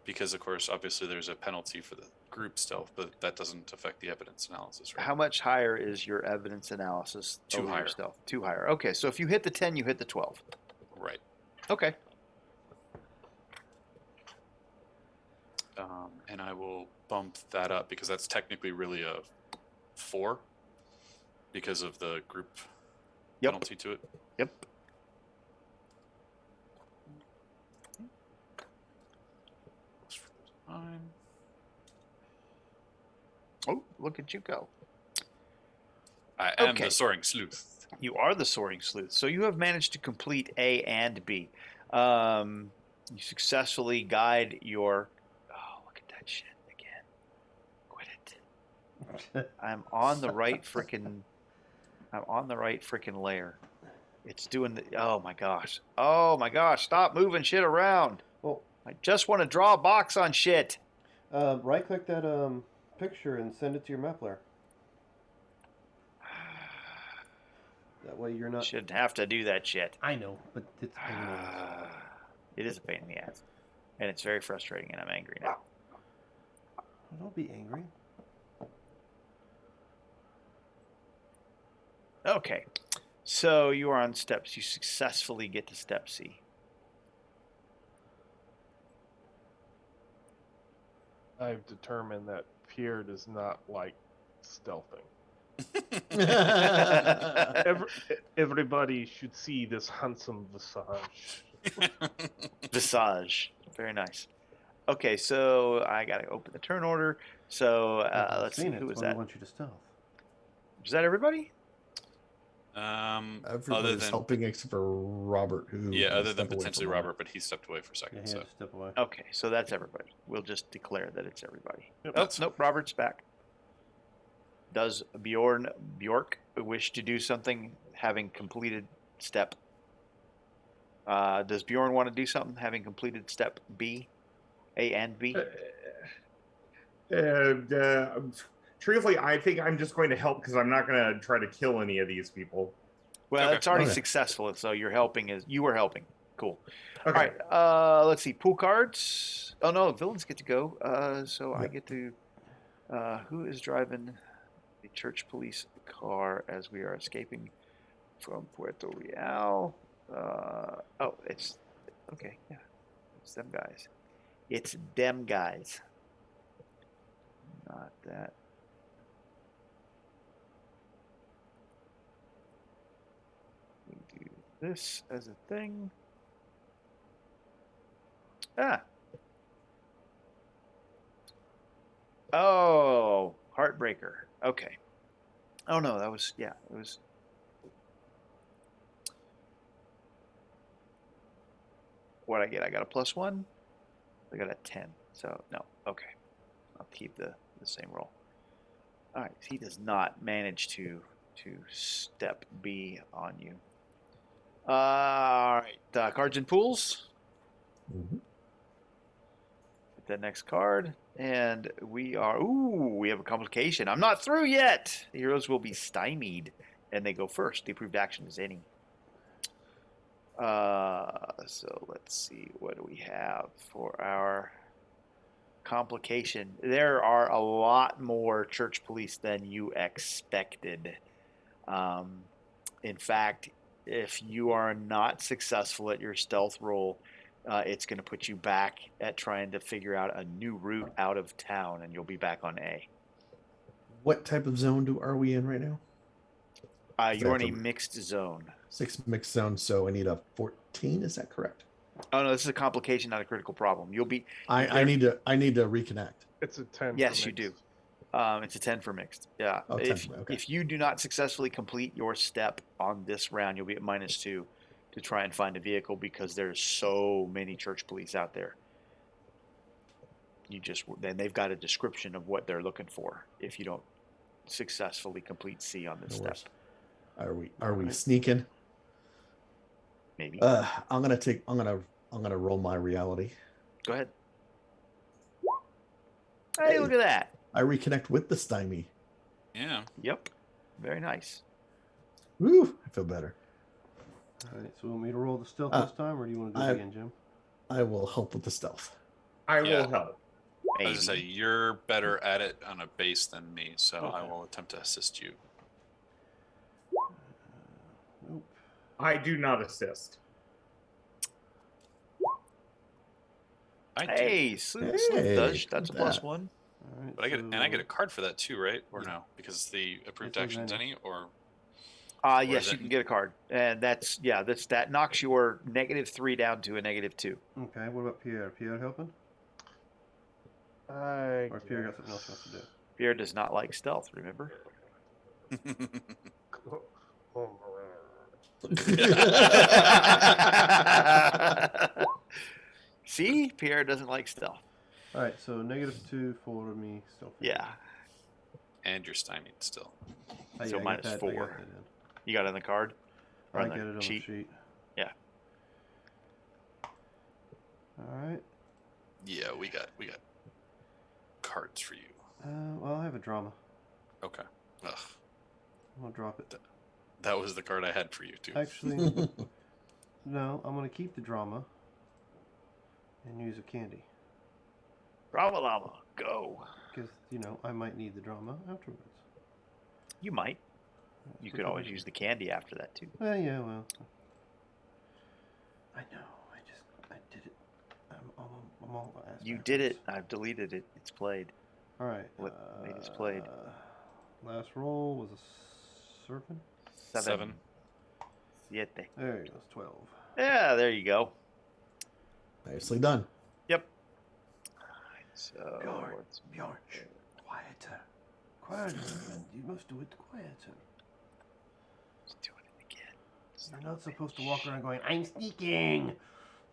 because, of course, obviously there's a penalty for the group stealth, but that doesn't affect the evidence analysis, right? How much higher is your evidence analysis? 2 over your higher. Stealth? 2 higher. Okay, so if you hit the 10, you hit the 12. Right. Okay. And I will bump that up because that's technically really a 4 because of the group Yep. penalty to it. Yep. Fine. Oh, look at you go. I am Okay. the soaring sleuth. You are the soaring sleuth. So you have managed to complete A and B. You successfully guide your. Oh, look at that shit again. Quit it. I'm on the right freaking layer. It's doing the. Oh my gosh. Oh my gosh. Stop moving shit around. Well, I just want to draw a box on shit. right-click that picture and send it to your map player. That way you're not. Shouldn't have to do that shit. I know, but it's a pain in the ass. It is a pain in the ass. And it's very frustrating, and I'm angry now. Don't be angry. Okay. So you are on steps. You successfully get to step C. I've determined that Pierre does not like stealthing. Everybody should see this handsome visage. Visage. Very nice. Okay, so I got to open the turn order. So I've let's see. seen it. Who It's was when I that? want you to stealth. Is that everybody? Other Everybody's than helping except for Robert, who other than stepped away potentially for a moment. Robert, but he stepped away for a Yeah, second. he So had to step away. Okay, so that's everybody. We'll just declare that it's everybody. Yep. Oh, nope, Robert's back. Does Bjork wish to do something having completed step? Does Bjorn want to do something having completed step B? A and B? Truthfully, I think I'm just going to help because I'm not going to try to kill any of these people. Well, Okay. it's already Okay. successful, so you're helping. You were helping. Cool. Okay. All right. Let's see. Pool cards. Oh no, villains get to go. So I Yep. get to. Who is driving the church police car as we are escaping from Puerto Real? Oh, it's okay. Yeah, it's them guys. It's them guys. Not that. We do this as a thing. Ah. Oh, Heartbreaker. Okay. Oh no, that was it was. What I get? I got a +1. I got a 10. So no. Okay. I'll keep the same roll. All right. He does not manage to step B on you. All right. Cards and pools. Mhm. Get that next card. And we are. Ooh, we have a complication. I'm not through yet. The heroes will be stymied, and they go first. The approved action is any. So let's see. What do we have for our complication? There are a lot more church police than you expected. In fact, if you are not successful at your stealth roll, it's going to put you back at trying to figure out a new route out of town, and you'll be back on A. What type of zone are we in right now? You're in a That's a- mixed zone. 6 mixed zone, so I need a 14. Is that correct? Oh no, this is a complication, not a critical problem. You'll be. I need to reconnect. It's a 10. for Yes, you do. mixed. It's a 10 for mixed. Yeah. Oh, 10 for- okay. If you do not successfully complete your step on this round, you'll be at -2 to try and find a vehicle because there's so many church police out there. Then they've got a description of what they're looking for if you don't successfully complete C on this No step. worries. Are we sneaking? Maybe. I'm gonna roll my reality. Go ahead. Hey, look at that. I reconnect with the stymie. yeah. Yep. Very nice. Woo! I feel better. All right, so you want me to roll the stealth Uh, this time, or do you want to do I- it again, Jim? I will help with the stealth. I Yeah. will help. I was gonna say Maybe. you're better at it on a base than me, so I Okay. will attempt to assist you. Nope. I do not assist. I do. Hey, Sleuth Hey, does. That's a look at plus that. one. All right, But I get a card for that too, right? Or Yeah. no? Because the approved It's action's any. any, or Yes, is you it- can get a card, and that knocks your -3 down to a -2. Okay, what about Pierre? Pierre helping? I Or Pierre got something else he wants to do? Pierre does not like stealth. Remember? See, Pierre doesn't like stealth. All right, so -2 for me still. Yeah, and you're stymied still. Oh, so yeah, I got -4. that in. You got it on the card. Or I on get it on sheet? the sheet. Yeah. All right. Yeah, we got cards for you. Well, I have a drama. Okay. Ugh, I'm gonna drop it. that was the card I had for you too. Actually, no. I'm gonna keep the drama and use a candy Bravo Llama, go. because I might need the drama afterwards. You might. You could always use the candy after that too. Yeah. Well, I know. I did it. I'm all ass You backwards. did it. I've deleted it. It's played. All right. What made it's played? Last roll was a serpent. 7. Siete. There he goes. 12. Yeah, there you go. Nicely done. Yep. So Bjorn, what's Bjorn, shh, quieter. Quieter, man. You must do it quieter. Let's do it again. You're not supposed to walk around going, I'm sneaking.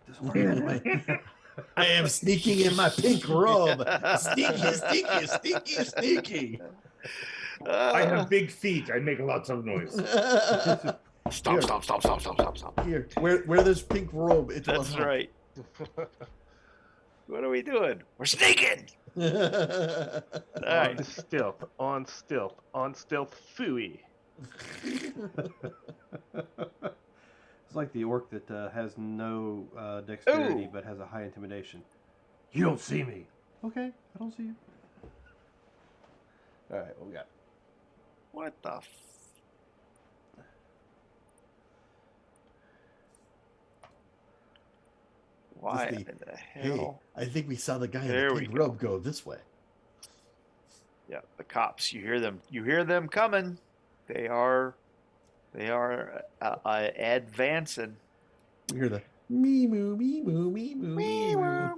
Doesn't work that way. I am sneaking in my pink robe. Sneaky. I have big feet. I make lots of noise. Stop. Here, wear this pink robe. It will That's help. right. What are we doing? We're sneaking. All right. on stealth, fooey. It's like the orc that has no dexterity Ooh. but has a high intimidation. You don't see me. Okay, I don't see you. All right, what we got? What the? Why Just in the Hey, hell? I think we saw the guy in There the we pink go. robe go this way. Yeah, the cops. You hear them. You hear them coming. They are advancing. We hear the me moo, me moo, me moo, me moo.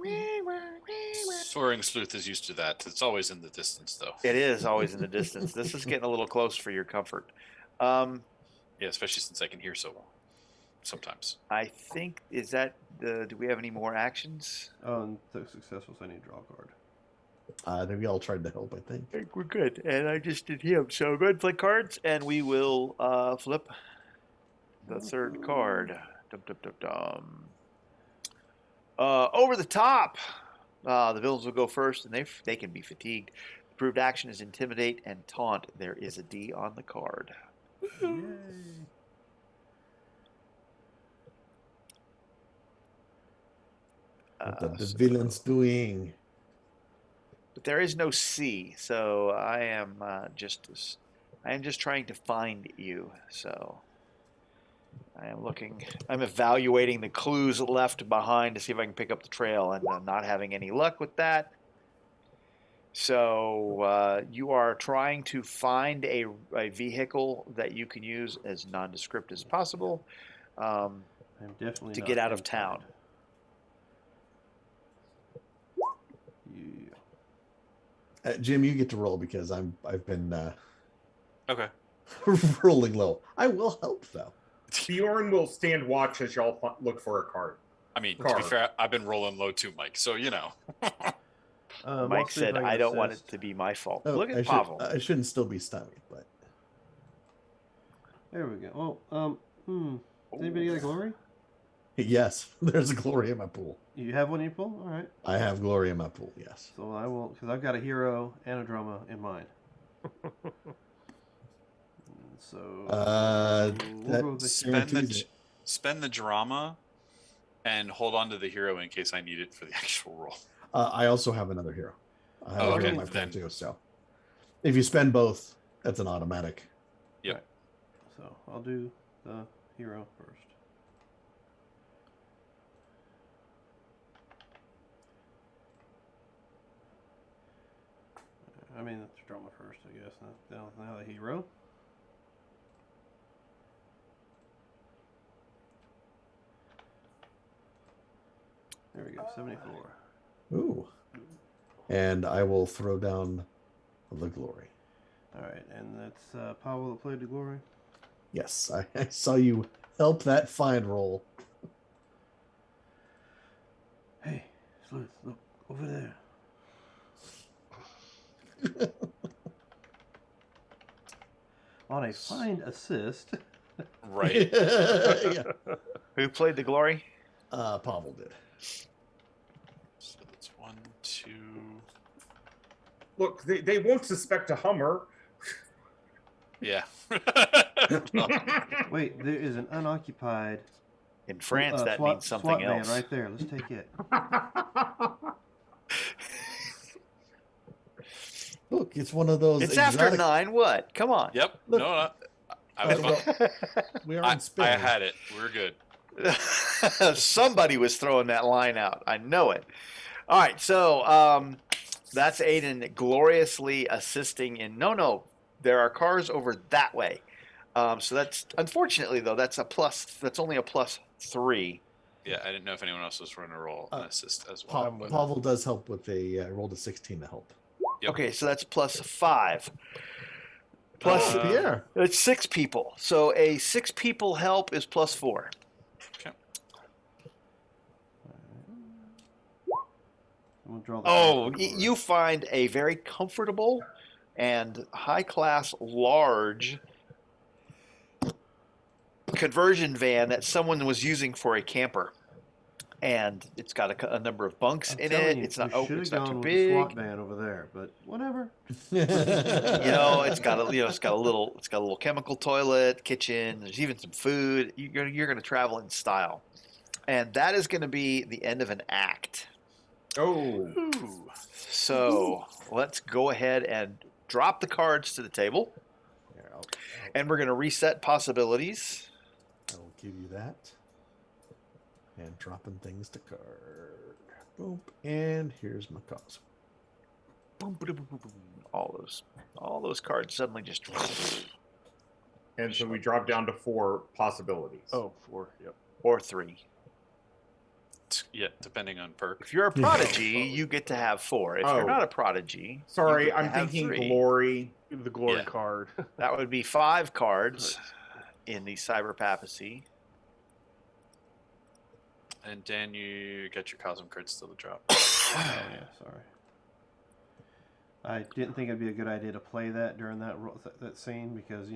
Soaring Sleuth is used to that. It's always in the distance, though. It is always in the distance. This is getting a little close for your comfort. Yeah, especially since I can hear so well. Sometimes. I think is that the. Do we have any more actions? Oh, and the successful, so I need to draw a card. Then we all tried to help, I think. I think we're good, and I just did him. So go ahead and flick cards, and we will flip the third card. Over the top. The villains will go first, and they can be fatigued. The proved action is intimidate and taunt. There is a D on the card. Yay. What the So- villain's doing? But there is no C, so I am just trying to find you. So I'm evaluating the clues left behind to see if I can pick up the trail, and I'm not having any luck with that. So you are trying to find a vehicle that you can use as nondescript as possible. I'm definitely To not get out of inside. town. Yeah. Jim, you get to roll because I've been Okay. rolling low. I will help though. Bjorn will stand watch as y'all look for a card. I mean, to Card. be fair, I've been rolling low too, Mike. So, I'll Mike see if said, can "I don't want it assist. to be my fault." Oh, Look I at Pavel. I shouldn't still be stymied, but There we go. Well, does anybody get a glory? yes, there's a glory in my pool. You have one in your pool? All right. I have glory in my pool. Yes. So I will, because I've got a hero and a drama in mine. So we'll that go with the spend guarantees the spend the drama and hold on to the hero in case I need it for the actual roll. I also have another hero. I have Oh, a hero okay, in my pool then. too. So if you spend both, that's an automatic. So I'll do the hero first. I mean, that's drama first, I guess. Now the hero. There we go, 74. Ooh. And I will throw down the glory. All right, and that's Pavel that played the glory. Yes, I saw you help that find roll. Hey, Sleuth, look over there. On a find assist. Right. Yeah. Who played the glory? Pavel did. So that's 1, 2. Look, they won't suspect a Hummer. Yeah. Wait, there is an unoccupied In France, that SWAT, means something SWAT else. van right there. Let's take it. Look, it's one of those. It's after 9. What? Come on. Yep. Look. No, I was well, fine. we are I in Spain. had it. We're good. Somebody was throwing that line out. I know it. All right, so that's Aiden gloriously assisting in. No, there are cars over that way. So that's unfortunately though that's a plus. That's only a +3. Yeah, I didn't know if anyone else was running a roll an assist as well. Pavel does help with a rolled a 16 to help. Yep. Okay, so that's +5. Plus, Pierre. it's 6 people. So a 6 people help is +4. Okay. We'll draw the Oh, card for the glory. you find a very comfortable and high-class, large conversion van that someone was using for a camper, and it's got a number of bunks I'm in telling it. you, It's not. we Oh, should it's have not too gone with the SWAT big. van over there, but whatever. It's got a little chemical toilet, kitchen. There's even some food. You're going to travel in style, and that is going to be the end of an act. Oh, Ooh. So let's go ahead and drop the cards to the table, Here, and we're going to reset possibilities. I will give you that. And dropping things to card. Boom. And here's my cause. Boom, boom, boom, boom, boom. All those cards suddenly just. and so we drop down to 4 possibilities. Oh, 4. Yep. Or 3. Yeah, depending on perk. If you're a prodigy, you get to have 4. If Oh. you're not a prodigy, Sorry, you get to I'm have thinking 3. glory. The glory Yeah. card. That would be 5 cards in the cyber papacy. And Dan, you got your Cosm card still to drop. Oh, yeah, sorry. I didn't think it'd be a good idea to play that during that scene because,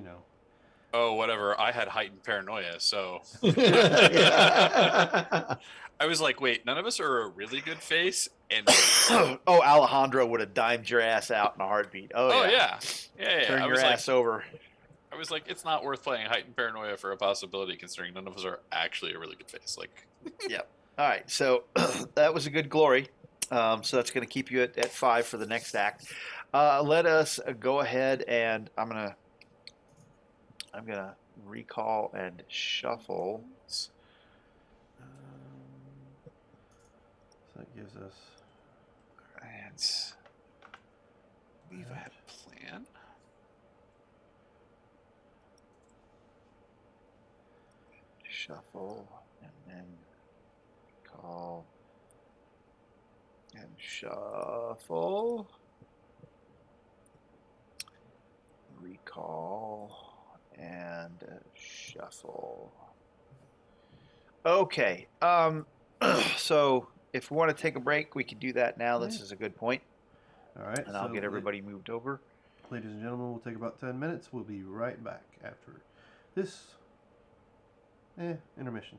Oh, whatever. I had heightened paranoia, so I was like, wait, none of us are a really good face? And Oh, Alejandro would have dimed your ass out in a heartbeat. Oh, yeah. Turn I your was like, ass over. I was like, it's not worth playing heightened paranoia for a possibility, considering none of us are actually a really good face. Like, Yep. All right. So that was a good glory. So that's going to keep you at 5 for the next act. Let us go ahead and I'm gonna recall and shuffle. so that gives us. and I believe I had a plan. Shuffle and then call and shuffle. Recall and shuffle. Okay. So if we want to take a break, we can do that now. This is a good point. All right. And I'll get everybody moved over. Ladies and gentlemen, we'll take about 10 minutes. We'll be right back after this intermission.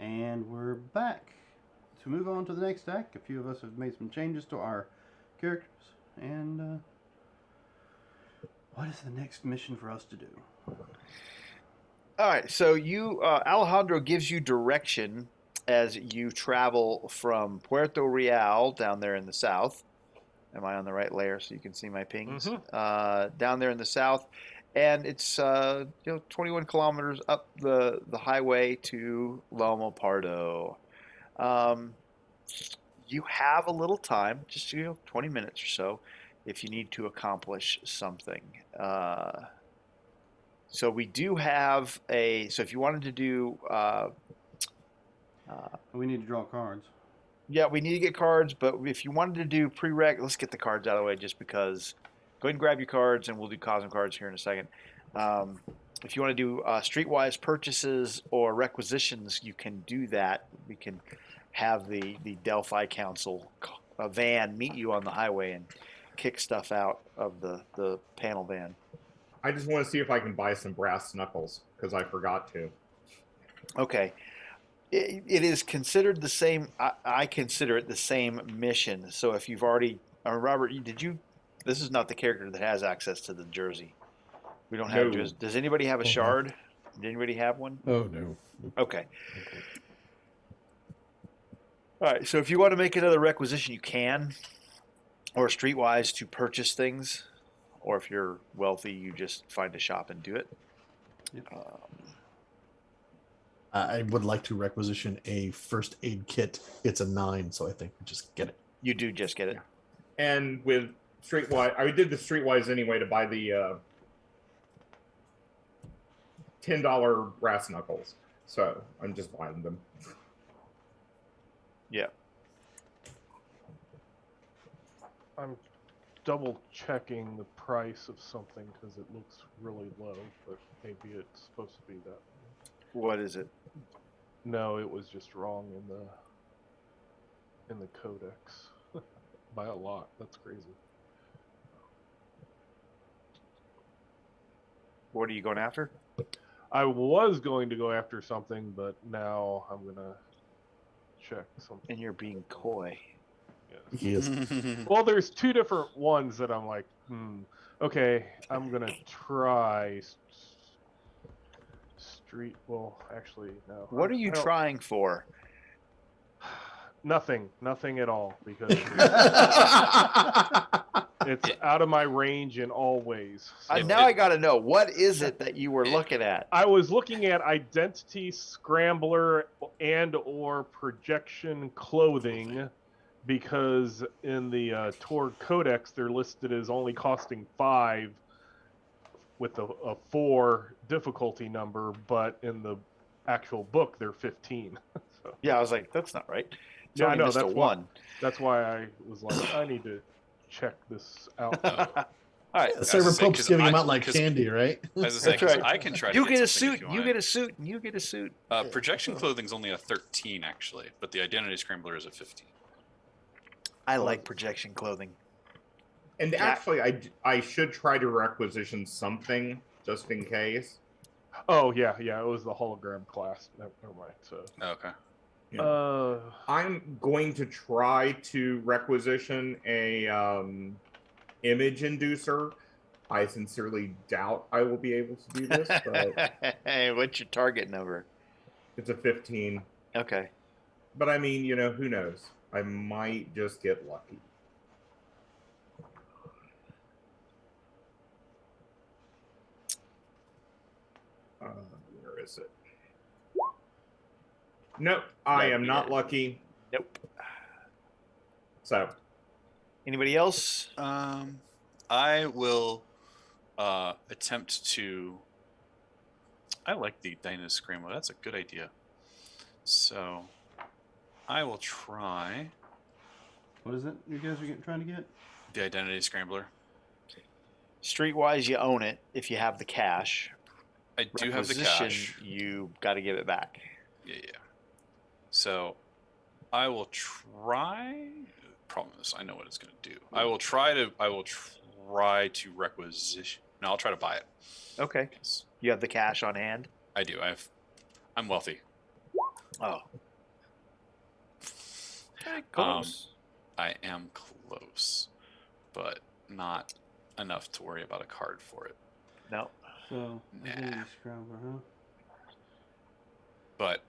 And we're back. To move on to the next act, a few of us have made some changes to our characters. And what is the next mission for us to do? All right, so you Alejandro gives you direction as you travel from Puerto Real down there in the south. Am I on the right layer so you can see my pings? Down there in the south, and it's 21 kilometers up the highway to Lomopardo. You have a little time, just 20 minutes or so, if you need to accomplish something. So we do have so if you wanted to do, We need to draw cards. yeah, we need to get cards, but if you wanted to do prereq, let's get the cards out of the way just because. Go ahead and grab your cards, and we'll do cosmic cards here in a second. If you want to do streetwise purchases or requisitions, you can do that. We can have the Delphi Council van meet you on the highway and kick stuff out of the panel van. I just want to see if I can buy some brass knuckles because I forgot to. Okay. It is considered the same. I consider it the same mission. So if you've already, Robert, this is not the character that has access to the jersey. We don't have. No. Does anybody have a shard? Did anybody have one? Oh no. Okay. All right. So if you want to make another requisition, you can, or streetwise to purchase things, or if you're wealthy, you just find a shop and do it. Yep. I would like to requisition a first aid kit. It's a 9, so I think we just get it. You do just get it. And with Streetwise, I did the Streetwise anyway to buy the $10 brass knuckles. So I'm just buying them. Yeah. I'm double checking the price of something because it looks really low, but maybe it's supposed to be that. What is it? No, it was just wrong in the codex by a lot. That's crazy. What are you going after? I was going to go after something, but now I'm gonna check something. And you're being coy. Yes. He is. Well, there's two different ones that I'm like, okay, I'm gonna try street. Well, actually, no. What are you trying for? Nothing at all, because it's out of my range in all ways. So. Now I got to know, what is it that you were looking at? I was looking at identity scrambler and/or projection clothing, because in the Torg Codex they're listed as only costing 5 with a 4 difficulty number, but in the actual book they're 15. So. Yeah, I was like, that's not right. It's Yeah, I only know, missed a that's one. That's why I was like, I need to check this out. All right. Server say, Pope's 'cause giving him I- out like 'cause- candy, right? As I say, That's 'cause right. I can try to You get a something suit. if You want. get a suit. And you get a suit. Projection clothing's only a 13 actually, but the identity scrambler is a 15. I like projection clothing. And Yeah. actually, I should try to requisition something just in case. Oh yeah, it was the hologram class. Never mind. So Okay. Yeah. I'm going to try to requisition a image inducer. I sincerely doubt I will be able to do this, but Hey, what's your target number? it's a 15. Okay. But I mean, who knows? I might just get lucky. Where is it? Nope, I am not lucky. Nope. So, Anybody else? I will attempt to. I like the Dynamo Scrambler. That's a good idea. So, I will try What is it you guys are trying to get? the Identity Scrambler. Streetwise, you own it if you have the cash. I do have the Requisition, cash. You got to give it back. Yeah. So, I will try. Problem is, I know what it's going to do. I will try to requisition. No, I'll try to buy it. Okay. Yes, You have the cash on hand. I do. I'm wealthy. Oh. Okay, close. I am close, but not enough to worry about a card for it. No. So, Nah. identity scrambler, huh? But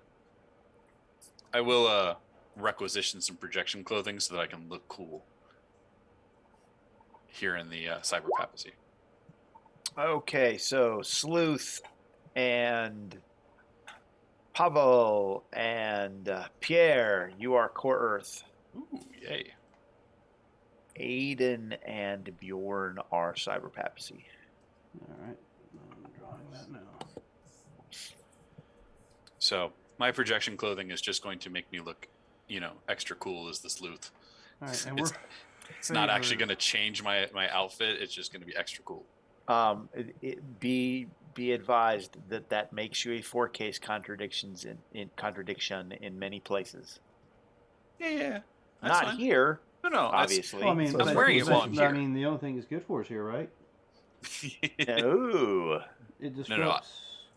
I will requisition some projection clothing so that I can look cool here in the cyber papacy. Okay, so Sleuth and Pavel and Pierre, you are Core Earth. Ooh, yay. Aiden and Bjorn are Cyber Papacy. All right. I'm drawing that now. So my projection clothing is just going to make me look, extra cool as the sleuth. All right, and It's not actually going to change my outfit. It's just going to be extra cool. Be advised that makes you a 4-case contradiction in many places. Yeah. Not fine. here. No, obviously. Well, I mean, I'm wearing it while I'm here. I mean, the only thing it's good for is here, right? Ooh. It disrupts.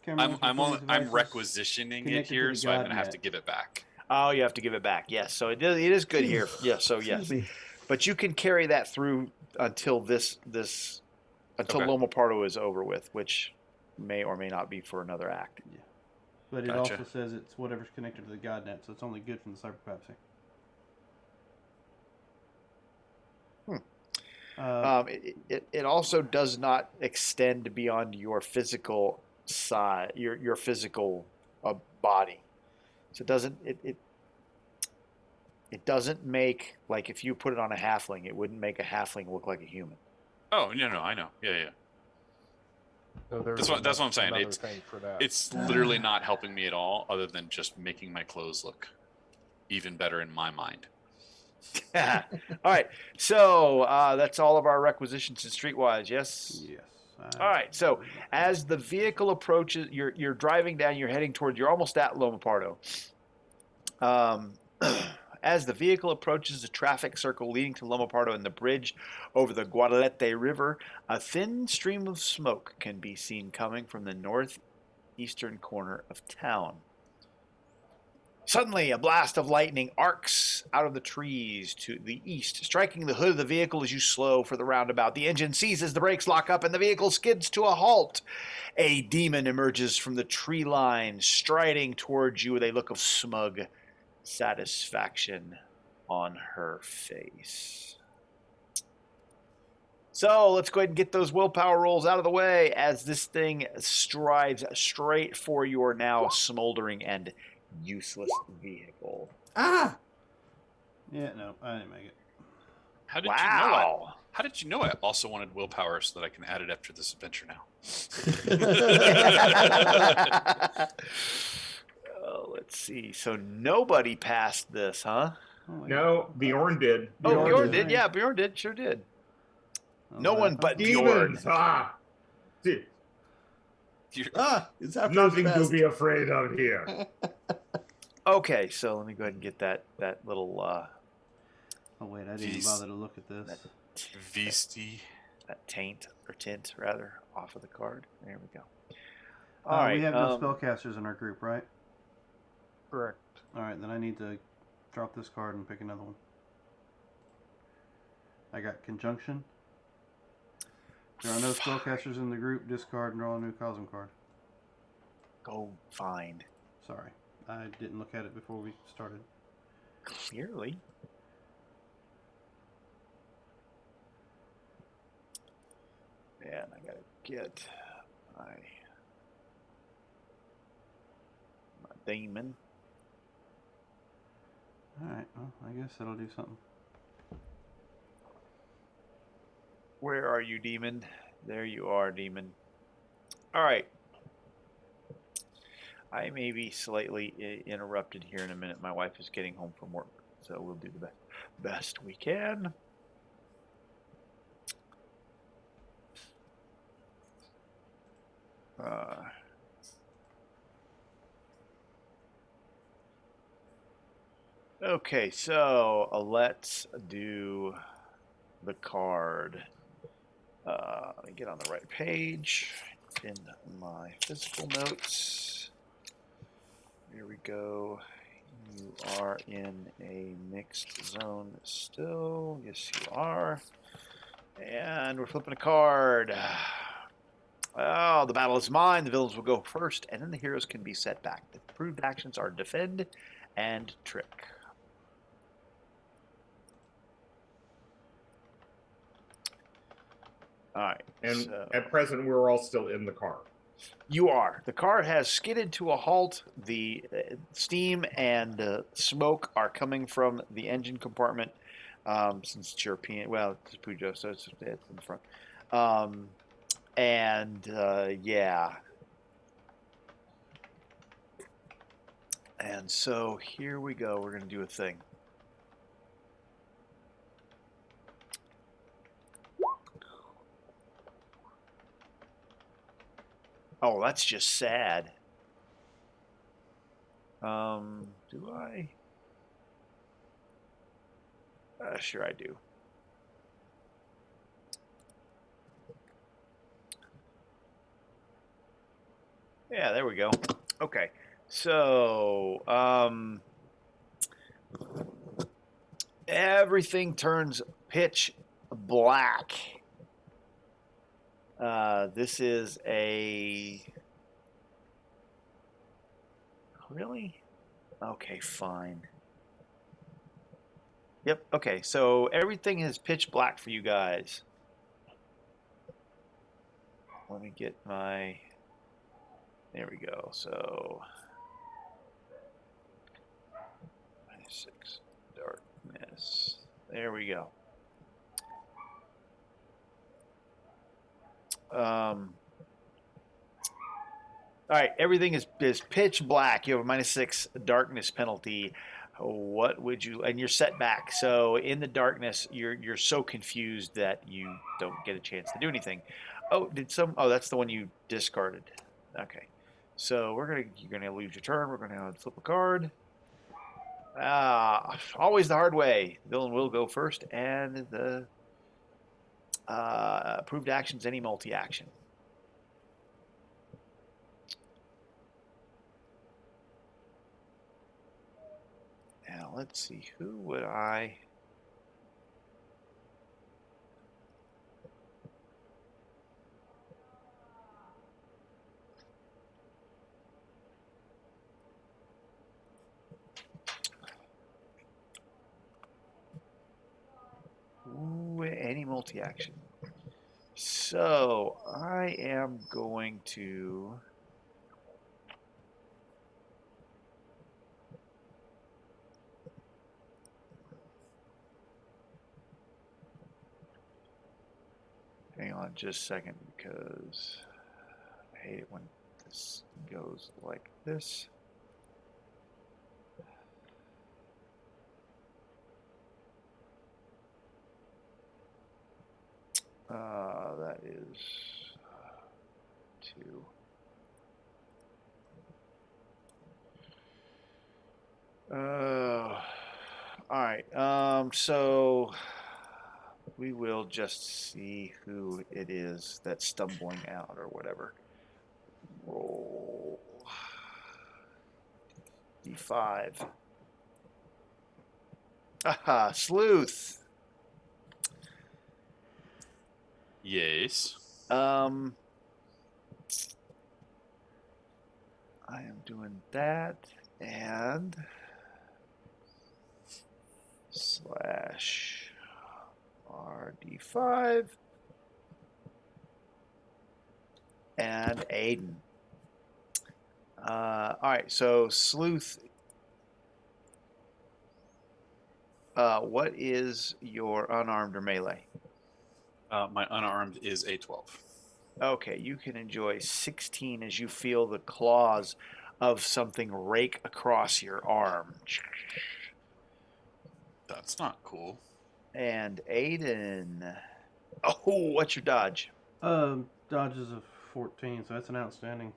I'm requisitioning it here, so I'm gonna have to give it back. Oh, you have to give it back. Yes, so it is good here. Yeah, so yes, Excuse me. but you can carry that through until until Lomopardo is over with, which may or may not be for another act. Yeah. But it Gotcha. also says it's whatever's connected to the godnet, so it's only good from the cyber papacy. It also does not extend beyond your physical side, your physical body. So it doesn't make, like, if you put it on a halfling, it wouldn't make a halfling look like a human. Oh no, I know. Yeah. So That's what I'm saying. another thing for that. It's literally not helping me at all, other than just making my clothes look even better in my mind. All right, so that's all of our requisitions in Streetwise. Yes. Yes. All right. So as the vehicle approaches, you're driving down. You're heading towards. You're almost at Lomopardo. As the vehicle approaches the traffic circle leading to Lomopardo and the bridge over the Guadalete River, a thin stream of smoke can be seen coming from the northeastern corner of town. Suddenly, a blast of lightning arcs out of the trees to the east, striking the hood of the vehicle as you slow for the roundabout. The engine seizes, the brakes lock up, and the vehicle skids to a halt. A demon emerges from the tree line, striding towards you with a look of smug satisfaction on her face. So let's go ahead and get those willpower rolls out of the way as this thing strides straight for your now smoldering and useless vehicle. Ah! Yeah, no, I didn't make it. How did you know I also wanted willpower so that I can add it after this adventure now? Let's see. So nobody passed this, huh? Oh, No, Bjorn did. Bjorn did. Yeah, Bjorn did. Sure did. No one but Bjorn. Demons! Ah! It's after Nothing his to best. be afraid of here. Okay, so let me go ahead and get that little Oh wait, I didn't even bother to look at this. Visti. that tint rather off of the card. There we go. We have no spellcasters in our group, right? Correct. All right, then I need to drop this card and pick another one. I got conjunction. There are no spellcasters in the group. Discard and draw a new Cosm card. Go find. Sorry, I didn't look at it before we started. Clearly. And I gotta get my demon. All right, well, I guess that'll do something. Where are you, demon? There you are, demon. All right. I may be slightly interrupted here in a minute. My wife is getting home from work, so we'll do the best we can. Okay, so let's do the card. Let me get on the right page in my physical notes. Here we go. You are in a mixed zone still. Yes, you are. And we're flipping a card. Oh, the battle is mine. The villains will go first, and then the heroes can be set back. The approved actions are defend and trick. All right. And so at present, we're all still in the car. you are. The car has skidded to a halt. The steam and smoke are coming from the engine compartment. Since it's European, well, it's Peugeot, so it's in the front. Yeah. And so here we go. We're going to do a thing. Oh, that's just sad. Do I? Sure I do. Yeah, there we go. Okay. So, everything turns pitch black. This is a... Really? Okay, fine. Yep, okay, so everything is pitch black for you guys. Let me get my... There we go, so... -6, darkness. There we go. All right, everything is pitch black. You have a -6 darkness penalty. What would you? And you're set back. So in the darkness, you're so confused that you don't get a chance to do anything. Oh, Oh, that's the one you discarded. Okay, so you're gonna lose your turn. We're gonna flip a card. Always the hard way. Villain will go first, and the approved actions any multi-action. Now let's see, who would I... Ooh, any multi-action. So I am going to... Hang on just a second, because I hate it when this goes like this. That is 2. All right. So we will just see who it is that's stumbling out or whatever. Roll D5. Aha, sleuth. Yes. I am doing that and slash RD5 and Aiden. All right, so sleuth. What is your unarmed or melee? My unarmed is a 12. Okay, you can enjoy 16 as you feel the claws of something rake across your arm. That's not cool. And Aiden. Oh, what's your dodge? Dodge is a 14, so that's an outstanding.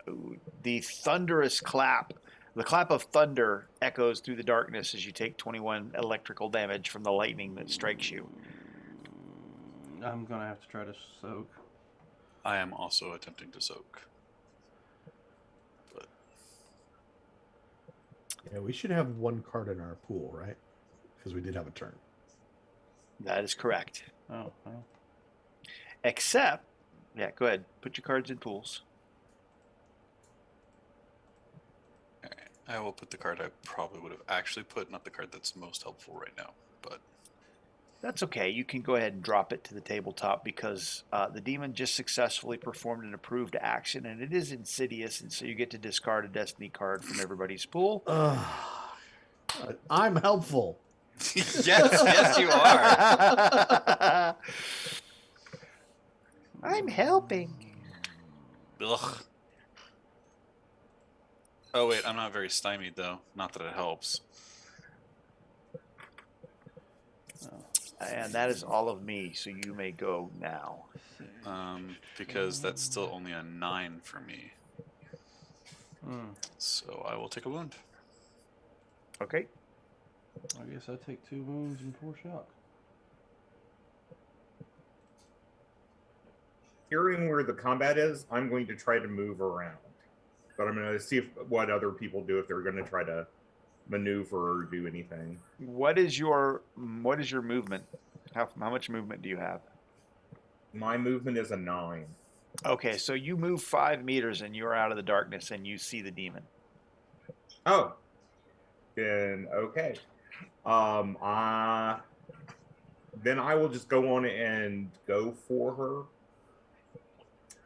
Ooh, the thunderous clap. The clap of thunder echoes through the darkness as you take 21 electrical damage from the lightning that strikes you. I'm going to have to try to soak. I am also attempting to soak. But Yeah, we should have one card in our pool, right? Because we did have a turn. That is correct. Oh, well. Except, yeah, go ahead. Put your cards in pools. I will put the card I probably would have actually put, not the card that's most helpful right now. But That's okay. You can go ahead and drop it to the tabletop because the demon just successfully performed an approved action, and it is insidious, and so you get to discard a destiny card from everybody's pool. I'm helpful. yes, you are. I'm helping. Ugh. Oh wait, I'm not very stymied though. Not that it helps. And that is all of me, so you may go now. Because that's still only a 9 for me. So I will take a wound. Okay. I guess I take 2 wounds and 4 shock. Hearing where the combat is, I'm going to try to move around. But I'm going to see what other people do if they're going to try to maneuver or do anything. What is your movement? How much movement do you have? My movement is a 9. Okay, so you move 5 meters and you're out of the darkness and you see the demon. Oh. Then okay. Then I will just go on and go for her.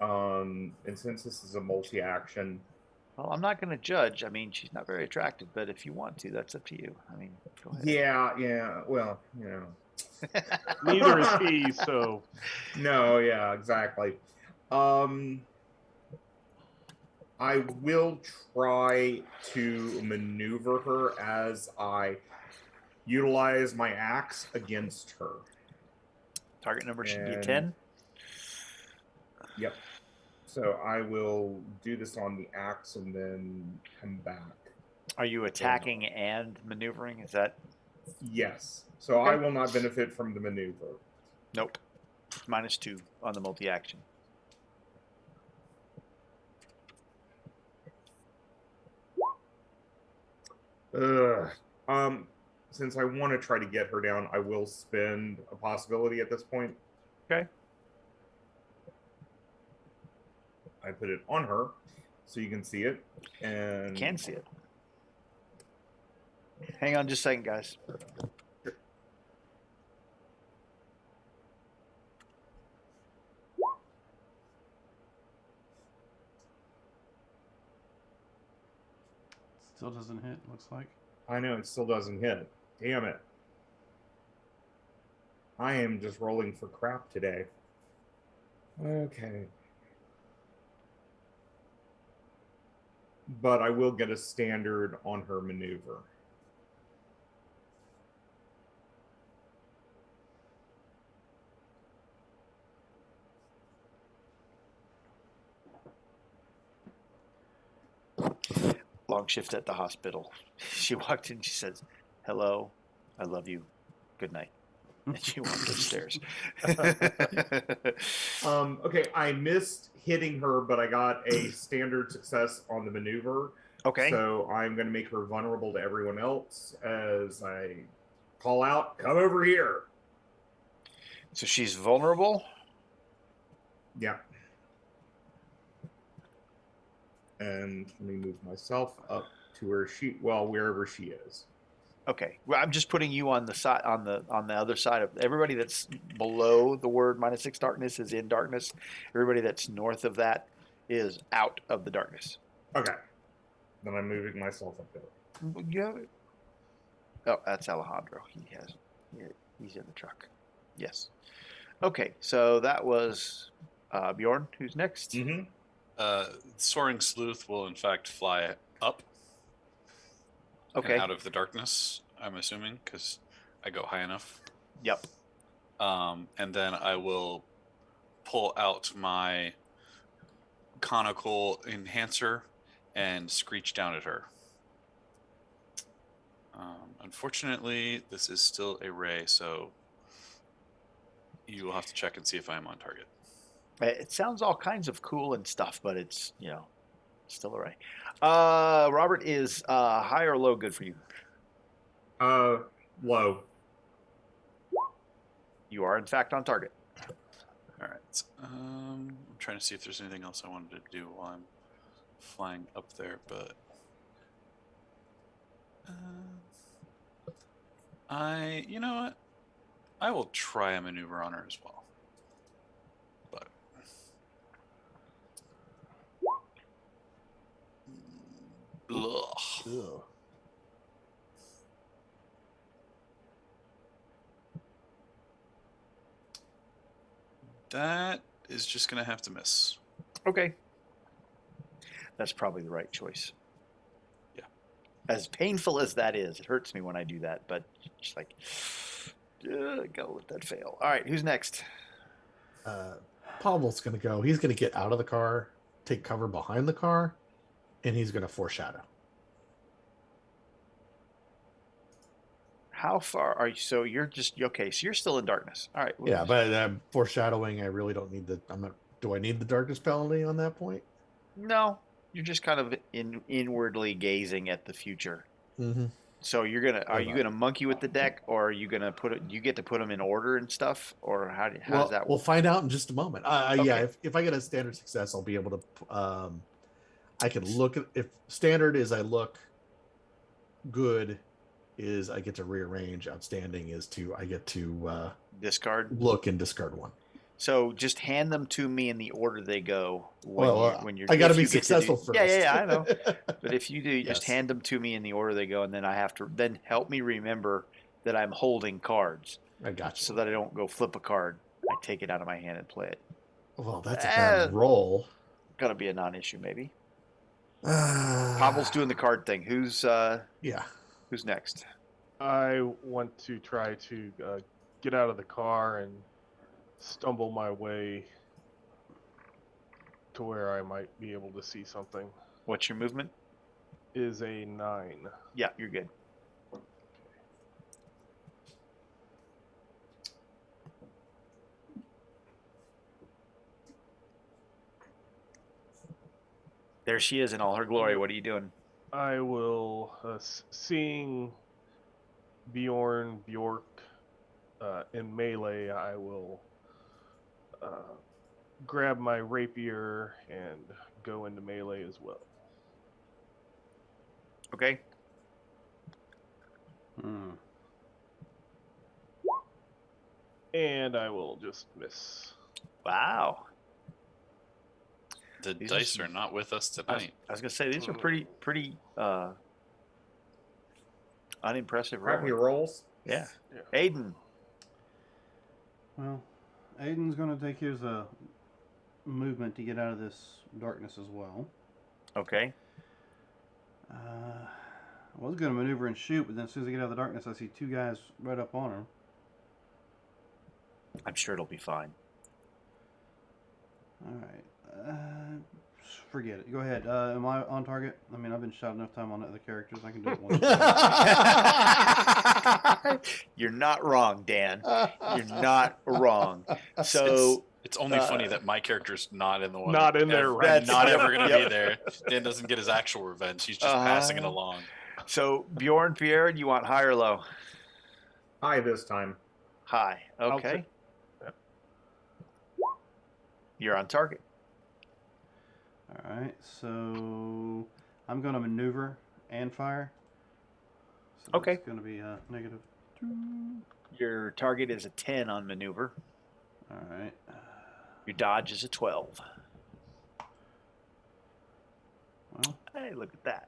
And since this is a multi-action, Well, I'm not going to judge. I mean, she's not very attractive, but if you want to, that's up to you. I mean, go ahead. yeah. Well, Neither is he, so no, yeah, exactly. I will try to maneuver her as I utilize my axe against her. Target number should be a 10. Yep. So I will do this on the axe and then come back. Are you attacking and maneuvering? Is that? Yes. So Okay. I will not benefit from the maneuver. Nope. -2 on the multi-action. Since I want to try to get her down, I will spend a possibility at this point. Okay. I put it on her so you can see it. And Can see it. Hang on just a second, guys. Still doesn't hit, looks like. I know it still doesn't hit. Damn it. I am just rolling for crap today. Okay. But I will get a standard on her maneuver. Long shift at the hospital. She walked in. She says, "Hello, I love you. Good night." And she walked upstairs. Okay, I missed hitting her, but I got a standard success on the maneuver. Okay. So I'm going to make her vulnerable to everyone else as I call out, "Come over here." So she's vulnerable. Yeah. And let me move myself up to wherever she is. Okay. Well, I'm just putting you on the side on the other side of everybody that's below the word -6 darkness is in darkness. Everybody that's north of that is out of the darkness. Okay. Then I'm moving myself up there. Yeah. Oh, that's Alejandro. He's in the truck. Yes. Okay. So that was Bjorn. Who's next? Mm-hmm. Soaring Sleuth will in fact fly up. Okay. And out of the darkness, I'm assuming, because I go high enough. Yep. And then I will pull out my conical enhancer and screech down at her. Unfortunately, this is still a ray, so you will have to check and see if I am on target. It sounds all kinds of cool and stuff, but it's, Still a ray. Robert, is high or low good for you? Low. You are, in fact, on target. All right. I'm trying to see if there's anything else I wanted to do while I'm flying up there, but you know what? I will try a maneuver on her as well. But ugh. Ugh. That is just gonna have to miss. Okay. That's probably the right choice. Yeah. As painful as that is, it hurts me when I do that, but just like, gotta let that fail. All right, who's next? Pavel's going to go. He's going to get out of the car, take cover behind the car, and he's going to foreshadow. How far are you? So you're just okay. So you're still in darkness. All right. Yeah, but foreshadowing, I really don't need the. I'm not. Do I need the darkness penalty on that point? No, you're just kind of inwardly gazing at the future. Mm-hmm. So you're gonna are you gonna monkey with the deck, or are you gonna put it? You get to put them in order and stuff, or how does that work? We'll find out in just a moment. Yeah, Okay. if I get a standard success, I'll be able to. I can look at if standard is I look good, is I get to rearrange. Outstanding is I get to Discard. look and discard one. So just hand them to me in the order they go. When you're I got to if be you get successful do, first. Yeah, I know. But if you do, just Yes. hand them to me in the order they go, and then I have to then help me remember that I'm holding cards, I got you. so that I don't go flip a card. I take it out of my hand and play it. Well, that's a bad roll. Gotta be a non-issue, maybe. Pavel's doing the card thing. Who's Who's next? I want to try to get out of the car and stumble my way to where I might be able to see something. What's your movement? Is a 9. Yeah, you're good. There she is in all her glory. What are you doing? I will, seeing Bjorn Bjork in melee, I will grab my rapier and go into melee as well. Okay. And I will just miss. Wow. The These dice are not with us tonight. I was gonna say these are pretty unimpressive Crappy rolls. rolls. Yeah. Yeah. Aiden. Well, Aiden's going to take his movement to get out of this darkness as well. Okay. I was going to maneuver and shoot, but then as soon as I get out of the darkness, I see two guys right up on her. I'm sure it'll be fine. All right. Forget it. Go ahead. Am I on target? I mean, I've been shot enough time on other characters. I can do it once. You're not wrong, Dan. You're not wrong. So it's only funny that my character's not in the one. Not in there, right? Not ever going to be there. Dan doesn't get his actual revenge. He's just passing it along. So Bjorn Pierre, do you want high or low? High this time. High. Okay. You're on target. All right. So I'm going to maneuver and fire. So Okay. It's going to be a -2. Your target is a 10 on maneuver. All right. Your dodge is a 12. Well, Hey, look at that.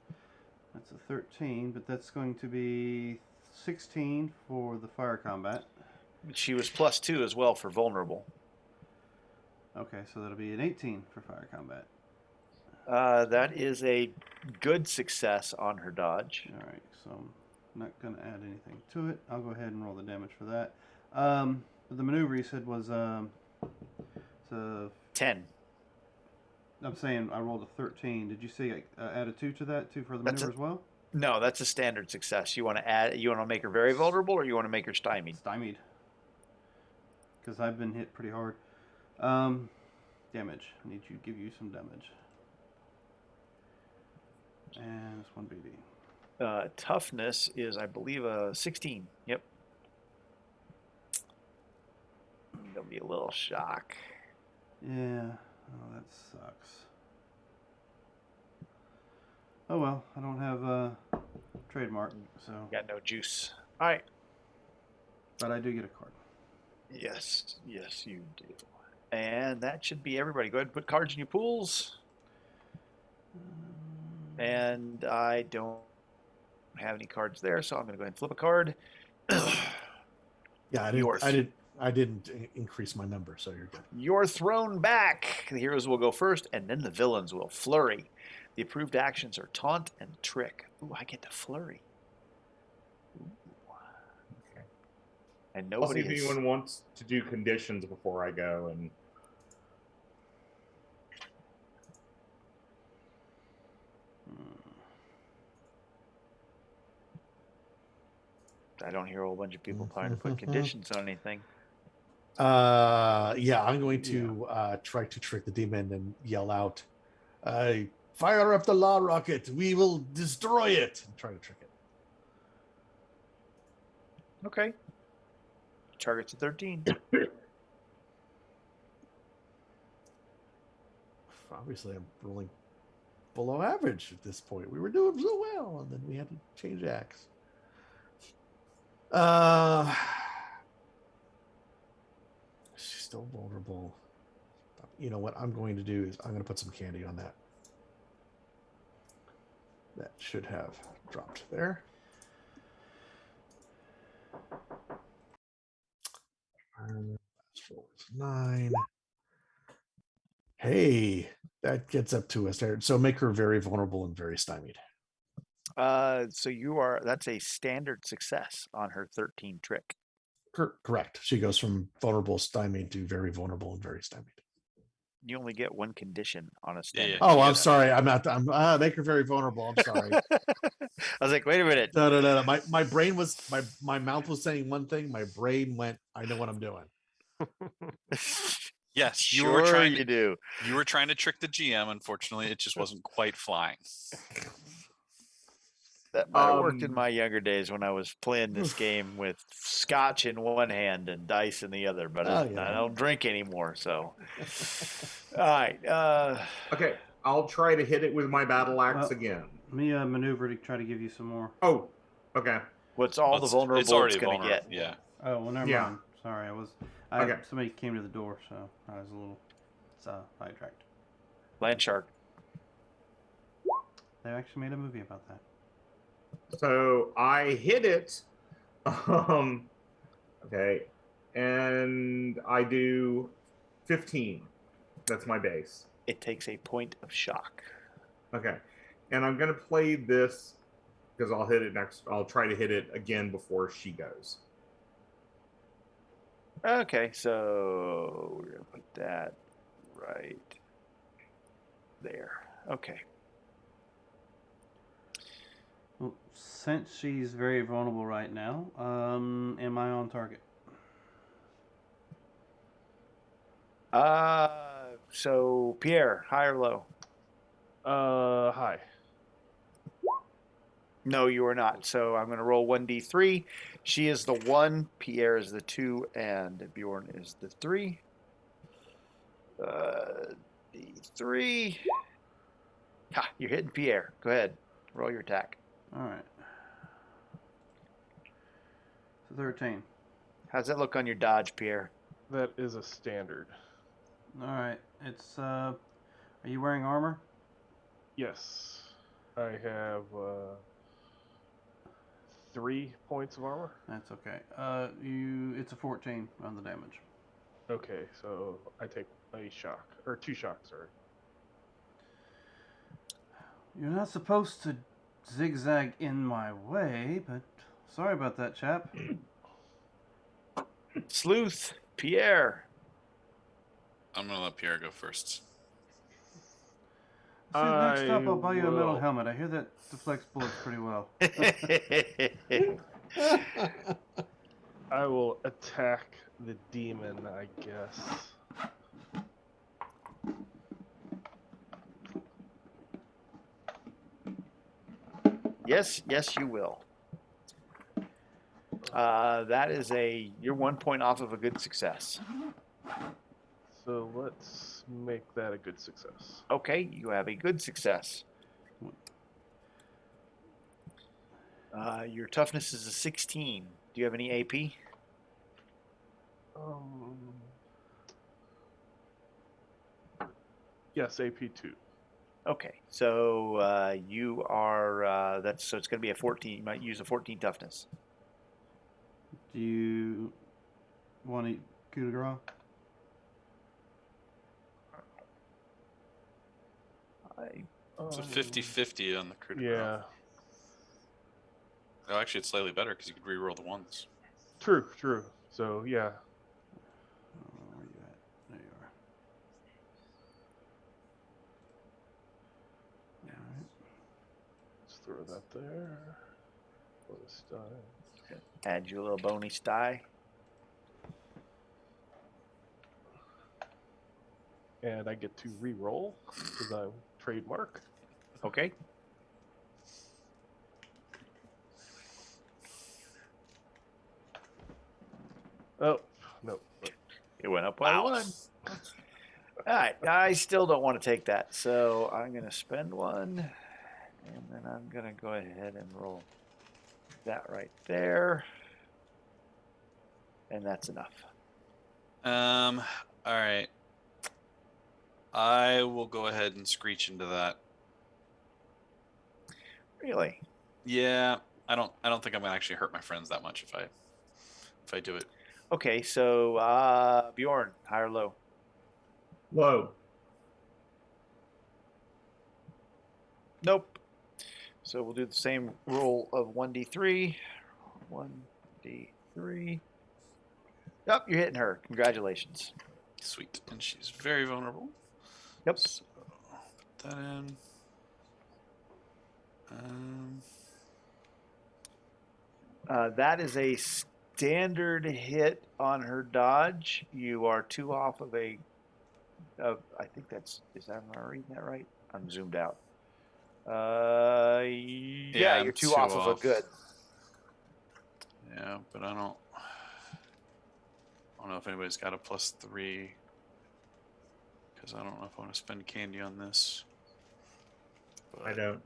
that's a 13, but that's going to be 16 for the fire combat. She was +2 as well for vulnerable. Okay, so that'll be an 18 for fire combat. That is a good success on her dodge. All right, so I'm not going to add anything to it. I'll go ahead and roll the damage for that. But the maneuver you said was it's a 10. I'm saying I rolled a 13. Did you say add a 2 to that too for the maneuver as well? No, that's a standard success. You want to add? You want to make her very vulnerable, or you want to make her stymied? Stymied. Because I've been hit pretty hard. Damage. I need to give you some damage. And it's 1BD. Toughness is, I believe, a 16. Yep. There'll be a little shock. Yeah. Oh, that sucks. Oh well, I don't have a trademark, so. Got no juice. All right. But I do get a card. Yes, you do. And that should be everybody. Go ahead and put cards in your pools. And I don't have any cards there, so I'm going to go ahead and flip a card. Yeah, I didn't increase my number, so you're good. You're thrown back. The heroes will go first, and then the villains will flurry. The approved actions are taunt and trick. Ooh, I get to flurry. Ooh. Okay. And I'll see nobody if anyone wants to do conditions before I go. And I don't hear a whole bunch of people trying to put conditions on anything. Yeah, I'm going to try to trick the demon and yell out, fire up the law rocket. We will destroy it. And try to trick it. Okay. Target's at 13. Obviously, I'm rolling below average at this point. We were doing so well, and then we had to change acts. She's still vulnerable. You know what I'm going to do is I'm going to put some candy on that. That should have dropped there. That's 4, 9. Hey, that gets up to us there. So make her very vulnerable and very stymied. So that's a standard success on her 13 trick. Correct. She goes from vulnerable, stymied to very vulnerable and very stymied. You only get one condition on a standard. Yeah. Oh, I'm sorry. I'm make her very vulnerable. I'm sorry. I was like, wait a minute. No. My brain was my mouth was saying one thing. My brain went, I know what I'm doing. Yes, you Sure were trying you do. You were trying to trick the GM. Unfortunately, it just wasn't quite flying. That might have worked in my younger days when I was playing this game with scotch in one hand and dice in the other, but I don't drink anymore, so. All right. okay, I'll try to hit it with my battle axe again. Me maneuver to try to give you some more. Oh, okay. What's all the vulnerable it's already going to get? Yeah. Oh, well, never mind. Sorry, Okay. Somebody came to the door, so I was a little sidetracked. Land shark. They actually made a movie about that. So I hit it. Okay. And I do 15. That's my base. It takes a point of shock. Okay. And I'm going to play this because I'll hit it next. I'll try to hit it again before she goes. Okay, so we're going to put that right there. Okay. Well, since she's very vulnerable right now, am I on target? So Pierre, high or low? High. No, you are not. So I'm going to roll 1d3. She is the 1, Pierre is the 2, and Bjorn is the 3. D3. Ha, you're hitting Pierre. Go ahead. Roll your attack. All right. So 13. How's that look on your dodge, Pierre? That is a standard. All right. It's are you wearing armor? Yes. I have 3 points of armor. That's okay. It's a 14 on the damage. Okay, so I take a shock, or 2 shocks, sorry. You're not supposed to zigzag in my way, but sorry about that, chap. Sleuth, Pierre. I'm gonna let Pierre go first. So next up, I'll buy you a metal will- helmet. I hear that deflects bullets pretty well. I will attack the demon, I guess. Yes, you will. That is you're 1 point off of a good success. So let's make that a good success. Okay, you have a good success. Your toughness is a 16. Do you have any AP? Yes, AP2. Okay, so you are so it's going to be a 14. You might use a 14 toughness. Do you want to coup de grace? It's a 50-50 on the coup de grace. Yeah. Oh, actually, it's slightly better because you could re-roll the ones. True. So yeah. Where you at? There you are. All right. Let's throw that there. Bonus die. Add you a little bonus die. And I get to re-roll because I'm trademark. Okay. Oh, no. It went up by one. All right. I still don't want to take that, so I'm going to spend one, and then I'm going to go ahead and roll that right there, and that's enough. All right. I will go ahead and screech into that. Really? Yeah, I don't think I'm gonna actually hurt my friends that much if I do it. Okay, so Bjorn, high or low? Low. Nope. So we'll do the same roll of 1d3. 1d3. Yep, you're hitting her. Congratulations. Sweet, and she's very vulnerable. Yep. So put that in. That is a standard hit on her dodge. You are 2 off of a. I think that's. Am I reading that right? I'm zoomed out. Yeah, you're 2 off of a good. Yeah, but I don't know if anybody's got a +3 because I don't know if I want to spend candy on this. But I don't.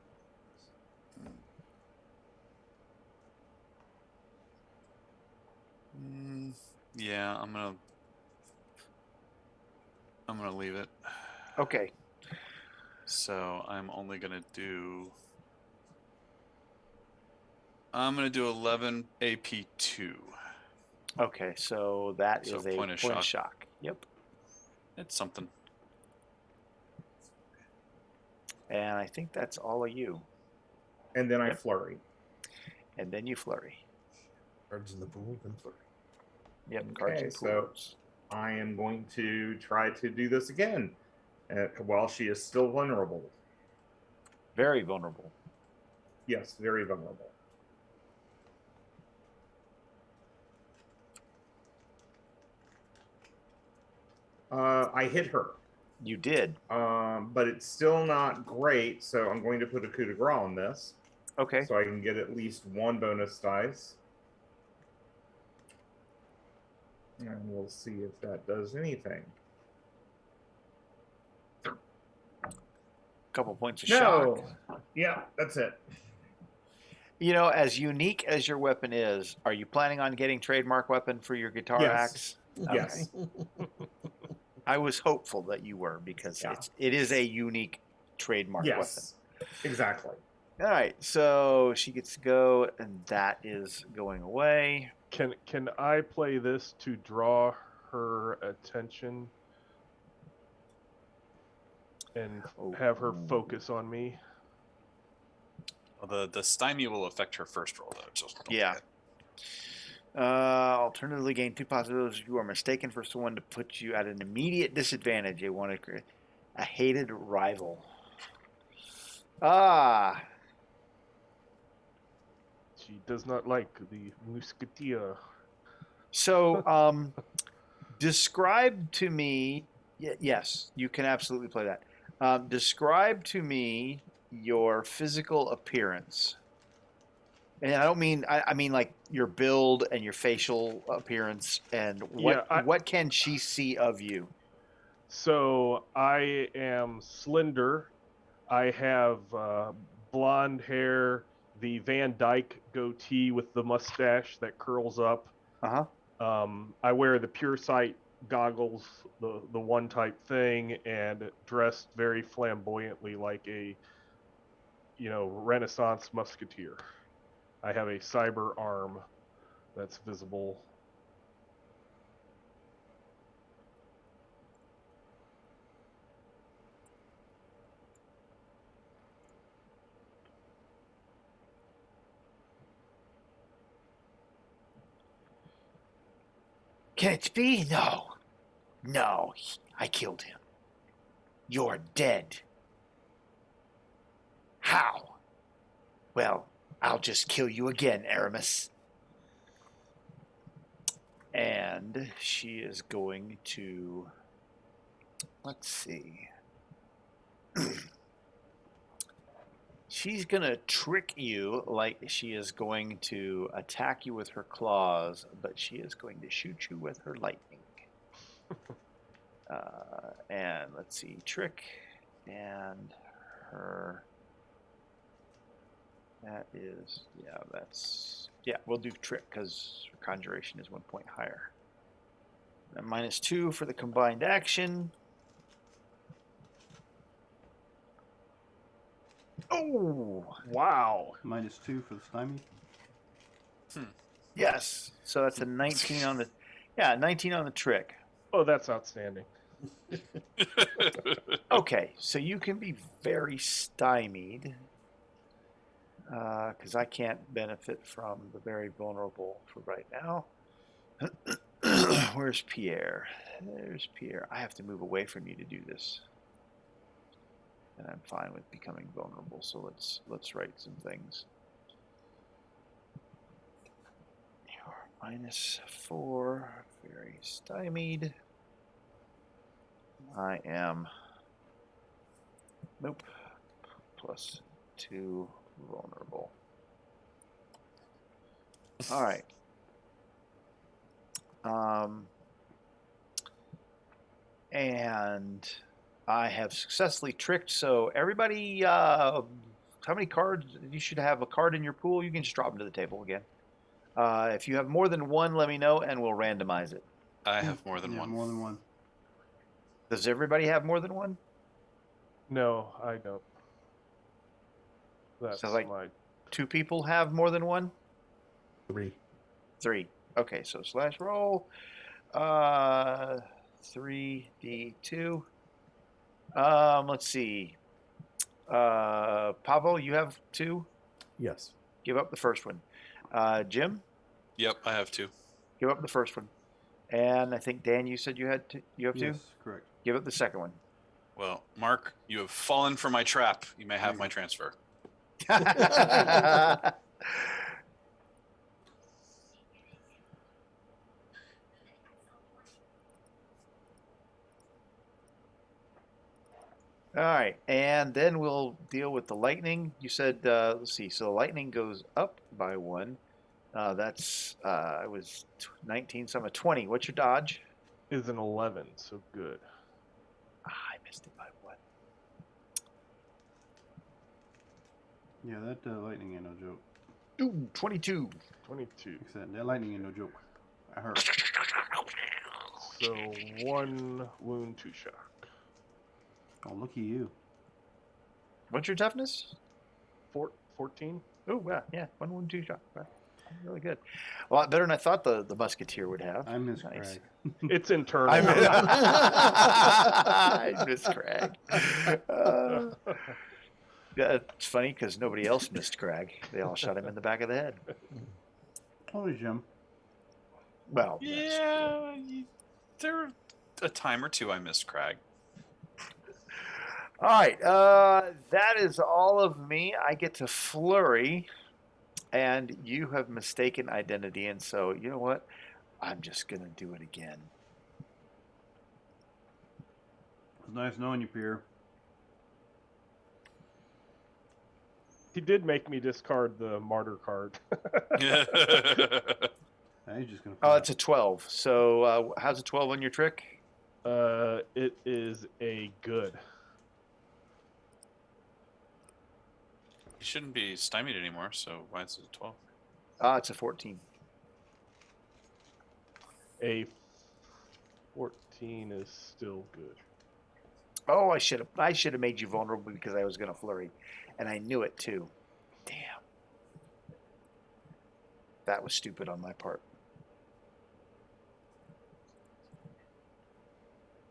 Yeah, I'm gonna leave it. Okay. So I'm only gonna do. I'm gonna do 11 AP2. Okay, so that So is a point of point of shock. shock. Yep. It's something. And I think that's all of you. And then I flurry. And then you flurry. Cards in the pool, then flurry. Yep, cards Okay, and so pools. I am going to try to do this again while she is still vulnerable. Very vulnerable. Yes, very vulnerable. I hit her. You did. But it's still not great, so I'm going to put a coup de grace on this. Okay. So I can get at least 1 bonus dice. And we'll see if that does anything. Couple points of shock. Yeah, that's it. You know, as unique as your weapon is, are you planning on getting trademark weapon for your guitar Yes. axe? Yes. I was hopeful that you were because it is a unique trademark weapon. Yes. Exactly. All right, so she gets to go, and that is going away. Can I play this to draw her attention and have her focus on me? Well, the stymie will affect her first roll, though. So don't Yeah. forget. Alternatively, gain 2 possibilities. You are mistaken for someone to put you at an immediate disadvantage. You want to create a hated rival. She does not like the musketeer. So, describe to me. Yes, you can absolutely play that. Describe to me your physical appearance. And I don't mean I mean like your build and your facial appearance and what can she see of you? So I am slender. I have blonde hair, the Van Dyke goatee with the mustache that curls up. Uh-huh. I wear the pure sight goggles, the one type thing, and dressed very flamboyantly like a Renaissance musketeer. I have a cyber arm that's visible. Can it be? No. No, I killed him. You're dead. How? Well, I'll just kill you again, Aramis. And she is going to... Let's see. She's going to trick you like she is going to attack you with her claws, but she is going to shoot you with her lightning. And let's see, trick and her. That is, we'll do trick because conjuration is 1 point higher. And -2 for the combined action. Oh, wow. -2 for the stymie. Yes. So that's a 19 on the, 19 on the trick. Oh, that's outstanding. Okay, so you can be very stymied because I can't benefit from the very vulnerable for right now. Where's Pierre? There's Pierre. I have to move away from you to do this, and I'm fine with becoming vulnerable. So let's write some things. You're -4, very stymied. I am, nope, +2 vulnerable. All right. And I have successfully tricked. So everybody, how many cards? You should have a card in your pool. You can just drop them to the table again. If you have more than one, let me know, and we'll randomize it. I have more than one. More than one. Does everybody have more than one? No, I don't. That's So like my 2 people have more than one? 3. 3. Okay, so slash roll. 3d2. Let's see. Pavo, you have 2? Yes. Give up the first one. Jim? Yep, I have 2. Give up the first one. And I think, Dan, you said you have 2? Yes, correct. Give up the second one. Well, Mark, you have fallen for my trap. You may have my transfer. All right, and then we'll deal with the lightning. You said, let's see, so the lightning goes up by 1. That's, it was 19, so I'm a 20. What's your dodge? is an 11, so good. I missed it by 1. Yeah, that lightning ain't no joke. Ooh, 22. 22. Like I said, that lightning ain't no joke. I heard. So 1 wound, 2 shock. Oh, look at you. What's your toughness? 14. Oh, wow, yeah, 1 wound, 2 shot. Wow. Really good. A lot better than I thought the musketeer would have. I miss Nice. Craig. It's internal. I miss Craig. Yeah, it's funny because nobody else missed Craig. They all shot him in the back of the head. Oh, Jim. Well, Yeah, there a time or two I missed Crag. all right. That is all of me. I get to flurry, and you have mistaken identity, and so you know what? I'm just gonna do it again. It was nice knowing you, Pierre. He did make me discard the martyr card. Now he's just gonna. Oh, it's a 12. So how's a 12 on your trick? It is a good. He shouldn't be stymied anymore, so why is it a 12? It's a 14. A 14 is still good. Oh, I should have made you vulnerable because I was going to flurry, and I knew it too. Damn, that was stupid on my part.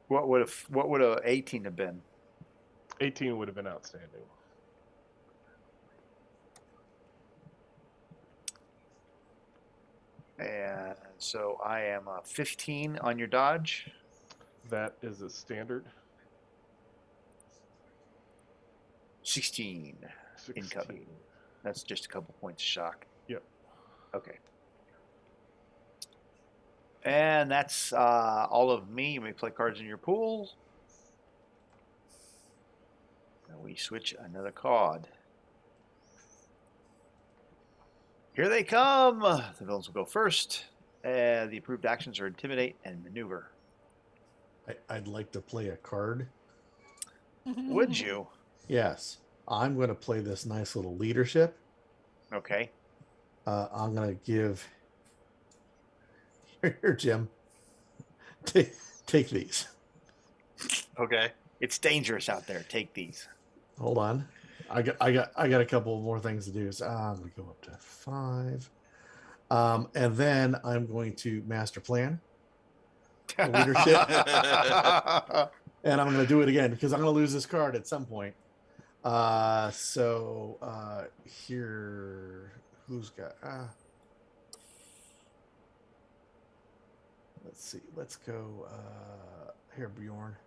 What would a 18 have been? 18 would have been outstanding. And so I am 15 on your dodge. That is a standard. 16 incoming. That's just a couple points of shock. Yep. Okay. And that's all of me. You may play cards in your pool. And we switch another card. Here they come. The villains will go first. The approved actions are Intimidate and Maneuver. I'd like to play a card. Would you? Yes. I'm going to play this nice little leadership. Okay. I'm going to give... Here, Jim. Take these. Okay. It's dangerous out there. Take these. Hold on. I got a couple more things to do. So I'm going to go up to 5. And then I'm going to master plan leadership. And I'm going to do it again because I'm going to lose this card at some point. So here, who's got? Let's see. Let's go here, Bjorn.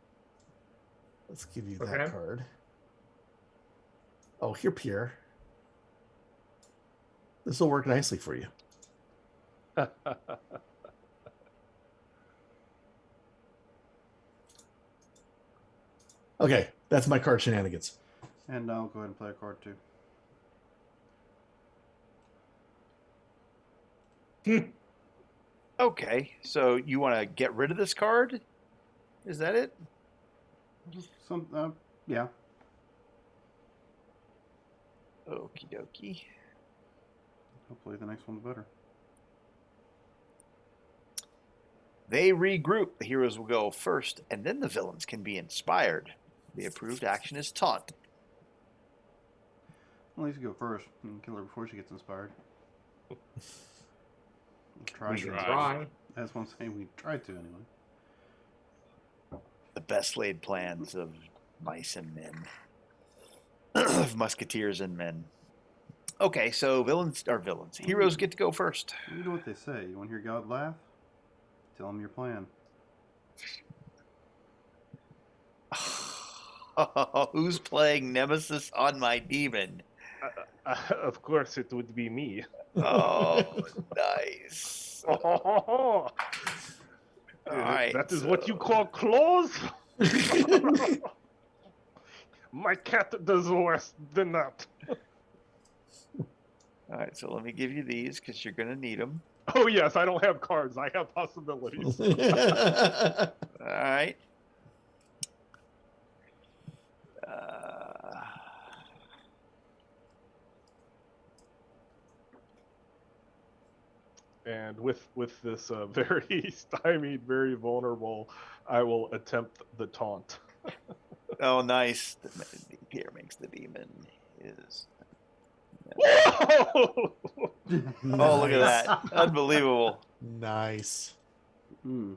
Let's give you that card. Oh, here, Pierre. This will work nicely for you. Okay, that's my card shenanigans. And I'll go ahead and play a card too. Okay, so you want to get rid of this card? Is that it? Yeah. Okie dokie. Hopefully the next one's better. They regroup. The heroes will go first, and then the villains can be inspired. The approved action is Taunt. Well, at least go first and kill her before she gets inspired. We can try. That's what I'm saying. We tried to anyway. The best laid plans of mice and men. Of musketeers and men. Okay, so villains are villains. Heroes get to go first. You know what they say. You want to hear God laugh? Tell him your plan. Who's playing Nemesis on my demon? Of course, it would be me. Oh, nice. All right. That is what you call close? My cat does worse than that. All right, so let me give you these because you're going to need them. Oh, yes, I don't have cards. I have possibilities. All right. And with this very stymied, very vulnerable, I will attempt the taunt. Oh, nice. Pierre makes the demon. Is. Whoa! Oh, look at that. Unbelievable. Nice. Mm.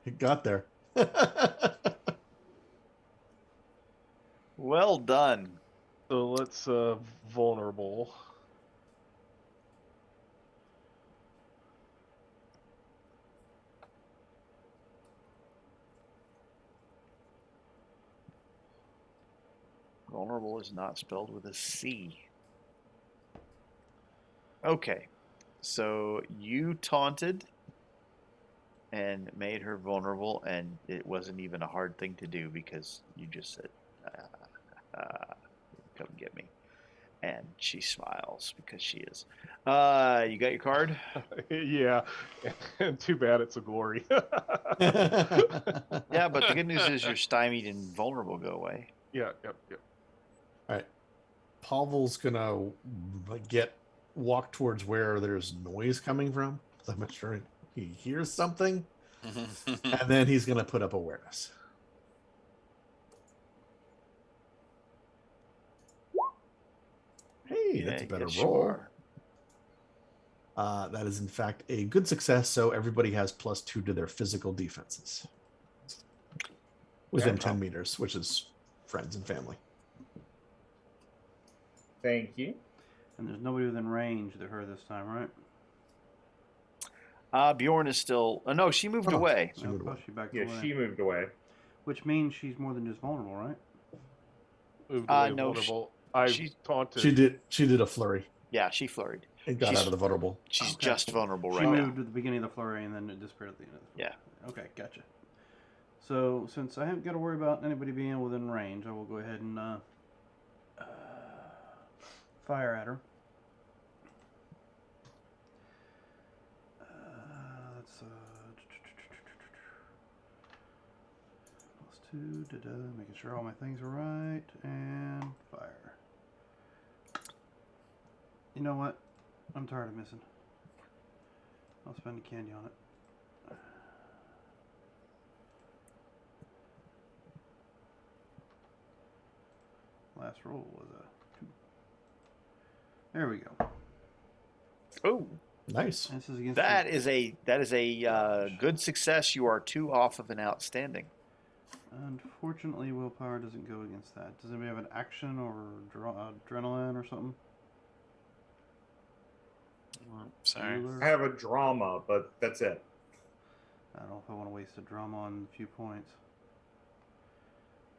It got there. Well done. So let's vulnerable. Vulnerable is not spelled with a C. Okay. So you taunted and made her vulnerable, and it wasn't even a hard thing to do because you just said, come get me. And she smiles because she is. You got your card? Yeah, and too bad it's a glory. Yeah, but the good news is you're stymied and vulnerable go away. Yep. All right. Pavel's gonna walk towards where there's noise coming from. I'm not sure he hears something, and then he's gonna put up awareness. Hey, that's a better roll. That is in fact a good success. So everybody has +2 to their physical defenses within 10 meters, which is friends and family. Thank you. And there's nobody within range of her this time, right? Bjorn is still. Oh, no, she moved away. She moved away. She backed Yeah, away. she moved away. Which means she's more than just vulnerable, right? Moved away no, vulnerable. I taunted. She did a flurry. Yeah, she flurried. It got out of the vulnerable. She's just vulnerable She right now. moved at the beginning of the flurry and then it disappeared at the end of the flurry. Yeah. Okay, gotcha. So since I haven't got to worry about anybody being within range, I will go ahead and fire at her. That's +2. Making sure all my things are right, and fire. You know what? I'm tired of missing. I'll spend a candy on it. Last roll was a 2. There we go. Oh, Nice. This is against that is a good success. You are 2 off of an outstanding. Unfortunately, willpower doesn't go against that. Does anybody have an action or adrenaline or something? Sorry. I have a drama, but that's it. I don't know if I want to waste a drama on a few points.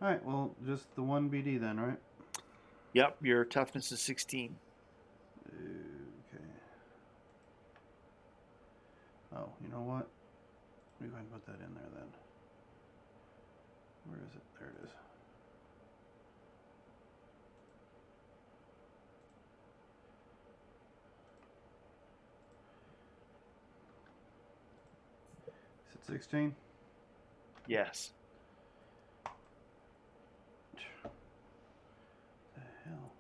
Alright, well, just the 1 BD then, right? Yep, your toughness is 16. Okay. Oh, you know what? Let me go ahead and put that in there then. Where is it? There it is. Is it 16? Yes. The hell?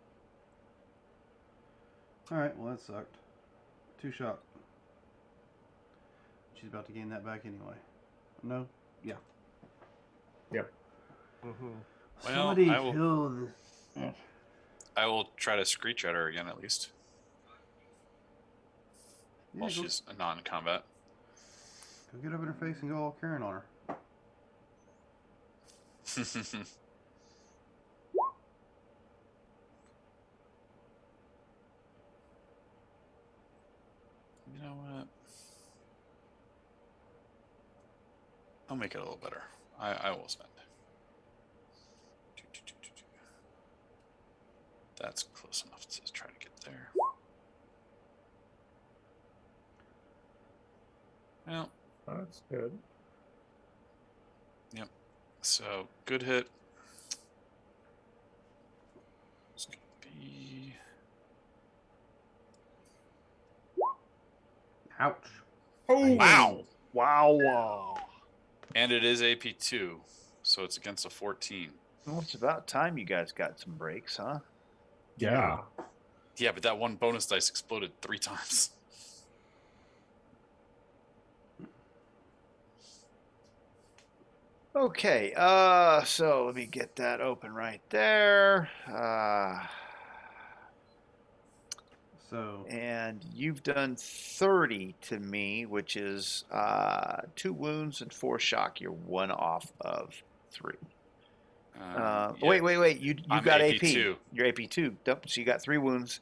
Alright, well that sucked. 2 shot. She's about to gain that back anyway. No? Yeah. Yep. Mm-hmm. Well, Somebody kill this. I will try to screech at her again at least. Yeah, While go, she's a non-combat. go get up in her face and go all Karen on her. You know what? I'll make it a little better. I will spend. That's close enough to try to get there. Well, That's good. yep. So good hit. It's gonna be Ouch. Oh Wow. and it is AP2, so it's against a 14. Well, it's about time you guys got some breaks, huh? Yeah. Yeah, but that one bonus dice exploded 3 times. Okay, so let me get that open right there. So, And you've done 30 to me, which is 2 wounds and 4 shock. You're 1 off of 3. Yeah. Wait. You I'm got AP2. AP. You're AP2. Yep, so you got 3 wounds.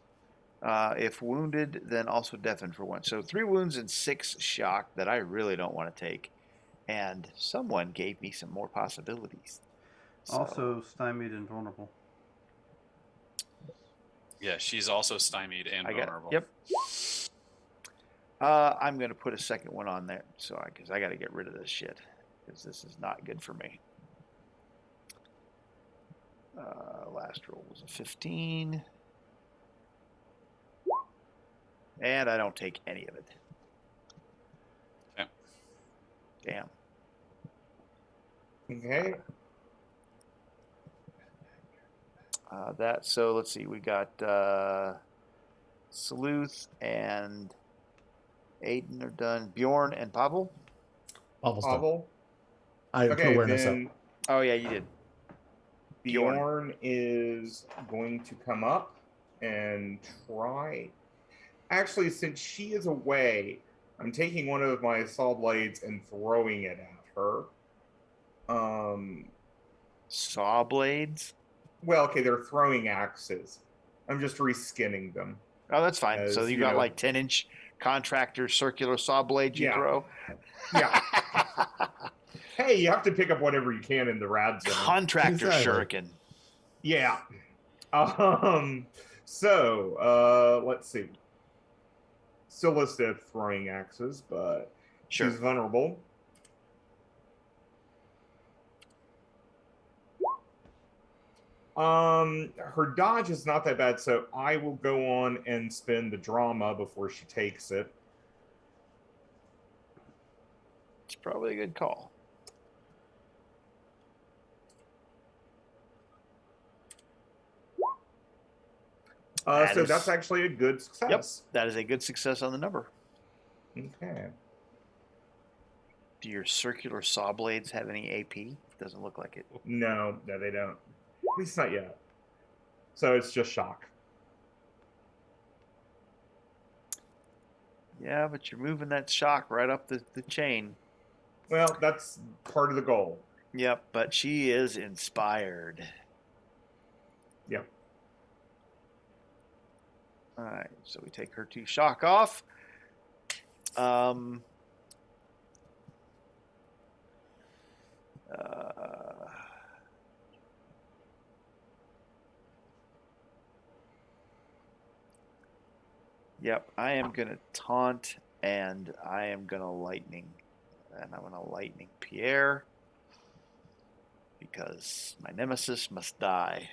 If wounded, then also deafened for 1. So 3 wounds and 6 shock that I really don't want to take. And someone gave me some more possibilities. So, also stymied and vulnerable. Yeah, she's also stymied and vulnerable. Yep. I'm going to put a second one on there, because I got to get rid of this shit, because this is not good for me. Last roll was a 15. And I don't take any of it. Okay. Damn. Okay. So let's see. We got Sleuth and Aiden are done. Bjorn and Pavel. Pavel's done. Pavel. I put Okay, awareness up. then Oh yeah, you did. Bjorn is going to come up and try. Actually, since she is away, I'm taking one of my saw blades and throwing it at her. Saw blades. Well, okay, they're throwing axes. I'm just reskinning them. Oh, that's fine. As, So you you got know- like 10-inch contractor circular saw blades you Yeah. throw. Yeah. Hey, you have to pick up whatever you can in the rad zone. Contractor Exactly. shuriken. Yeah. Let's see. Still listed throwing axes, but Sure. she's vulnerable. Her dodge is not that bad, so I will go on and spend the drama before she takes it. It's probably a good call. So that's actually a good success. Yep, that is a good success on the number. Okay. Do your circular saw blades have any AP? Doesn't look like it. No, they don't. At least not yet. So it's just shock. Yeah, but you're moving that shock right up the chain. Well, that's part of the goal. Yep, but she is inspired. Yep. All right, so we take her 2 shock off. Yep, I am going to taunt and I am going to lightning. And I'm going to lightning Pierre because my nemesis must die.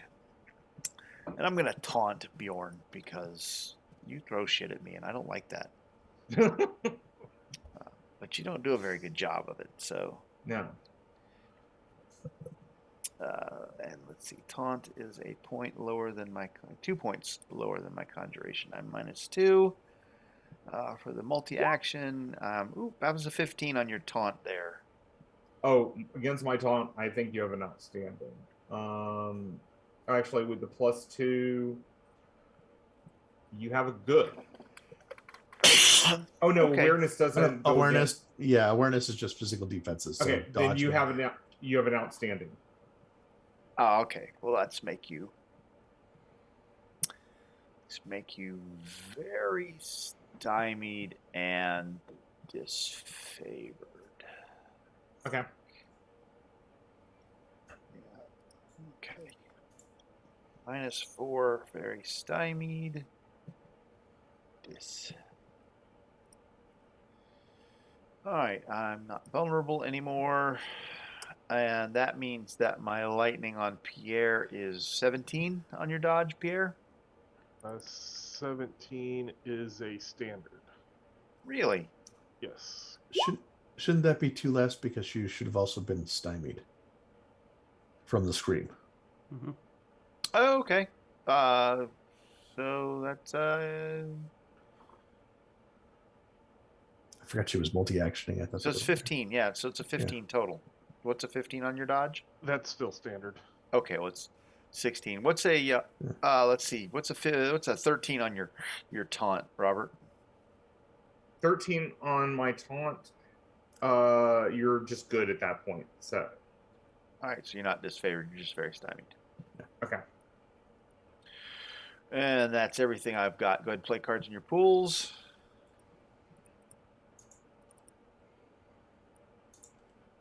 And I'm going to taunt Bjorn because you throw shit at me and I don't like that. But you don't do a very good job of it, so. No. And let's see, taunt is a point lower than my 2 points lower than my conjuration. I'm -2 for the multi-action. That was a 15 on your taunt there. Oh, against my taunt, I think you have an outstanding. Actually, with the +2, you have a good. Oh no, Okay. awareness doesn't. Go Awareness, against... yeah, awareness is just physical defenses. So Okay, then dodge you damage. have an outstanding. Oh, okay. Well, let's make you very stymied and disfavored. Okay. Okay. -4, very stymied. Alright, I'm not vulnerable anymore. And that means that my lightning on Pierre is 17 on your dodge, Pierre? 17 is a standard. Really? Yes. Shouldn't that be 2 less because you should have also been stymied from the scream? Mm-hmm. Oh, okay. So that's I forgot she was multi-actioning. I thought so that it's was- 15. Yeah, so it's a 15 total. What's a 15 on your dodge? That's still standard. Okay, well it's 16. What's a let's see. What's a 13 on your taunt, Robert? 13 on my taunt. You're just good at that point. So. All right, so you're not disfavored. You're just very stymied. Okay. And that's everything I've got. Go ahead and play cards in your pools.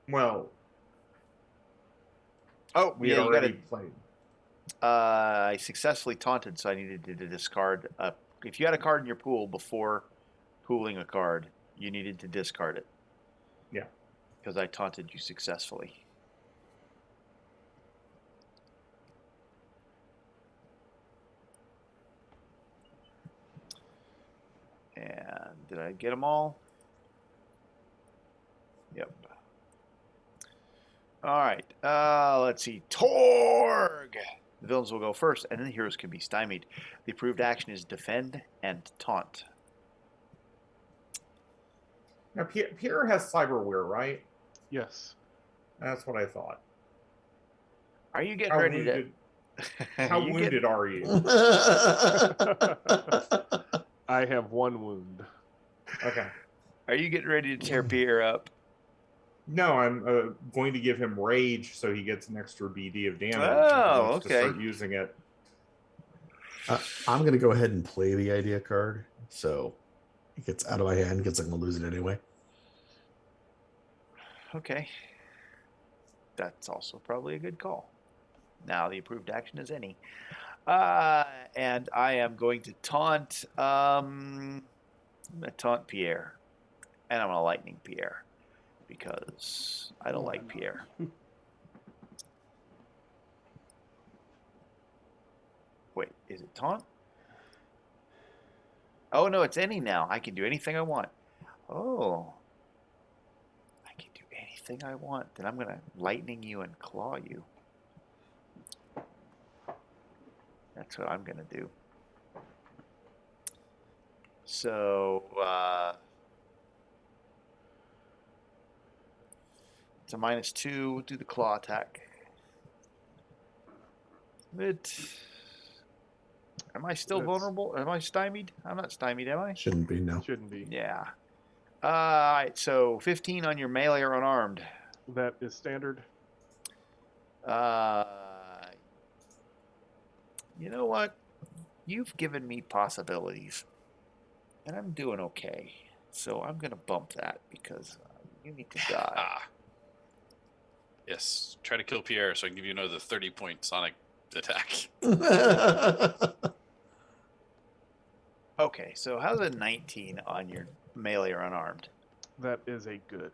Well. Oh, we yeah, had you already got played. I successfully taunted, so I needed to discard. If you had a card in your pool before pooling a card, you needed to discard it. Yeah. Because I taunted you successfully. And did I get them all? Yep. All right. Let's see. Torg! The villains will go first, and then the heroes can be stymied. The approved action is defend and taunt. Now, Pierre has cyberware, right? Yes. That's what I thought. Are you getting How ready wounded? to... How you wounded are you? I have 1 wound. Okay. Are you getting ready to tear Pierre up? No, I'm going to give him rage so he gets an extra BD of damage. Oh, He wants okay. to start using it. I'm going to go ahead and play the idea card. So it gets out of my hand because I'm going to lose it anyway. Okay. That's also probably a good call. Now the approved action is any. And I am going to taunt I'm going to taunt Pierre. And I'm going to lightning Pierre. Because I don't like Pierre. Wait, is it taunt? Oh no, it's any now. I can do anything I want. Oh. I can do anything I want. Then I'm going to lightning you and claw you. That's what I'm going to do. So, it's a -2. We'll do the claw attack. Am I still vulnerable? Am I stymied? I'm not stymied, am I? Shouldn't be, no. Shouldn't be. Yeah. All right, so 15 on your melee or unarmed. That is standard. You know what? You've given me possibilities, and I'm doing okay. So I'm going to bump that because you need to die. Yes. Try to kill Pierre so I can give you another 30-point sonic attack. Okay, so how's a 19 on your melee or unarmed? That is a good.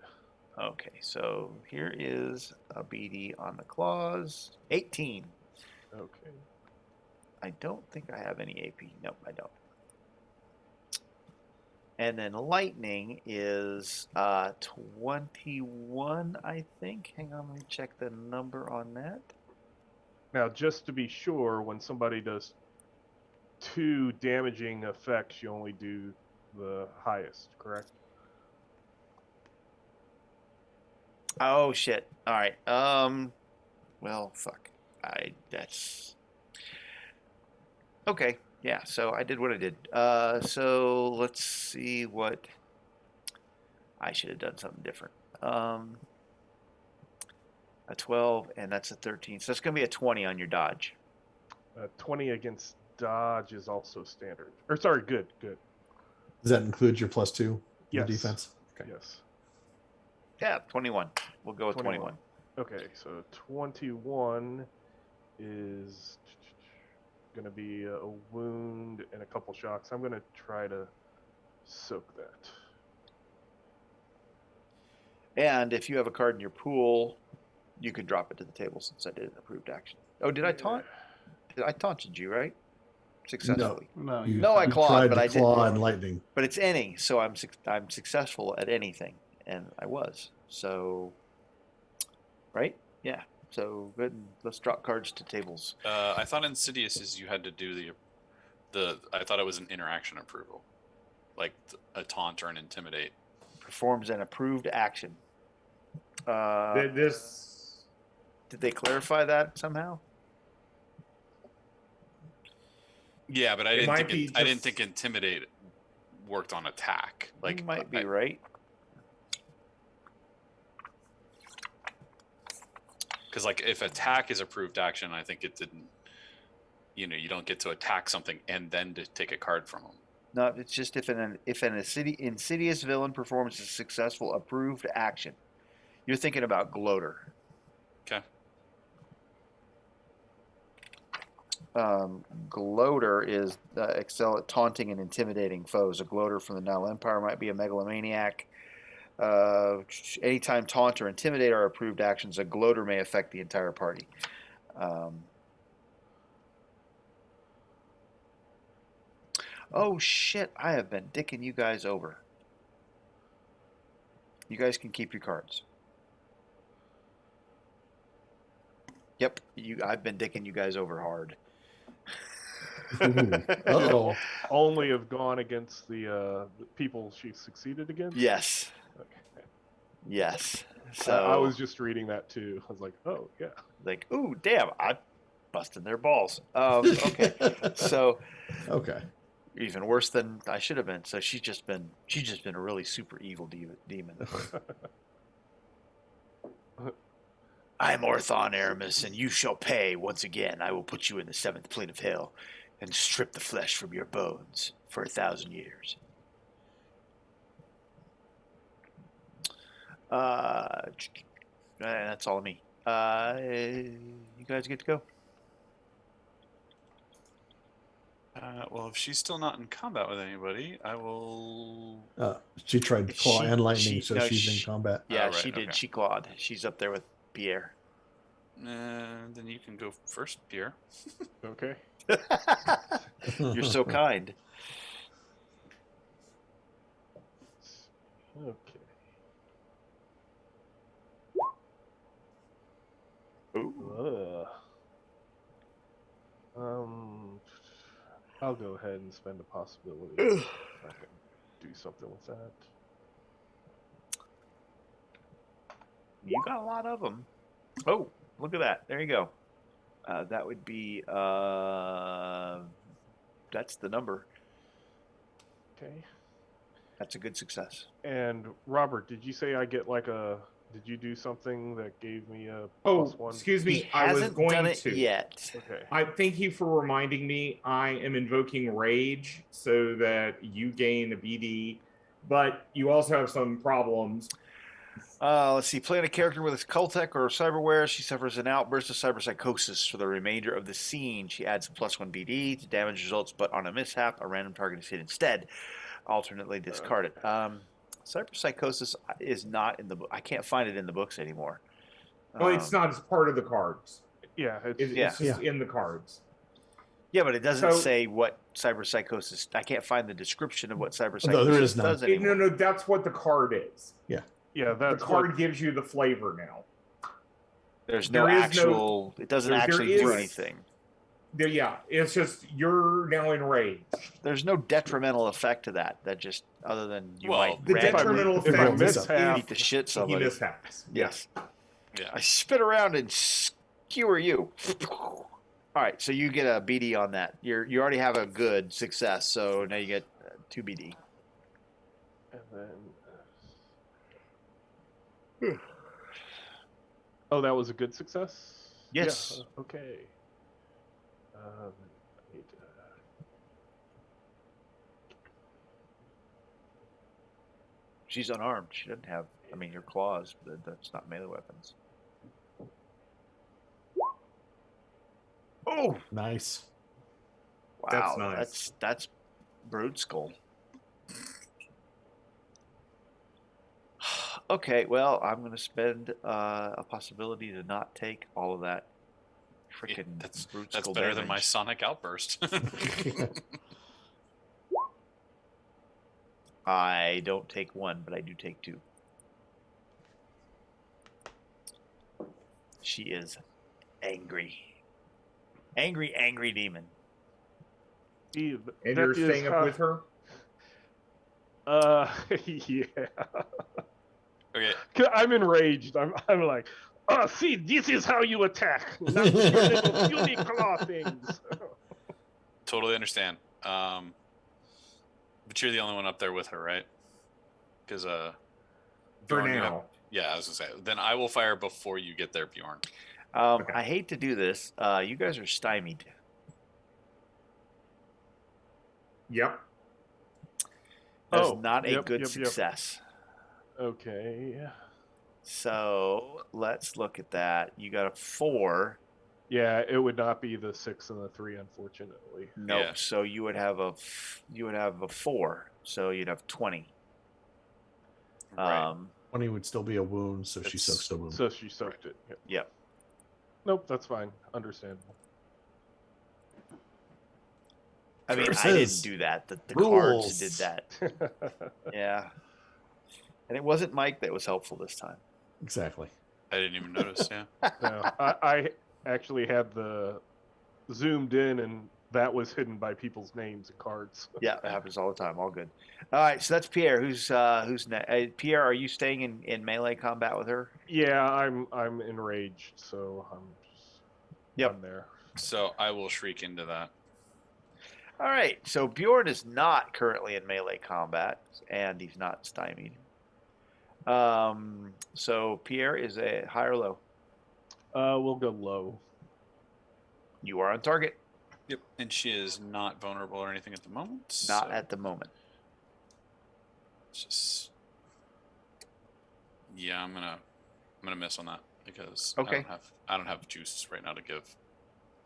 Okay, so here is a BD on the claws. 18. Okay. I don't think I have any AP. Nope, I don't. And then lightning is 21, I think. Hang on, let me check the number on that. Now, just to be sure, when somebody does 2 damaging effects, you only do the highest, correct? Oh shit. All right. Well, fuck. That's okay. Yeah. So I did what I did. So let's see what I should have done something different. A 12 and that's a 13. So it's gonna be a 20 on your dodge. 20 against dodge is also standard. Or sorry, good. Does that include your +2 in Yes. the defense? Okay. Yes. Yeah, 21. We'll go with 21. Okay, so 21 is going to be a wound and a couple shocks. I'm going to try to soak that. And if you have a card in your pool, you could drop it to the table since I did an approved action. Oh, did I taunt? I taunted you, right? Successfully. No, No, I clawed, tried but to I claw didn't. and lightning. But it's any, so I'm successful at anything, and I was. So, right? Yeah. So good. Let's drop cards to tables. I thought Insidious is you had to do I thought it was an interaction approval, like a taunt or an intimidate. Performs an approved action. Did they clarify that somehow? Yeah, but I didn't think intimidate worked on attack. Like You might be right. Because like if attack is approved action, I think it didn't. You don't get to attack something and then to take a card from them. No, it's just if an insidious villain performs a successful approved action. You're thinking about Gloater. Okay. Gloater is excel at taunting and intimidating foes. A gloater from the Nile Empire might be a megalomaniac. Anytime taunt or intimidate are approved actions, a gloater may affect the entire party. Oh shit! I have been dicking you guys over. You guys can keep your cards. Yep, I've been dicking you guys over hard. Uh-oh. Only have gone against the people she succeeded against? Yes. Okay. Yes. I So was just reading that too. I was like, oh, yeah. like, ooh, damn, I busted their balls. Okay. So Okay. even worse than I should have been. So she's just been a really super evil demon. I am Orthon Aramis, and you shall pay once again. I will put you in the seventh plane of hell and strip the flesh from your bones for 1,000 years. That's all of me. You guys get to go. Well, if she's still not in combat with anybody, I will. She tried claw and lightning, so no, she's in combat. Yeah, right, she did. okay. She clawed. She's up there with Pierre. Then you can go first, Pierre. Okay. You're so kind. Okay. Ooh. I'll go ahead and spend a possibility. If I can do something with that. You got a lot of them. Oh, look at that. There you go. That would be, that's the number. Okay. That's a good success. And Robert, did you say I get did you do something that gave me a Oh, +1? excuse me. He I was hasn't going done it to. yet. Okay. I thank you for reminding me. I am invoking rage so that you gain a BD, but you also have some problems. Let's see. Playing a character with a Cultec or cyberware, she suffers an outburst of cyberpsychosis for the remainder of the scene. She adds a +1 BD to damage results, but on a mishap, a random target is hit instead. Alternately discarded. Cyberpsychosis is not in the book. I can't find it in the books anymore. Well, it's not as part of the cards. Yeah. It's just in the cards. Yeah, but it doesn't So- say what cyberpsychosis. I can't find the description of what cyberpsychosis No, there is none. does anymore. No, that's what the card is. Yeah, The that's card gives you the flavor now. There's no there is actual. It doesn't there actually is- do anything. It's just you're now enraged. There's no detrimental effect to that. That just other than you Well, might The randomly detrimental if I effect miss is beat the shit he somebody. mishaps. Yes. Yeah. I spit around and skewer you. All right, so you get a BD on that. You already have a good success, so now you get 2 BD. And then. Oh, that was a good success? Yes. Yeah, okay. I need to- She's unarmed. She doesn't have. I mean, your claws, but that's not melee weapons. Oh, Nice. wow, That's nice. that's Brood Skull. Okay, well, I'm going to spend a possibility to not take all of that freaking That's Brood that's Skull better than my damage. sonic outburst. I don't take 1, but I do take 2. She is angry. Angry demon. Eve, And that you're is staying up how- with her? Yeah. Okay. 'Cause I'm enraged. I'm like, oh, see, this is how you attack. Not with your little puny claw things. Totally understand. But you're the only one up there with her, right? Because For Bjorn, you now. have- yeah, I was gonna say. Then I will fire before you get there, Bjorn. Okay. I hate to do this. You guys are stymied. Yep. That is Oh, not a yep, good yep. success. Okay. So let's look at that. You got a 4. Yeah, it would not be the 6 and the 3, unfortunately. Nope. Yeah. So you would have a 4. So you'd have 20. Right. 20 would still be a wound, so she It's- soaks the wound. So she soaked it. Yep. Yep. Nope, that's fine. Understandable. I mean, I Versus didn't do that. The rules. cards did that. Yeah. And it wasn't Mike that was helpful this time. Exactly. I didn't even notice. Yeah. No, I actually had the zoomed in, and that was hidden by people's names and cards. Yeah, it happens all the time. All good. All right, so that's Pierre. Who's next? Pierre, are you staying in melee combat with her? Yeah, I'm enraged, so I'm there. So I will shriek into that. All right, so Bjorn is not currently in melee combat, and he's not stymied. So Pierre is a high or low? We'll go low. You are on target. Yep. And she is not vulnerable or anything at the moment. Not so at the moment. Just yeah, I'm gonna miss on that because Okay. I don't have juice right now to give.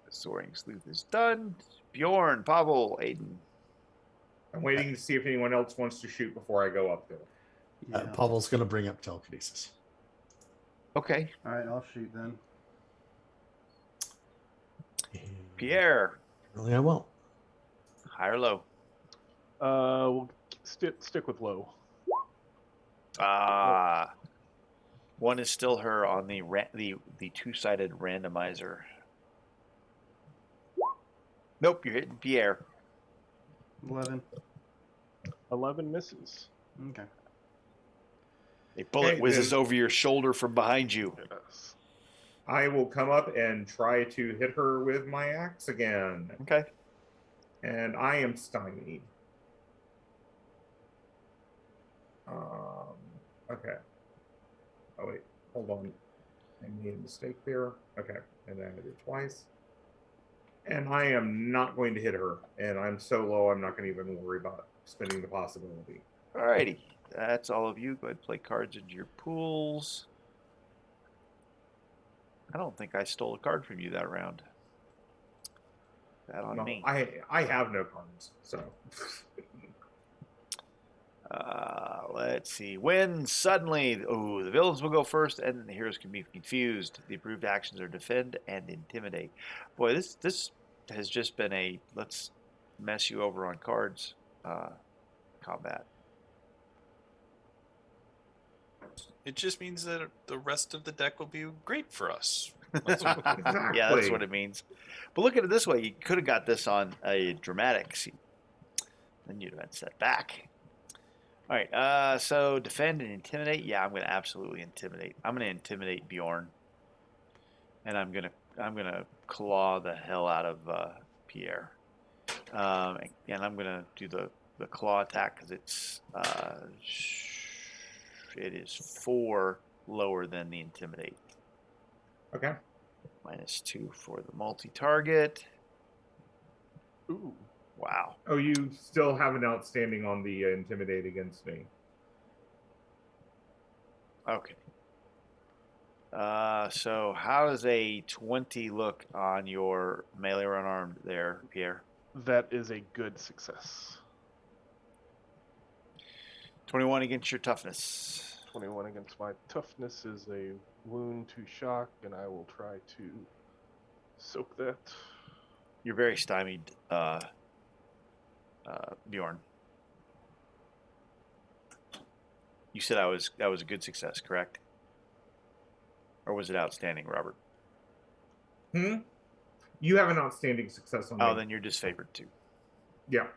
The Soaring Sleuth is done. Bjorn, Pavel, Aiden. I'm waiting to see if anyone else wants to shoot before I go up there. Yeah. Pavel's going to bring up telekinesis. Okay, All right, I'll shoot then. Pierre, Really, I won't. high or low? We'll stick with low. One is still her on the two-sided randomizer. Nope, you're hitting Pierre. 11. 11 misses. Okay. A bullet Okay, whizzes then- over your shoulder from behind you. Yes. I will come up and try to hit her with my axe again. Okay. And I am stymied. Okay. Oh, wait. Hold on. I made a mistake there. Okay. And then I did it twice. And I am not going to hit her. And I'm so low, I'm not going to even worry about spending the possibility. Alrighty. That's all of you. Go ahead and play cards into your pools. I don't think I stole a card from you that round. That on No, me. I have no cards. So. Let's see. When suddenly, the villains will go first, and the heroes can be confused. The approved actions are defend and intimidate. Boy, this has just been a let's mess you over on cards combat. It just means that the rest of the deck will be great for us. Yeah, that's what it means. But look at it this way: you could have got this on a dramatic scene. Then you'd have been set back. All right, so defend and intimidate. Yeah, I'm going to absolutely intimidate. I'm going to intimidate Bjorn, and I'm gonna claw the hell out of Pierre, and I'm going to do the claw attack because it is 4 lower than the intimidate. Okay. -2 for the multi-target. Ooh. Wow. Oh, you still have an outstanding on the intimidate against me. Okay. So how does a 20 look on your melee or unarmed there, Pierre? That is a good success. 21 against your toughness. 21 against my toughness is a wound to shock, and I will try to soak that. You're very stymied, Bjorn. You said that was a good success, correct? Or was it outstanding, Robert? You have an outstanding success on me. Oh, then you're disfavored too. Yeah.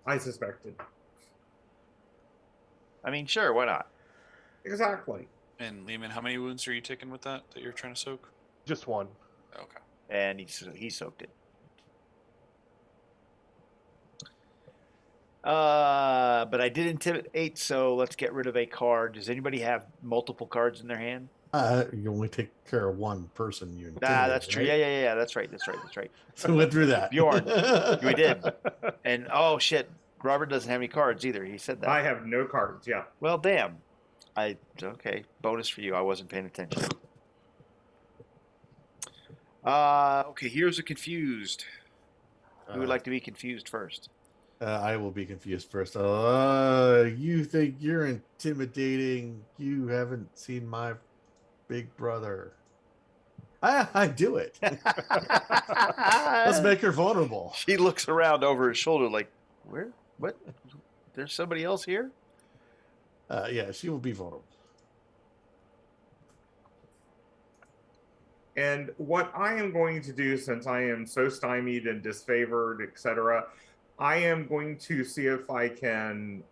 I suspected. I mean, sure, why not? Exactly. And Lehman, how many wounds are you taking with that you're trying to soak? Just one. Okay. And he soaked it. But I did intimidate, so let's get rid of a card. Does anybody have multiple cards in their hand? You only take care of one person. You That's true. right? Yeah. That's right. So we went through that. Bjorn, we did. And oh shit, Robert doesn't have any cards either. He said that. I have no cards. Yeah. Well, damn. Okay. Bonus for you. I wasn't paying attention. Okay. Here's a confused. Who would like to be confused first? I will be confused first. You think you're intimidating? You haven't seen my big brother. I do it. Let's make her vulnerable. She looks around over her shoulder like, where? What? There's somebody else here? Yeah, she will be vulnerable. And what I am going to do, since I am so stymied and disfavored, etc., I am going to see if I can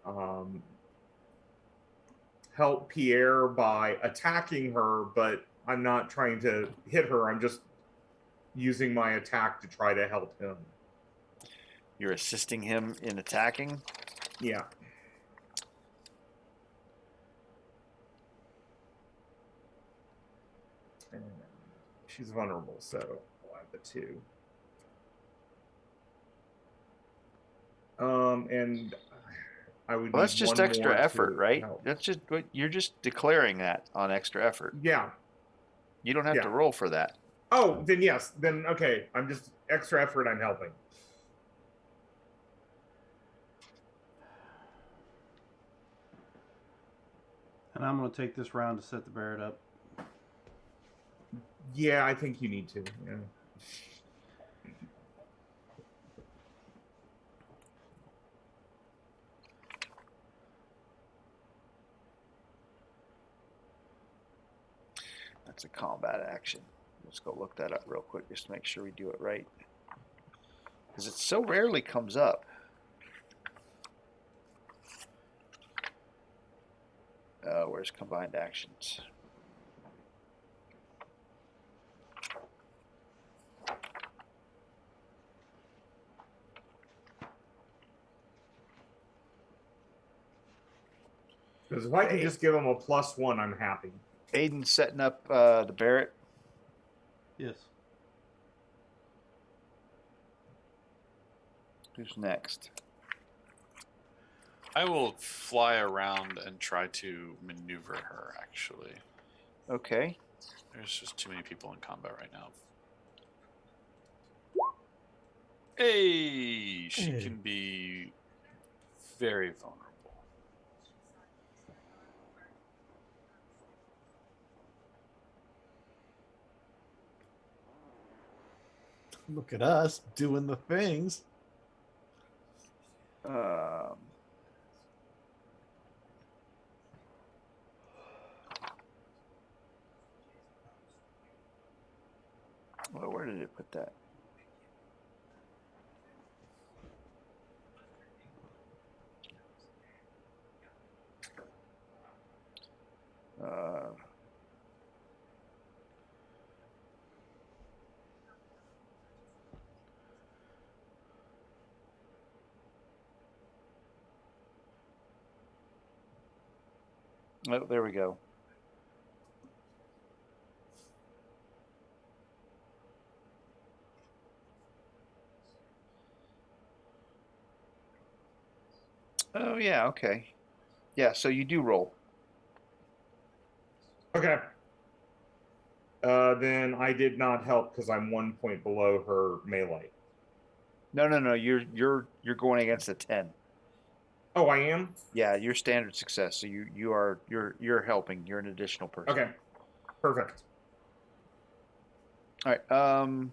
help Pierre by attacking her, but I'm not trying to hit her. I'm just using my attack to try to help him. You're assisting him in attacking? Yeah. And she's vulnerable, so I'll have the 2. And I would. Well, that's need just one extra more effort, to right? help. That's just you're just declaring that on extra effort. Yeah. You don't have Yeah. to roll for that. Oh, then yes. Then okay. I'm just extra effort. I'm helping. And I'm going to take this round to set the Barrett up. Yeah, I think you need to. Yeah. That's a combat action. Let's go look that up real quick just to make sure we do it right. Because it so rarely comes up. Where's combined actions? Because if I can just give him a +1, I'm happy. Aiden's setting up the Barrett. Yes. Who's next? I will fly around and try to maneuver her, actually. Okay. There's just too many people in combat right now. Hey, she Hey. can be very vulnerable. Look at us doing the things. Well, where did it put that? Oh, there we go. Oh, yeah, okay. Yeah, so you do roll. Okay. Then I did not help because I'm 1 point below her melee. No. You're going against a 10. Oh, I am? Yeah, you're standard success. So you're helping. You're an additional person. Okay. Perfect. All right.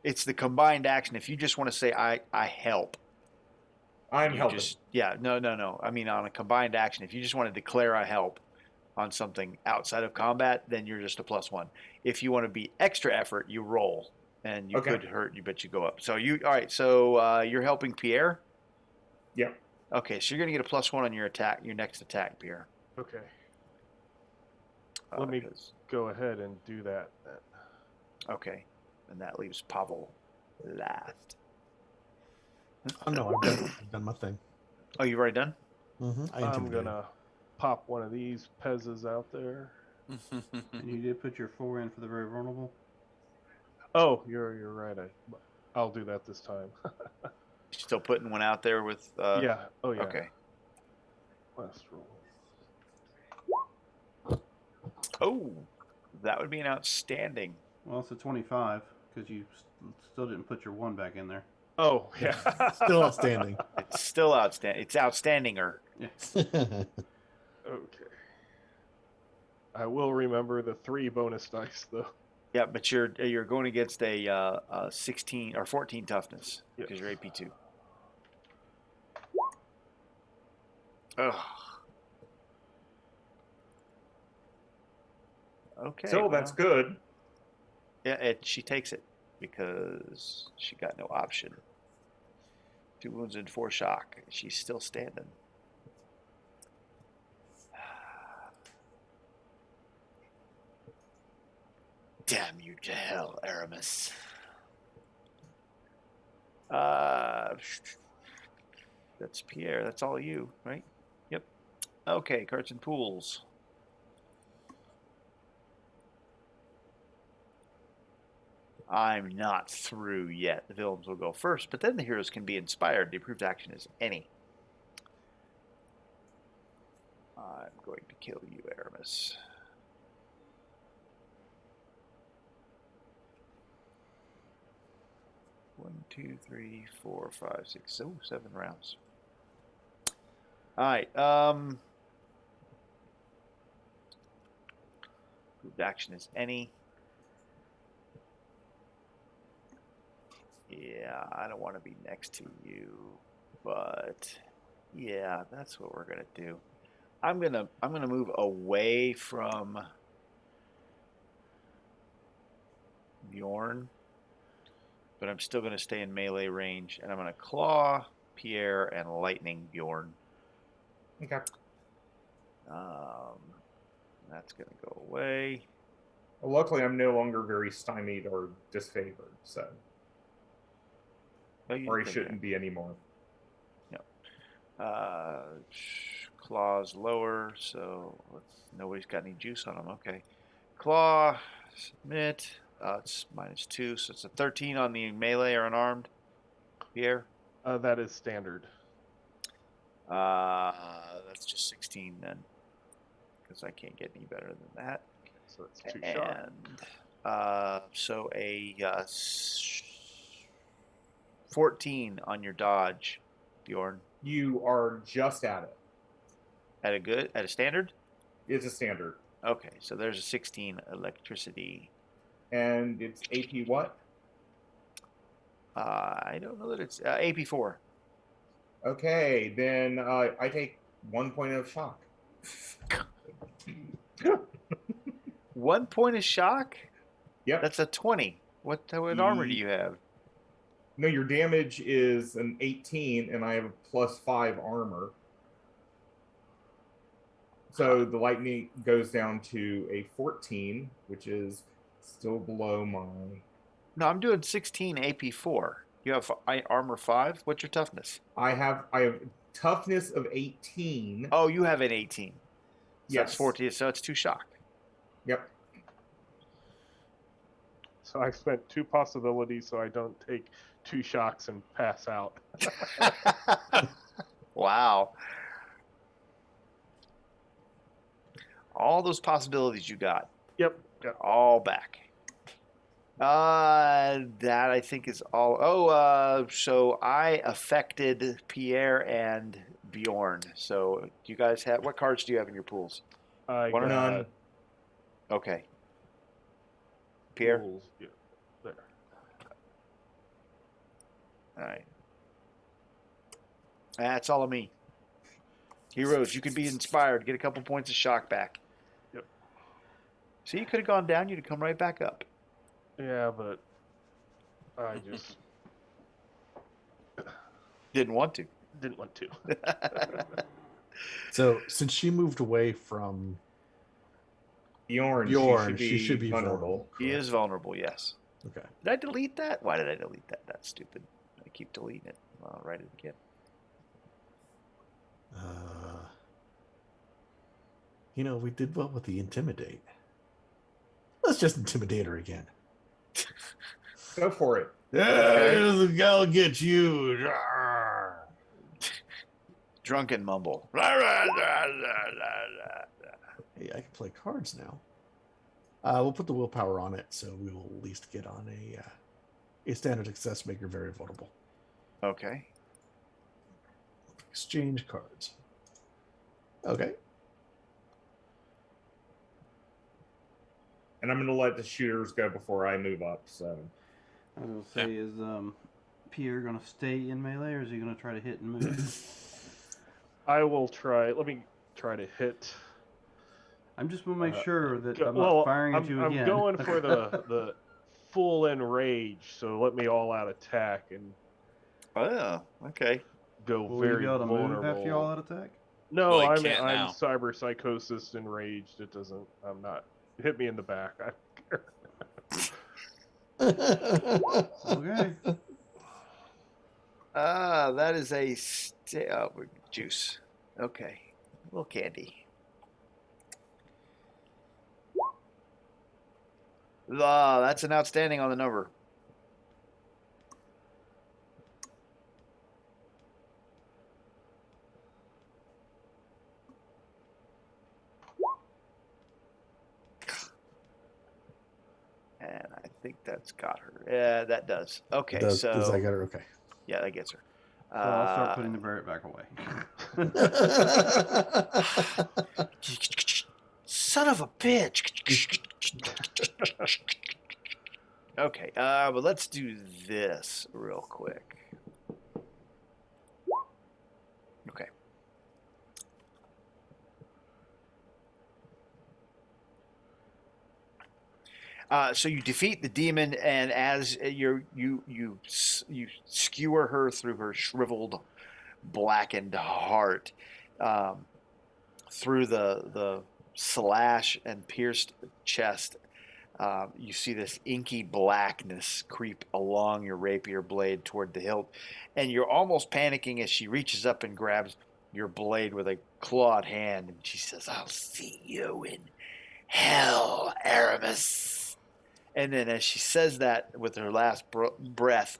It's the combined action. If you just want to say I help. I'm you helping. No. I mean, on a combined action, if you just want to declare I help on something outside of combat, then you're just a +1. If you want to be extra effort, you roll, and you could hurt you, but you go up. So all right. So you're helping Pierre. Yeah. Okay, so you're gonna get a +1 on your attack, your next attack, Pierre. Okay. Let me go ahead and do that then. Okay, and that leaves Pavel last. Oh no, I've done my thing. Oh, you've already done? I'm gonna pop one of these Pezzas out there. And you did put your 4 in for the very vulnerable? Oh, you're right. I'll do that this time. Still putting one out there with. Yeah. Oh yeah. Okay. Last roll. Oh, that would be an outstanding. Well, it's a 25 because you still didn't put your 1 back in there. Oh yeah. Still outstanding. It's still outstanding. It's outstandinger. Yeah. Okay. I will remember the 3 bonus dice though. Yeah, but you're going against a 16 or 14 toughness because you're AP2. Ugh. Okay. So that's good. Yeah, she takes it because she got no option. 2 wounds and 4 shock. She's still standing. Damn you to hell, Aramis. That's Pierre. That's all you, right? Yep. Okay, cards and pools. I'm not through yet. The villains will go first, but then the heroes can be inspired. The approved action is any. I'm going to kill you, Aramis. One, 2, 3, 4, 5, 6, 7 rounds. All right. Approved action is any. Yeah, I don't want to be next to you, but yeah, that's what we're gonna do. I'm gonna move away from Bjorn, but I'm still gonna stay in melee range, and I'm gonna claw Pierre and lightning Bjorn. Okay. That's gonna go away. Well, luckily, I'm no longer very stymied or disfavored, so. Or he shouldn't be anymore. No. Claw's lower, so nobody's got any juice on him. Okay. Claw, submit. It's -2, so it's a 13 on the melee or unarmed. Pierre? That is standard. That's just 16 then, because I can't get any better than that. So it's 2 shots. And so a 14 on your dodge, Bjorn. You are just at it. At a standard? It's a standard. Okay, so there's a 16 electricity. And it's AP what? I don't know that it's AP4. Okay, then I take 1 point of shock. 1 point of shock? Yep. That's a 20. What armor do you have? No, your damage is an 18, and I have a +5 armor. So the lightning goes down to a 14, which is still below my... No, I'm doing 16 AP4. You have armor 5? What's your toughness? I have toughness of 18. Oh, you have an 18. So yes. That's 14, so it's 2 shock. Yep. So I spent 2 possibilities so I don't take 2 shocks and pass out. Wow. All those possibilities you got. Yep. All back. That I think is all. So I affected Pierre and Bjorn. So do you guys have, what cards do you have in your pools? I One or got none. Okay. Pierre? pools. Yeah, there. All right. That's all of me. Heroes, you can be inspired. Get a couple points of shock back. Yep. See, you could have gone down. You'd have come right back up. Yeah, but I just Didn't want to. didn't want to. So since she moved away from Bjorn, she should be vulnerable. He is vulnerable, yes. Okay. Did I delete that? Why did I delete that? That's stupid. I keep deleting it. I'll write it again. We did well with the intimidate. Let's just intimidate her again. Go for it. Yeah, I'll get you. Drunken mumble. Hey, I can play cards now. We'll put the willpower on it, so we will at least get on a standard success, make her very vulnerable. Okay. Exchange cards. Okay. And I'm going to let the shooters go before I move up. So I was gonna say, is Pierre gonna stay in melee, or is he gonna try to hit and move? I will try. Let me try to hit. I'm just gonna make sure that I'm not firing at you again. I'm going for the full enrage, so let me all out attack and Oh, okay. go Will very you be able to vulnerable. move after you all out attack? No, Well, I'm can't now. cyber psychosis enraged. It doesn't. I'm not. Hit me in the back. I don't care. Okay. That is a juice. Okay. A little candy. That's an outstanding on the number. And I think that's got her. Yeah, that does. Okay, Does so that get her? Okay. yeah, that gets her. So I'll start putting the Barrett back away. Son of a bitch. Okay, but let's do this real quick. Okay. So you defeat the demon, and as you skewer her through her shriveled, blackened heart, through the slash and pierced chest, you see this inky blackness creep along your rapier blade toward the hilt, and you're almost panicking as she reaches up and grabs your blade with a clawed hand, and she says, "I'll see you in hell, Aramis." And then as she says that with her last breath,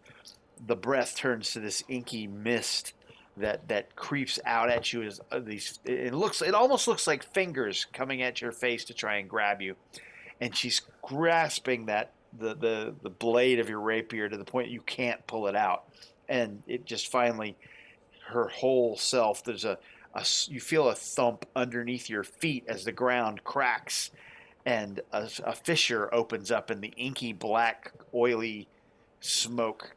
the breath turns to this inky mist that creeps out at you as these. It almost looks like fingers coming at your face to try and grab you. And she's grasping the blade of your rapier to the point you can't pull it out. And it just finally, her whole self, there's you feel a thump underneath your feet as the ground cracks, and a fissure opens up, and the inky black oily smoke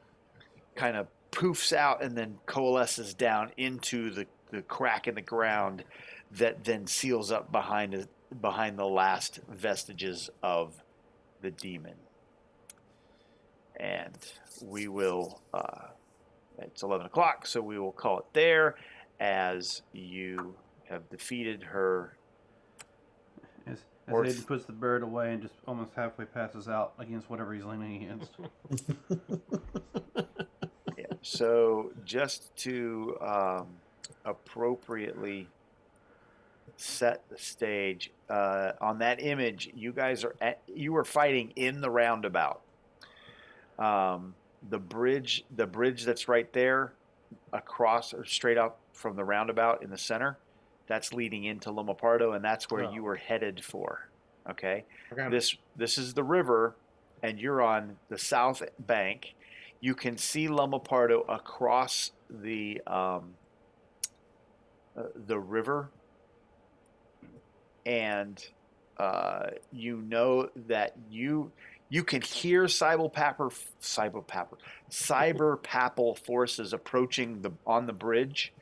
kind of poofs out and then coalesces down into the crack in the ground that then seals up behind the last vestiges of the demon. And we will it's 11 o'clock, so we will call it there, as you have defeated her. As Aiden puts the bird away and just almost halfway passes out against whatever he's leaning against. Yeah. So just to appropriately set the stage, on that image, you guys you were fighting in the roundabout. The bridge that's right there, across or straight up from the roundabout in the center, that's leading into Lomopardo, and that's where you were headed for. Okay. This is the river, and you're on the south bank. You can see Lomopardo across the river, and you know that you can hear cyber papal forces approaching on the bridge,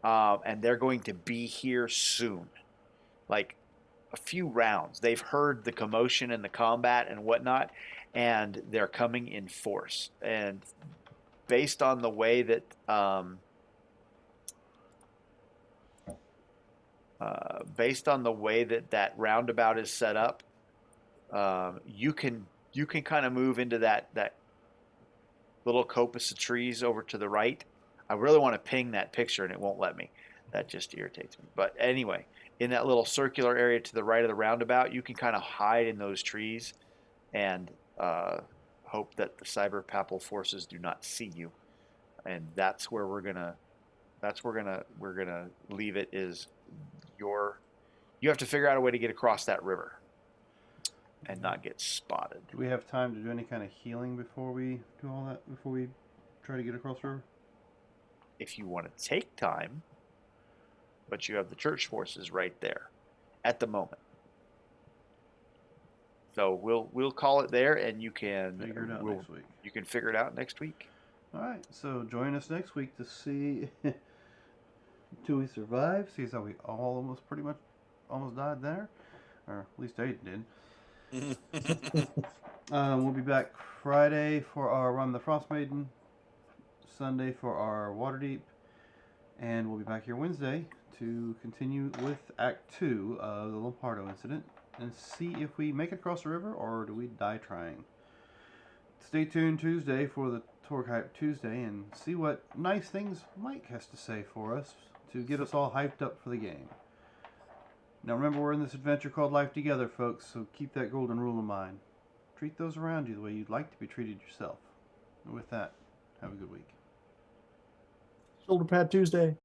and they're going to be here soon, like a few rounds. They've heard the commotion and the combat and whatnot, and they're coming in force. And based on the way that that roundabout is set up, you can kind of move into that little coppice of trees over to the right. I really want to ping that picture, and it won't let me. That just irritates me. But anyway, in that little circular area to the right of the roundabout, you can kind of hide in those trees and hope that the cyber papal forces do not see you. And that's where we're gonna leave it. Is you have to figure out a way to get across that river and not get spotted. Do we have time to do any kind of healing before we do all that? Before we try to get across the river? If you want to take time, but you have the church forces right there at the moment. So we'll call it there, and you can Figure it out we'll- next week. You can figure it out next week. All right, so join us next week to see do we survive. See how we all almost pretty much almost died there, or at least Aiden did. We'll be back Friday for our Run the Frost Maiden, Sunday for our Waterdeep, and we'll be back here Wednesday to continue with Act 2 of the Lomopardo incident and see if we make it across the river or do we die trying. Stay tuned Tuesday for the Torg Hype Tuesday and see what nice things Mike has to say for us to get us all hyped up for the game. Now remember, we're in this adventure called Life Together, folks, so keep that golden rule in mind. Treat those around you the way you'd like to be treated yourself. And with that, have a good week. Shoulder pad Tuesday.